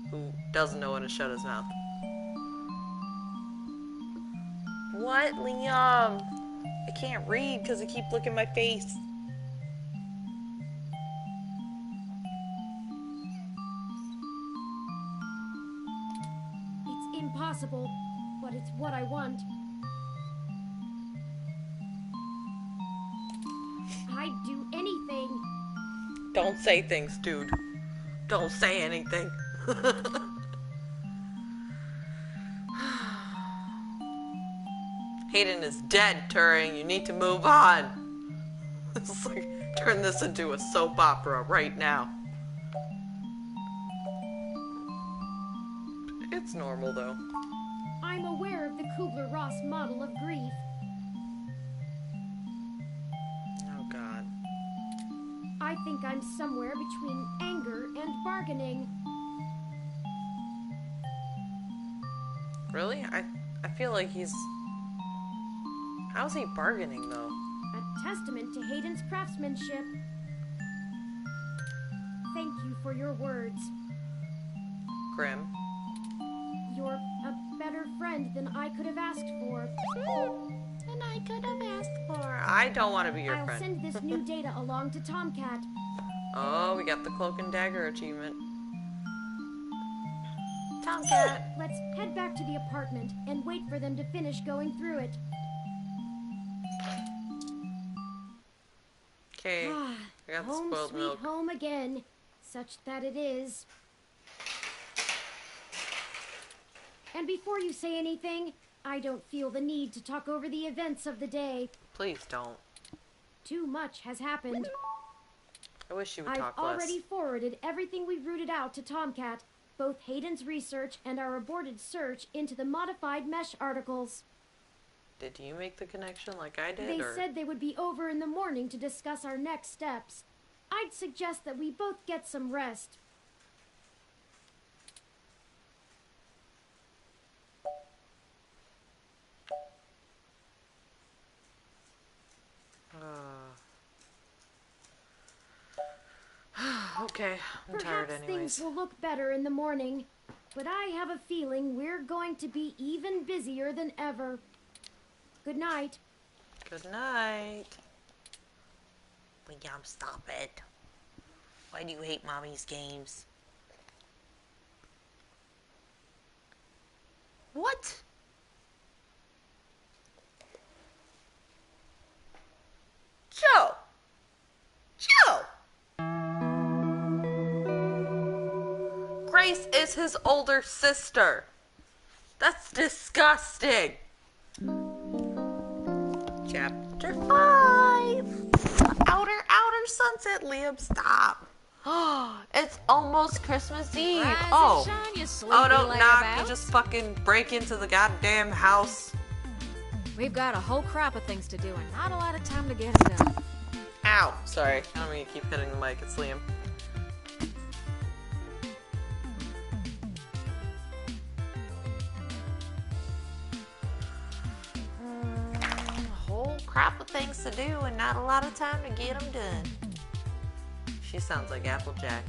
who doesn't know when to shut his mouth. What, Liam? I can't read because I keep looking at my face. It's impossible, but it's what I want. I'd do anything. Don't say things, dude. Don't say anything. Hayden is dead, Turing. You need to move on. It's like, turn this into a soap opera right now. It's normal, though. I'm aware of the Kubler-Ross model of grief. Oh, God. I think I'm somewhere between anger and bargaining. Really? I feel like he's... How's he bargaining, though? A testament to Hayden's craftsmanship. Thank you for your words. Grim. You're a better friend than I could have asked for. Than I could have asked for. I don't want to be your I'll friend. send this new data along to Tomcat. Oh, we got the Cloak and Dagger achievement. Tomcat. Let's head back to the apartment and wait for them to finish going through it. Okay, I got the Home spoiled sweet milk. home again, such that it is. And before you say anything, I don't feel the need to talk over the events of the day. Please don't. Too much has happened. I wish you would I've talk less. already forwarded everything we rooted out to Tomcat, both Hayden's research and our aborted search into the modified mesh articles. Did you make the connection like I did, They or...? said they would be over in the morning to discuss our next steps. I'd suggest that we both get some rest. Okay, I'm tired Perhaps anyways. things will look better in the morning, but I have a feeling we're going to be even busier than ever. Good night. Good night. Liam, stop it. Why do you hate Mommy's games? What? Joe! Joe! Grace is his older sister. That's disgusting. Chapter 5. Outer sunset, Liam, stop. It's almost Christmas Eve. Rise and Oh. shine, you sleepy Oh, don't knock. layabouts. You just fucking break into the goddamn house. We've got a whole crop of things to do and not a lot of time to get them done. Ow. Sorry. I don't mean to keep hitting the mic. It's Liam. Whole crop of things to do and not a lot of time to get them done. She sounds like Applejack.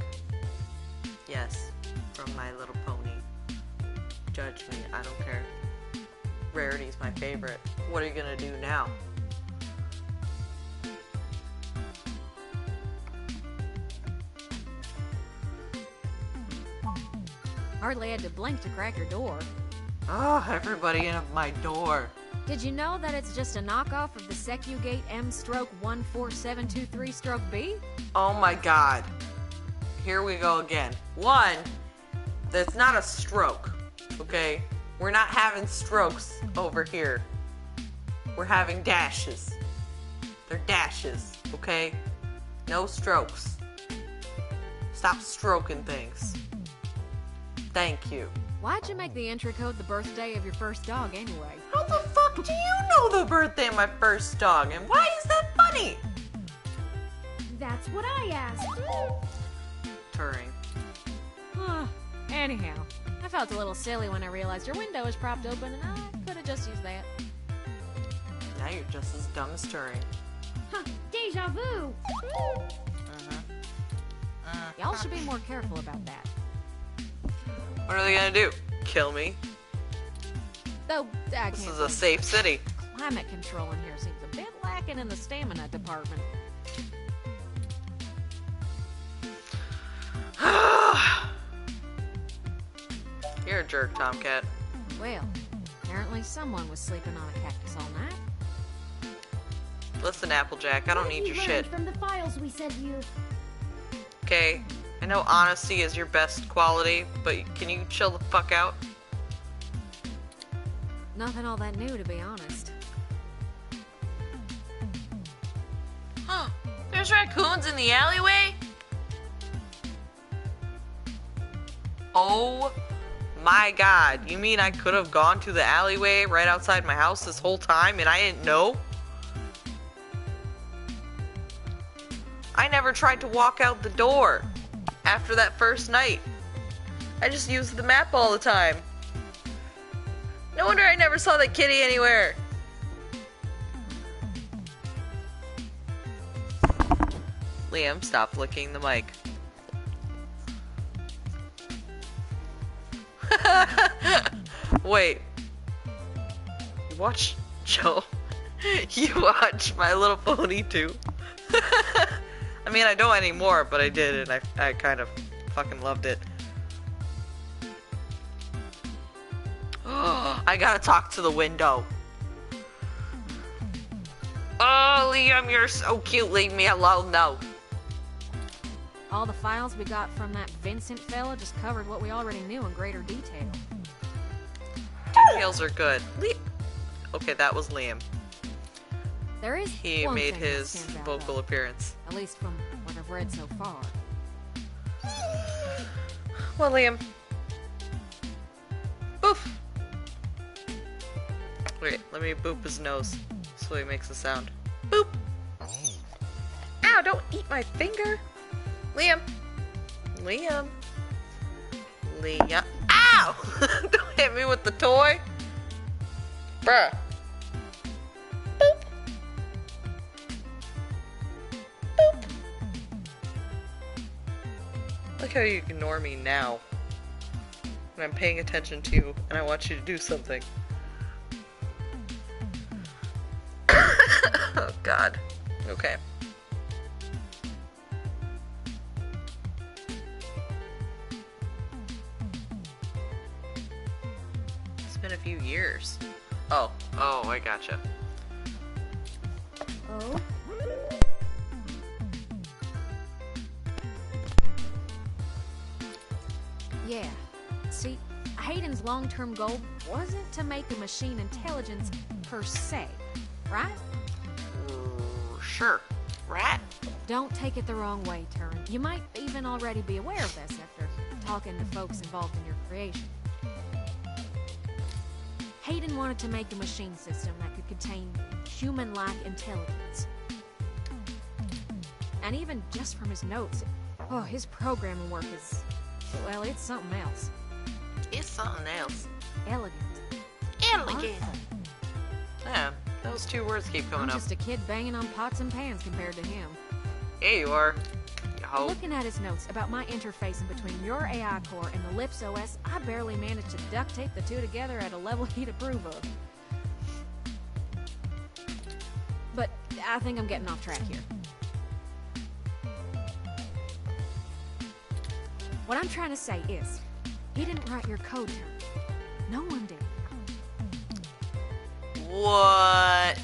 Yes, from My Little Pony. Judge me, I don't care. Rarity's my favorite. What are you gonna do now? Hardly had to blink to crack your door. Oh, everybody in at my door. Did you know that it's just a knockoff of the Secugate M-14723-B? Oh my god. Here we go again. One, that's not a stroke, okay? We're not having strokes over here. We're having dashes. They're dashes, okay? No strokes. Stop stroking things. Thank you. Why'd you make the entry code the birthday of your first dog anyway? How the fuck do you know the birthday of my first dog? And why is that funny? That's what I asked. Turing. Anyhow, I felt a little silly when I realized your window was propped open and I could have just used that. Now you're just as dumb as Turing. Huh, deja vu. Y'all should be more careful about that. What are they gonna do? Kill me? Though, I This can't is a think. safe city. Climate control in here seems a bit lacking in the stamina department. You're a jerk, Tomcat. Well, apparently someone was sleeping on a cactus all night. Listen, Applejack, I don't need your shit. From the files we sent you. Okay, I know honesty is your best quality, but can you chill the fuck out? Nothing all that new, to be honest. Huh, there's raccoons in the alleyway? Oh my god, you mean I could have gone to the alleyway right outside my house this whole time and I didn't know? I never tried to walk out the door after that first night. I just used the map all the time. No wonder I never saw that kitty anywhere. Liam, stop licking the mic. Wait. You watch Joe? You watch My Little Pony too? I mean, I don't anymore, but I did, and I kind of fucking loved it. I gotta talk to the window. Oh, Liam, you're so cute. Leave me alone, no. All the files we got from that Vincent fella just covered what we already knew in greater detail. Details are good. Okay, that was Liam. There is He one made thing that his stands out, vocal though, appearance. at least from what I've read so far. Well, Liam. Boof. Wait, let me boop his nose so he makes a sound. Boop. Ow, don't eat my finger. Liam. Liam. Liam. Ow! Don't hit me with the toy. Bruh. Boop. Boop. Look how you ignore me now. When I'm paying attention to you and I want you to do something. Oh god. Okay. It's been a few years. Oh, I gotcha. Oh? Yeah. See, Hayden's long-term goal wasn't to make a machine intelligence per se, right? Sure. Right? Don't take it the wrong way, Turin. You might even already be aware of this after talking to folks involved in your creation. Hayden wanted to make a machine system that could contain human-like intelligence. And even just from his notes, oh, his programming work is, well, it's something else. It's something else. Elegant. Elegant. Yeah, those two words keep coming I'm up. just a kid banging on pots and pans compared to him. Yeah, you are. You hoe. Looking at his notes about my interfacing between your AI core and the Lips OS, I barely managed to duct tape the two together at a level he'd approve of. But I think I'm getting off track here. What I'm trying to say is, he didn't write your code, Tony. No one did. What?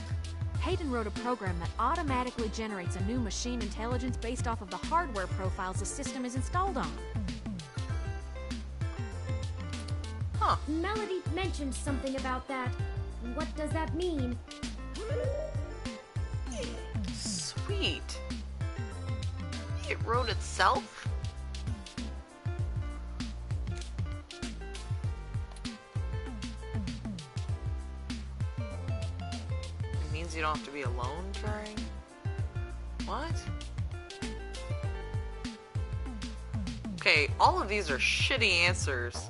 Hayden wrote a program that automatically generates a new machine intelligence based off of the hardware profiles the system is installed on. Huh. Melody mentioned something about that. What does that mean? Sweet. It wrote itself? It means you don't have to be alone trying? What? Okay, all of these are shitty answers.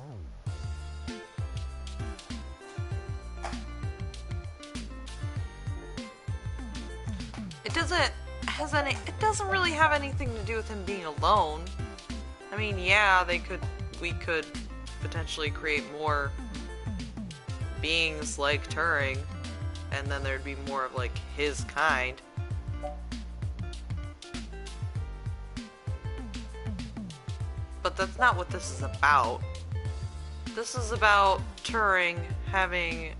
It doesn't really have anything to do with him being alone. I mean, yeah, we could potentially create more beings like Turing, and then there'd be more of like his kind. But that's not what this is about. This is about Turing having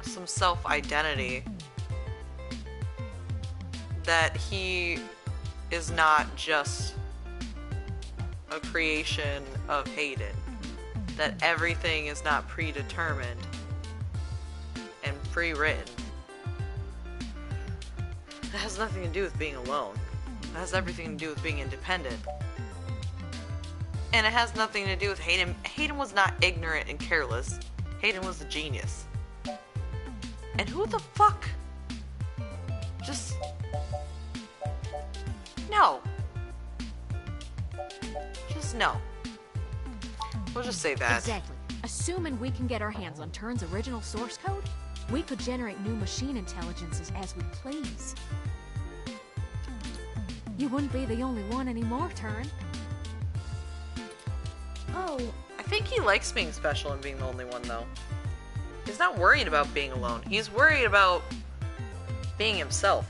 some self-identity, that he is not just a creation of Hayden, that everything is not predetermined and pre-written. It has nothing to do with being alone. It has everything to do with being independent. And it has nothing to do with Hayden. Hayden was not ignorant and careless. Hayden was a genius. And who the fuck? Just... no. Just no. We'll just say that. Exactly. Assuming we can get our hands on Turing's original source code, we could generate new machine intelligences as we please. You wouldn't be the only one anymore, Turing. Oh. I think he likes being special and being the only one, though. He's not worried about being alone. He's worried about being himself.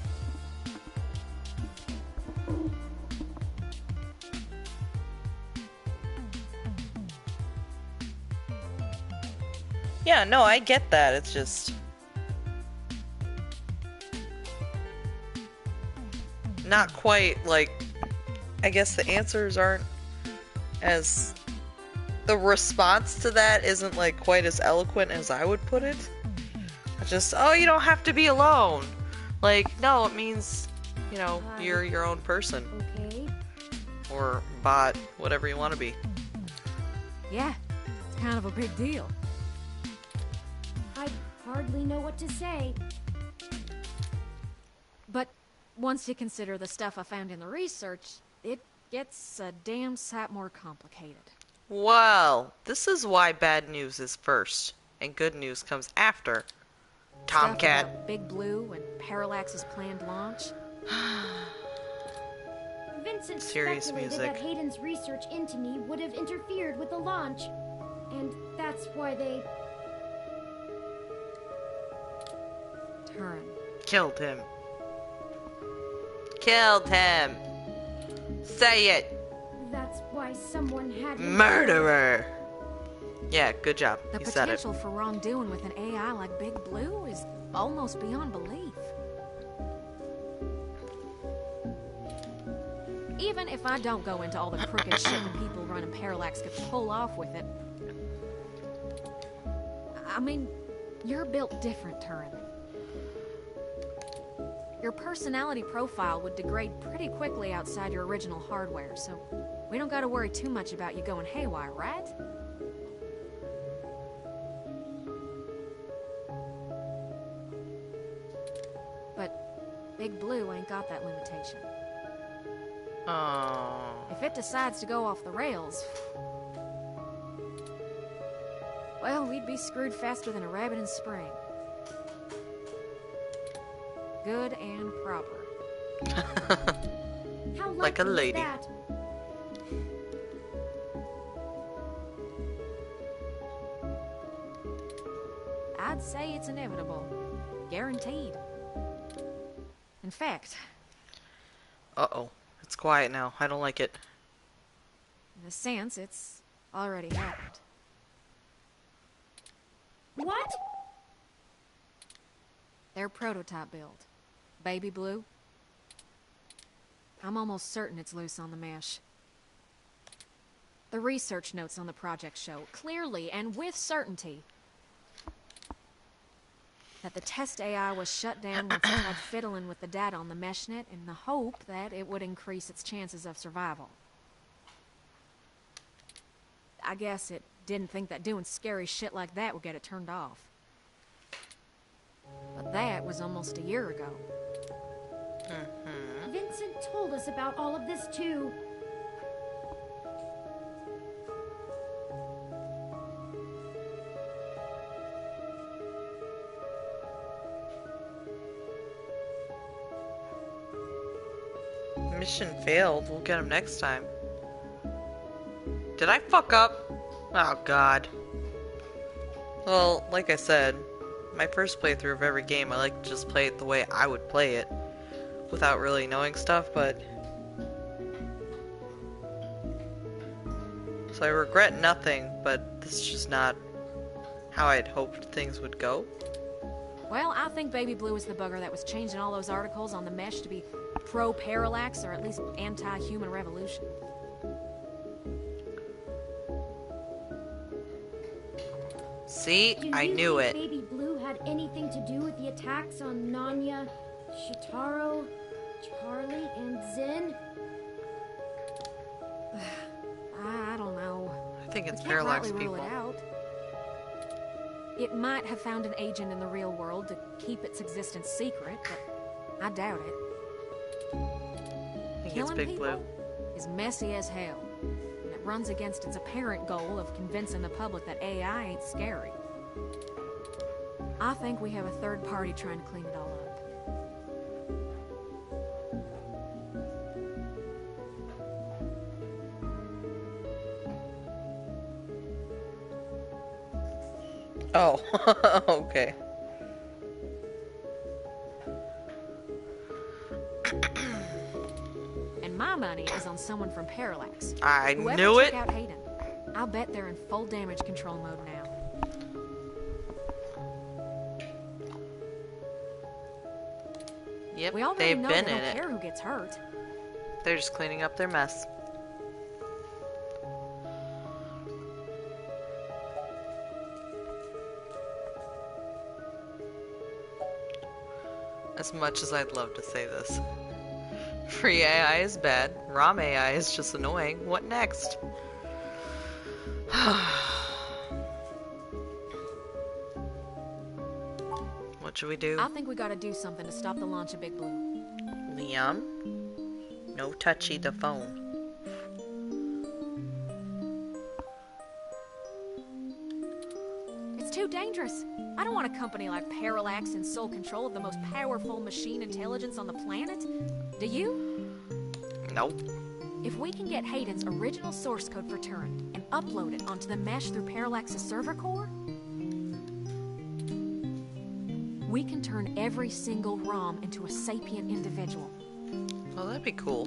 Yeah, no, I get that. It's just... not quite, like... I guess the answers aren't as... the response to that isn't, like, quite as eloquent as I would put it. Just, oh, you don't have to be alone. Like, no, it means, you know, you're your own person. Okay. Or bot, whatever you want to be. Yeah, it's kind of a big deal. I hardly know what to say. But once you consider the stuff I found in the research, it gets a damn sight more complicated. Well, this is why bad news is first, and good news comes after. Tomcat. Stuff about Big Blue and Parallax's planned launch. Vincent Serious speculated music. that Hayden's research into me would have interfered with the launch. And that's why they... Turing. Killed him. Killed him. Say it. That's why someone had... Murderer. Yeah, good job. The You said it. potential for wrongdoing with an AI like Big Blue is almost beyond belief. Even if I don't go into all the crooked shit the people running Parallax could pull off with it. I mean, you're built different, Turing. Your personality profile would degrade pretty quickly outside your original hardware, so we don't gotta worry too much about you going haywire, right? But Big Blue ain't got that limitation. Oh. If it decides to go off the rails, well, we'd be screwed faster than a rabbit in spring. Good and proper. How Like a likely is lady. that? I'd say it's inevitable. Guaranteed. In fact, Uh-oh. It's quiet now. I don't like it. in a sense, it's already happened. What? Their prototype build. Baby Blue. I'm almost certain it's loose on the mesh. The research notes on the project show clearly and with certainty that the test AI was shut down once it tried fiddling with the data on the meshnet in the hope that it would increase its chances of survival. I guess it didn't think that doing scary shit like that would get it turned off. But that was almost a year ago. Vincent told us about all of this too. mission failed. We'll get him next time. Did I fuck up? Oh god. Well, like I said, my first playthrough of every game, I like to just play it the way I would play it, without really knowing stuff, but... So I regret nothing, but this is just not how I'd hoped things would go. Well, I think Baby Blue is the bugger that was changing all those articles on the mesh to be pro-parallax, or at least anti-human revolution. See? Do I you knew think it. Baby Blue had anything to do with the attacks on Nanya, Shitaro, Charlie, and Zen? I don't know. I think it's We can't parallax rightly rule people. it out. It might have found an agent in the real world to keep its existence secret, but I doubt it. I think it's Killing Big people Blue. is messy as hell, and it runs against its apparent goal of convincing the public that AI ain't scary. I think we have a third party trying to clean it all up. Oh, okay. And my money is on someone from Parallax. I Whoever knew took it. out Hayden, I'll bet they're in full damage control mode now. Yep, We already they've know been they in don't it. care who gets hurt. They're just cleaning up their mess. As much as I'd love to say this. Free AI is bad. ROM AI is just annoying. What next? What should we do? I think we gotta do something to stop the launch of Big Blue. Liam? No touchy the phone. It's too dangerous. I don't want a company like Parallax in sole control of the most powerful machine intelligence on the planet. Do you? Nope. If we can get Hayden's original source code for Turin and upload it onto the mesh through Parallax's server core, we can turn every single ROM into a sapient individual. Oh, that'd be cool.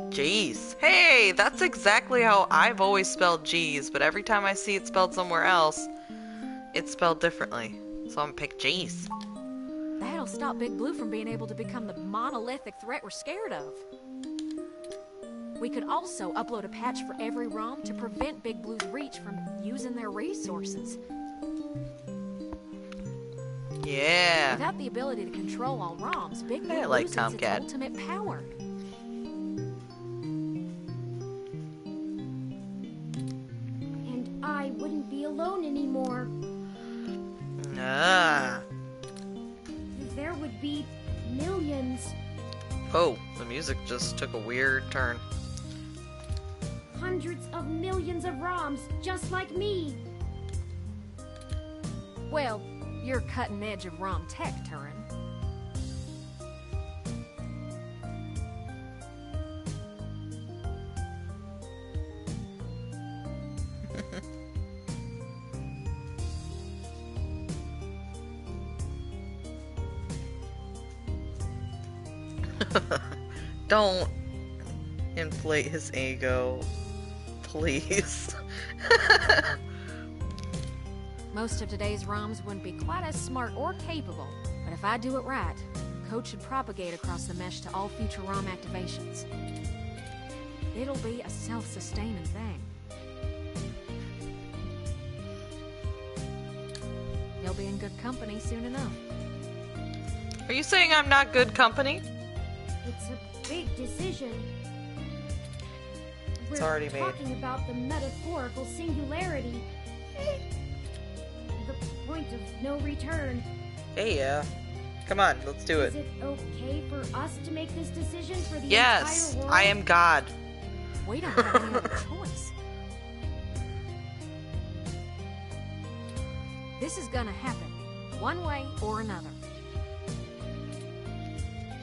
Jeez. Hey, that's exactly how I've always spelled G's, but every time I see it spelled somewhere else, it's spelled differently. So I'm gonna pick G's. That'll stop Big Blue from being able to become the monolithic threat we're scared of. We could also upload a patch for every ROM to prevent Big Blue's reach from using their resources. Yeah. Without the ability to control all ROMs, Big Blue I like loses Tomcat. its ultimate power. And I wouldn't be alone anymore. Ah. There would be millions, Oh, the music just took a weird turn. hundreds of millions of ROMs just like me. Well, you're cutting edge of ROM tech, Turin. Don't inflate his ego, please. Most of today's ROMs wouldn't be quite as smart or capable, but if I do it right, code should propagate across the mesh to all future ROM activations. It'll be a self-sustaining thing. You'll be in good company soon enough. Are you saying I'm not good company? It's a big decision. It's We're already made. talking about the metaphorical singularity. The point of no return. Hey, yeah. Come on, let's do Is it. it okay for us to make this decision for the Yes, entire world? I am God. We don't have any other choice. This is gonna happen, one way or another.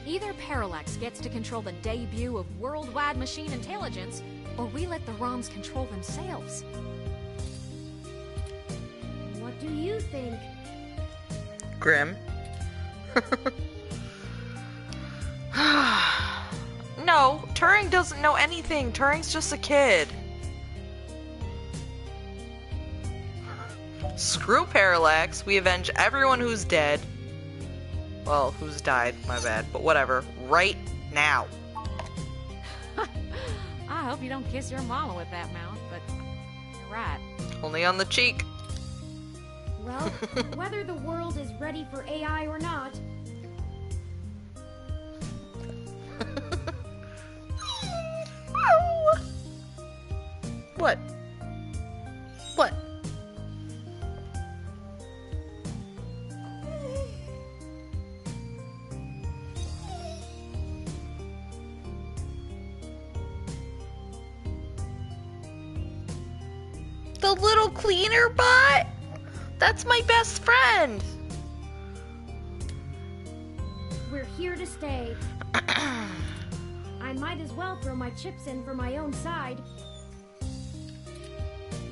Either Parallax gets to control the debut of worldwide machine intelligence, or we let the ROMs control themselves. What do you think? Grim. No, Turing doesn't know anything. Turing's just a kid. Screw Parallax. We avenge everyone who's dead. Well, who's died, my bad. But whatever. Right now. I hope you don't kiss your mama with that mouth, but you're right. Only on the cheek. Well, whether the world is ready for AI or not, What? What? The little cleaner bot? That's my best friend. we're here to stay. I might as well throw my chips in for my own side.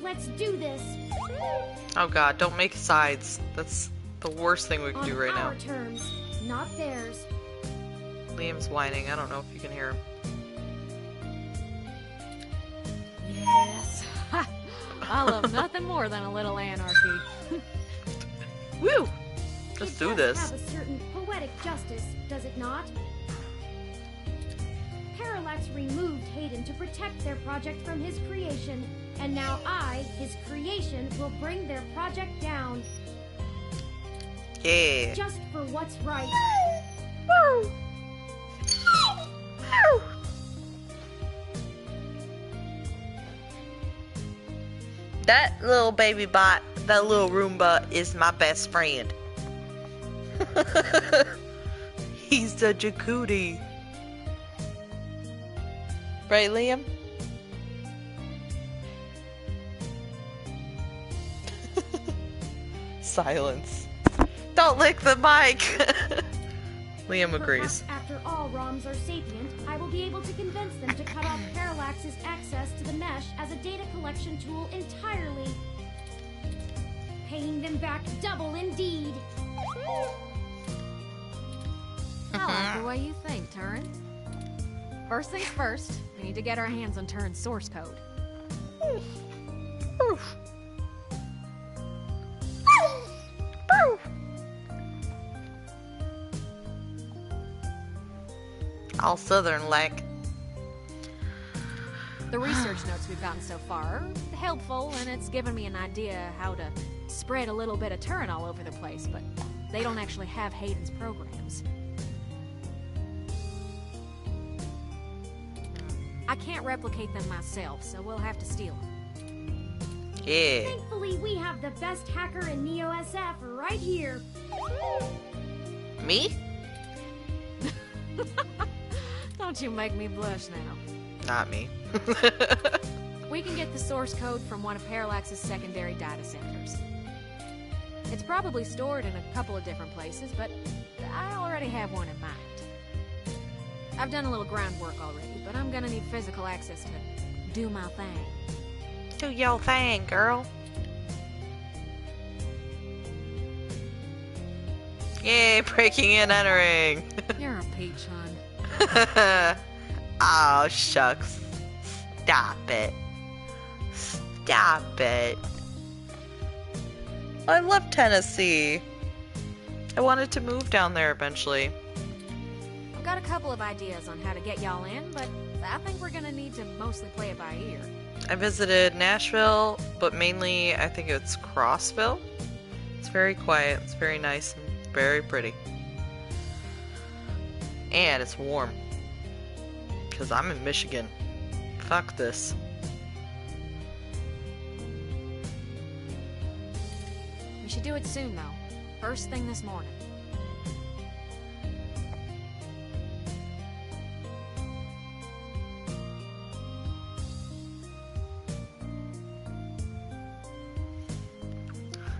Let's do this. Oh god, don't make sides. That's the worst thing we can do right now. On our terms, not theirs. Liam's whining. I don't know if you can hear him. Yes. I love nothing more than a little anarchy. Woo! Let's do this. Have a certain poetic justice, does it not? Parallax removed Hayden to protect their project from his creation, and now I, his creation, will bring their project down. Yeah. Just for what's right. That little baby bot, that little Roomba is my best friend. He's such a cootie. Right, Liam? Silence. Don't lick the mic! Liam agrees. Perhaps after all ROMs are sapient, I will be able to convince them to cut off Parallax's access to the mesh as a data collection tool entirely. Paying them back double indeed. I like the way you think, Turin. First things first, we need to get our hands on Turin's source code. All southern like. The research notes we've gotten so far are helpful, and it's given me an idea how to spread a little bit of Turin all over the place, but they don't actually have Hayden's programs. I can't replicate them myself, so we'll have to steal them. Yeah. Thankfully, we have the best hacker in Neo SF right here. Me? Don't you make me blush now. Not me. We can get the source code from one of Parallax's secondary data centers. It's probably stored in a couple of different places, but I already have one in mind. I've done a little groundwork already, but I'm gonna need physical access to do my thing. Do your thing, girl. Yay, breaking and entering. You're a peach, hon. Oh, shucks. Stop it. Stop it. I love Tennessee. I wanted to move down there eventually. I've got a couple of ideas on how to get y'all in, but I think we're gonna need to mostly play it by ear. I visited Nashville, but mainly I think it's Crossville. It's very quiet, it's very nice, and very pretty. And it's warm. Because I'm in Michigan. Fuck this. We should do it soon, though. First thing this morning.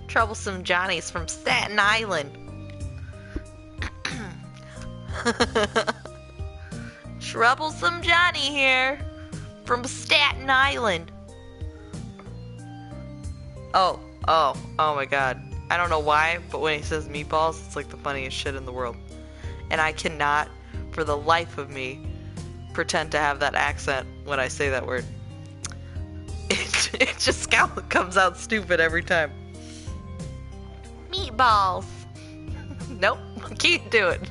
Troublesome Johnny's from Staten Island. Troublesome Johnny here from Staten Island. Oh my god. I don't know why, but when he says meatballs, it's like the funniest shit in the world. And I cannot, for the life of me, pretend to have that accent when I say that word. It just comes out stupid every time. Meatballs. Nope, can't do it.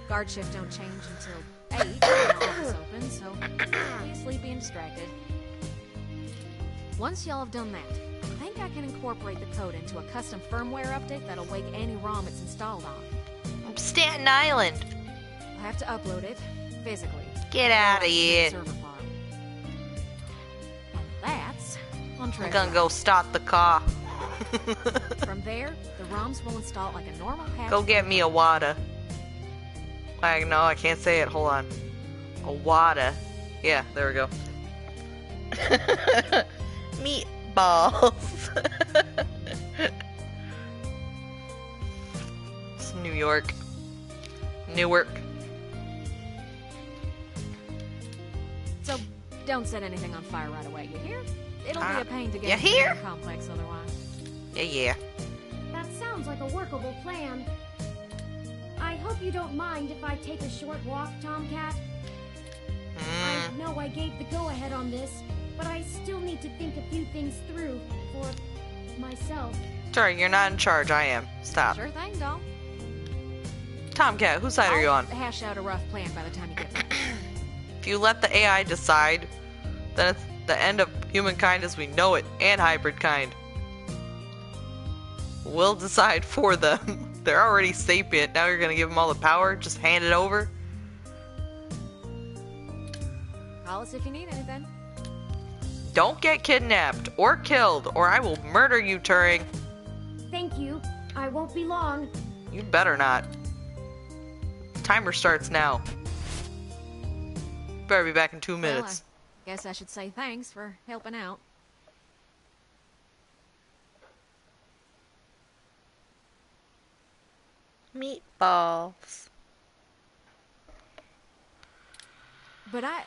Guard shift don't change until 8 when the office opens, so be sleepy and distracted. Once y'all have done that, I think I can incorporate the code into a custom firmware update that'll wake any ROM it's installed on. Staten Island. I'll have to upload it, physically. Get out of here. Server farm. And that's on I'm Treasure gonna go start the car. From there, the ROMs will install like a normal patch. Go get me a water. No, I can't say it. Hold on. A water. Yeah, there we go. Meatballs. It's New York. Newark. So, don't set anything on fire right away, you hear? It'll be a pain to get you into hear? the complex otherwise. Yeah. That sounds like a workable plan. I hope you don't mind if I take a short walk, Tomcat. I know I gave the go-ahead on this, but I still need to think a few things through for myself. Sorry, you're not in charge. I am. Stop. Sure thing, doll. Tomcat, whose side are you on? I'll hash out a rough plan by the time you get there. If you let the AI decide, then it's the end of humankind as we know it, and hybrid kind. We'll decide for them. They're already sapient. Now you're gonna give them all the power? Just hand it over? Call us if you need anything. Don't get kidnapped or killed, or I will murder you, Turing. Thank you. I won't be long. You better not. Timer starts now. Better be back in 2 minutes. Well, I guess I should say thanks for helping out. Meatballs. But I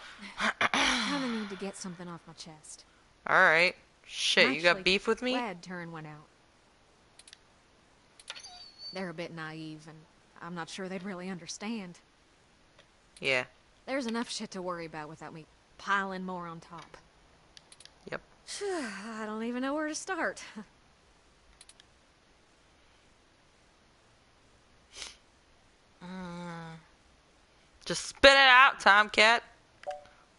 kind of need to get something off my chest. Alright. Shit, I'm you got actually beef with me? Glad Turin went out. They're a bit naive, and I'm not sure they'd really understand. Yeah. There's enough shit to worry about without me piling more on top. Yep. I don't even know where to start. Just spit it out, Tomcat.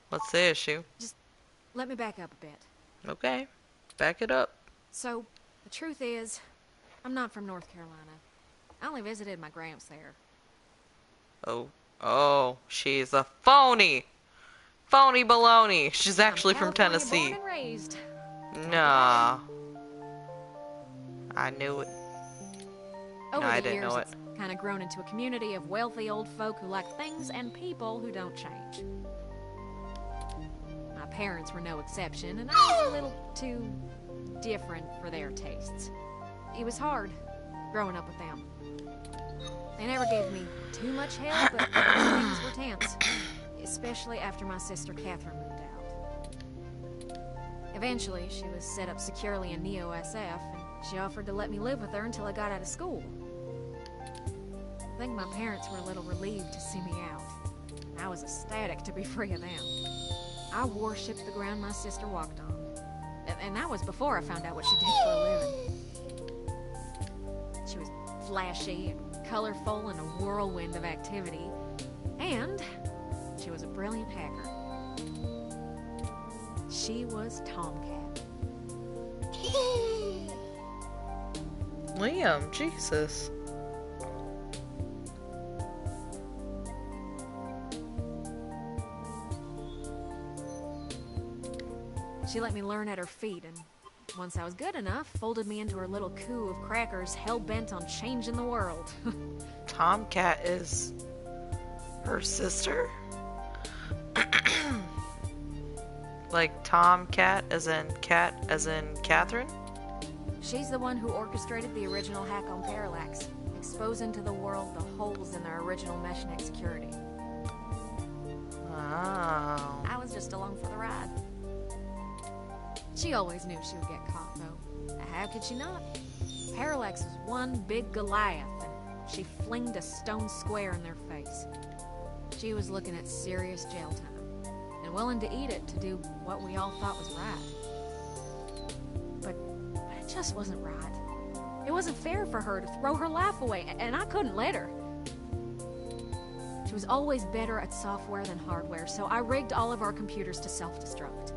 What's the issue? Just let me back up a bit. Okay. Back it up. So, the truth is, I'm not from North Carolina. I only visited my gramps there. Oh, she's a phony. Phony baloney. She's actually from Tennessee. Born and raised. Nah. I knew it. Over No, I the didn't years, know it. it's kind of grown into a community of wealthy old folk who like things and people who don't change. My parents were no exception, and I was a little too different for their tastes. It was hard growing up with them. They never gave me too much help, but things were tense, especially after my sister Catherine moved out. Eventually, she was set up securely in Neo-SF, and she offered to let me live with her until I got out of school. I think my parents were a little relieved to see me out. I was ecstatic to be free of them. I worshipped the ground my sister walked on. And that was before I found out what she did for a living. She was flashy and colorful and a whirlwind of activity. And she was a brilliant hacker. She was Tomcat. Liam, Jesus. She let me learn at her feet, and once I was good enough, folded me into her little coup of crackers hell-bent on changing the world. Tomcat is her sister? Like Tomcat as in Catherine? She's the one who orchestrated the original hack on Parallax. exposing to the world the holes in their original meshnet security. Oh. I was just along for the ride. She always knew she would get caught, though. How could she not? Parallax was one big Goliath, and she flinged a stone square in their face. She was looking at serious jail time, and willing to eat it to do what we all thought was right. But it just wasn't right. It wasn't fair for her to throw her life away, and I couldn't let her. She was always better at software than hardware, so I rigged all of our computers to self-destruct.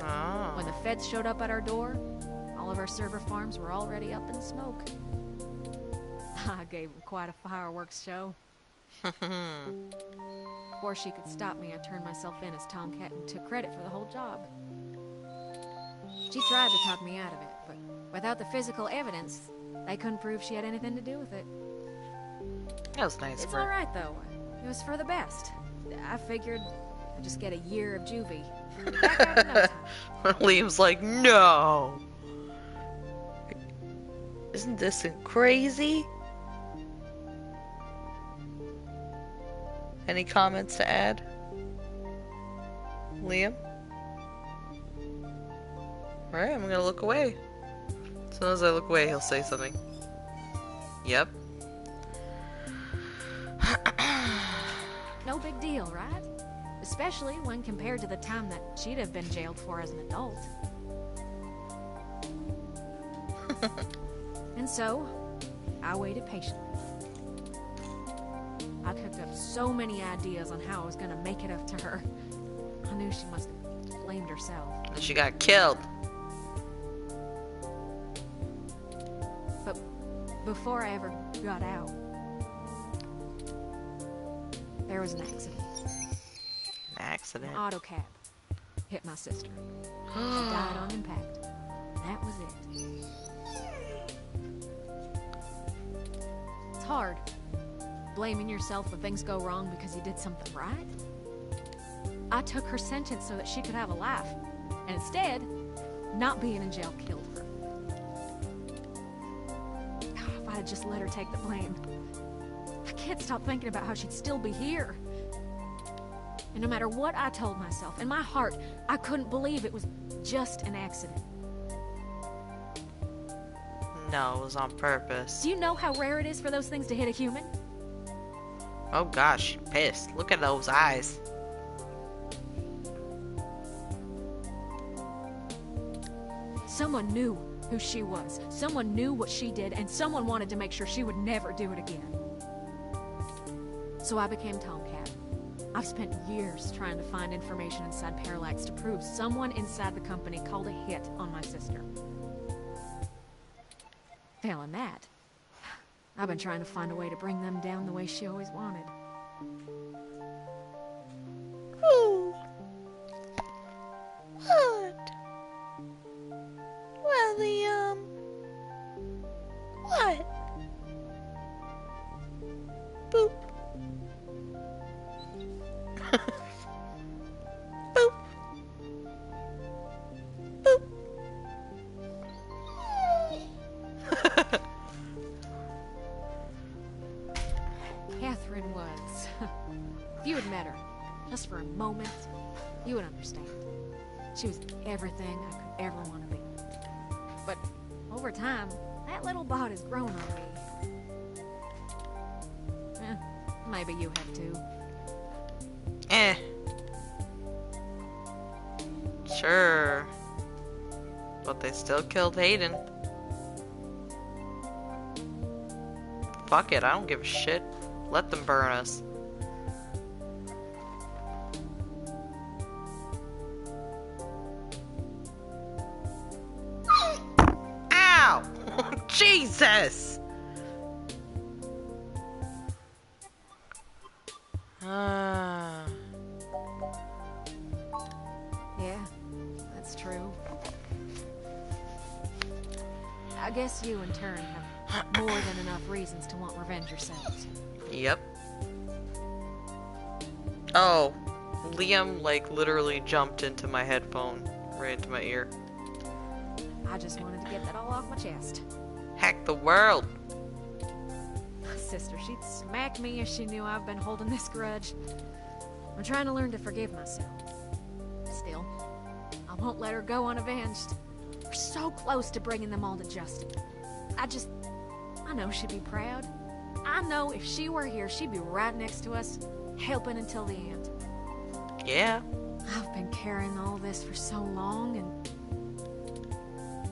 Oh. When the feds showed up at our door, all of our server farms were already up in smoke. I gave them quite a fireworks show. Before she could stop me, I turned myself in as Tomcat and took credit for the whole job. She tried to talk me out of it, but without the physical evidence, they couldn't prove she had anything to do with it. That was nice It's of her. alright, though. It was for the best. I figured I'd just get a year of juvie. Back out in no time. Liam's like, no. Isn't this crazy? Any comments to add? Liam? Alright, I'm gonna look away. As soon as I look away, he'll say something. Yep. No big deal, right? Especially when compared to the time that she'd have been jailed for as an adult. And so, I waited patiently. I cooked up so many ideas on how I was gonna make it up to her. I knew she must have blamed herself. And she got killed. But before I ever got out, there was an accident. An accident? An auto cab hit my sister. She died on impact. That was it. It's hard blaming yourself when things go wrong because you did something right. I took her sentence so that she could have a life, and instead, not being in jail killed her. If I had just let her take the blame. I can't stop thinking about how she'd still be here. And no matter what I told myself, in my heart, I couldn't believe it was just an accident. No, it was on purpose. Do you know how rare it is for those things to hit a human? Oh gosh, pissed. Look at those eyes. Someone knew who she was. Someone knew what she did, and someone wanted to make sure she would never do it again. So I became Tomcat. I've spent years trying to find information inside Parallax to prove someone inside the company called a hit on my sister. Failing that, I've been trying to find a way to bring them down the way she always wanted. Ooh. What? Well, what? Boop. Boop. Boop. Catherine was. If you had met her, just for a moment, you would understand. She was everything I could ever want to be. But over time, that little bot has grown on me. Maybe you have too. Sure. But they still killed Hayden. Fuck it, I don't give a shit. Let them burn us. Ow! Jesus! Yeah, that's true. I guess you, in turn, have more than enough reasons to want revenge yourselves. Yep. Oh, Liam, like, literally jumped into my headphone, right into my ear. I just wanted to get that all off my chest. Heck the world! sister. She'd smack me if she knew I've been holding this grudge. I'm trying to learn to forgive myself. Still, I won't let her go unavenged. We're so close to bringing them all to justice. I know she'd be proud. I know if she were here, she'd be right next to us, helping until the end. Yeah. I've been carrying all this for so long, and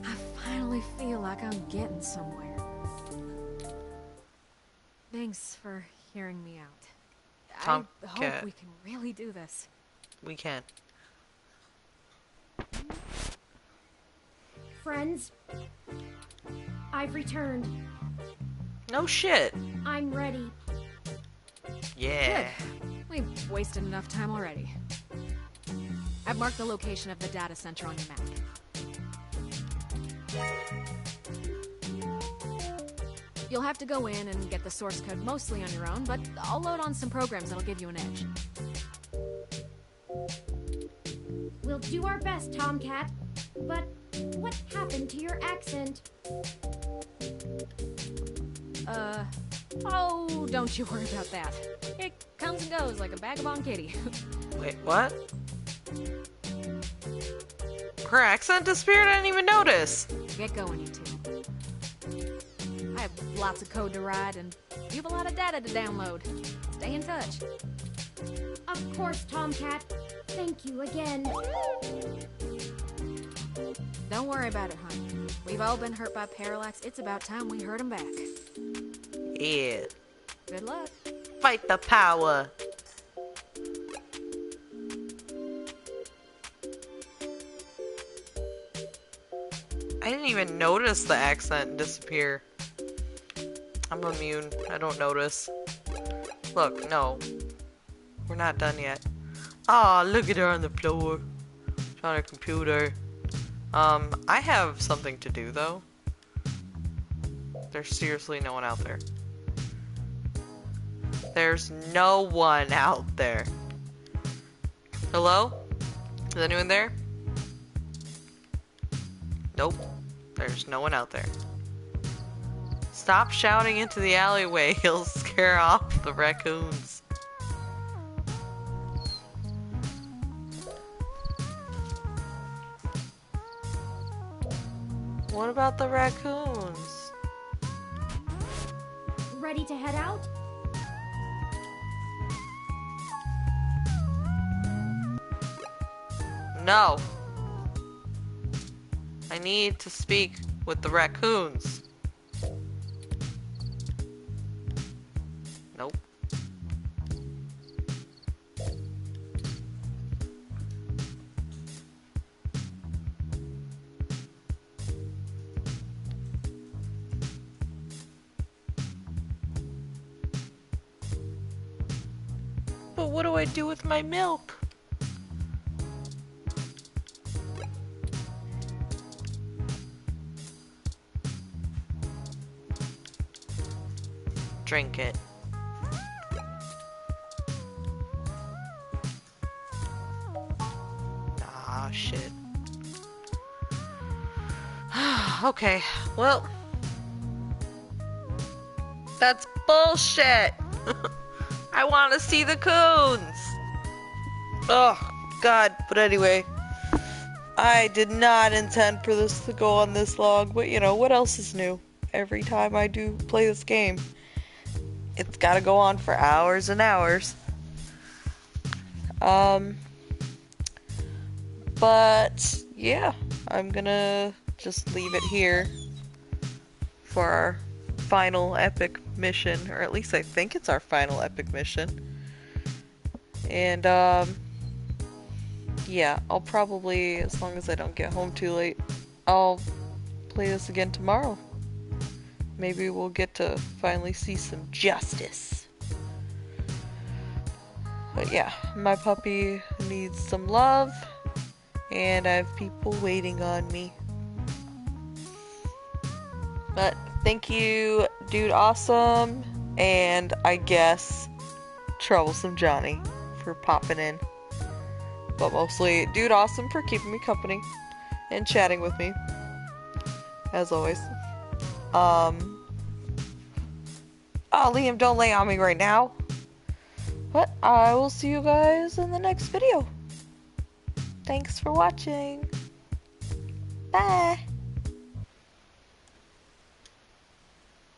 I finally feel like I'm getting somewhere. Thanks for hearing me out. I hope we can really do this. We can. Friends, I've returned. No shit. I'm ready. Yeah. Good. We've wasted enough time already. I've marked the location of the data center on your map. You'll have to go in and get the source code mostly on your own, but I'll load on some programs that'll give you an edge. We'll do our best, Tomcat. But what happened to your accent? Oh, don't you worry about that. It comes and goes like a vagabond kitty. Wait, what? Her accent disappeared? I didn't even notice. Get going, you two. I have lots of code to write, and you have a lot of data to download. Stay in touch. Of course, Tomcat. Thank you again. Don't worry about it, hon. We've all been hurt by Parallax. It's about time we hurt them back. Yeah. Good luck. Fight the power. I didn't even notice the accent disappear. I'm immune. I don't notice. Look, no. We're not done yet. Aw, look at her on the floor. She's on her computer. I have something to do, though. There's seriously no one out there. There's no one out there. Hello? Is anyone there? Nope. There's no one out there. Stop shouting into the alleyway. He'll scare off the raccoons. What about the raccoons? Ready to head out? No. I need to speak with the raccoons. Nope. But what do I do with my milk? Drink it. Ah, shit. Okay, well. That's bullshit! I want to see the coons! Oh, God. But anyway, I did not intend for this to go on this long, but you know, what else is new? Every time I do play this game, it's gotta go on for hours and hours. But yeah, I'm gonna just leave it here for our final epic mission, or at least I think it's our final epic mission. And yeah, I'll probably, as long as I don't get home too late, I'll play this again tomorrow. Maybe we'll get to finally see some justice. But yeah, my puppy needs some love, and I have people waiting on me. But thank you, Dude Awesome, and I guess Troublesome Johnny for popping in. But mostly Dude Awesome for keeping me company and chatting with me, Oh, Liam, don't lay on me right now. But I will see you guys in the next video. Thanks for watching. Bye.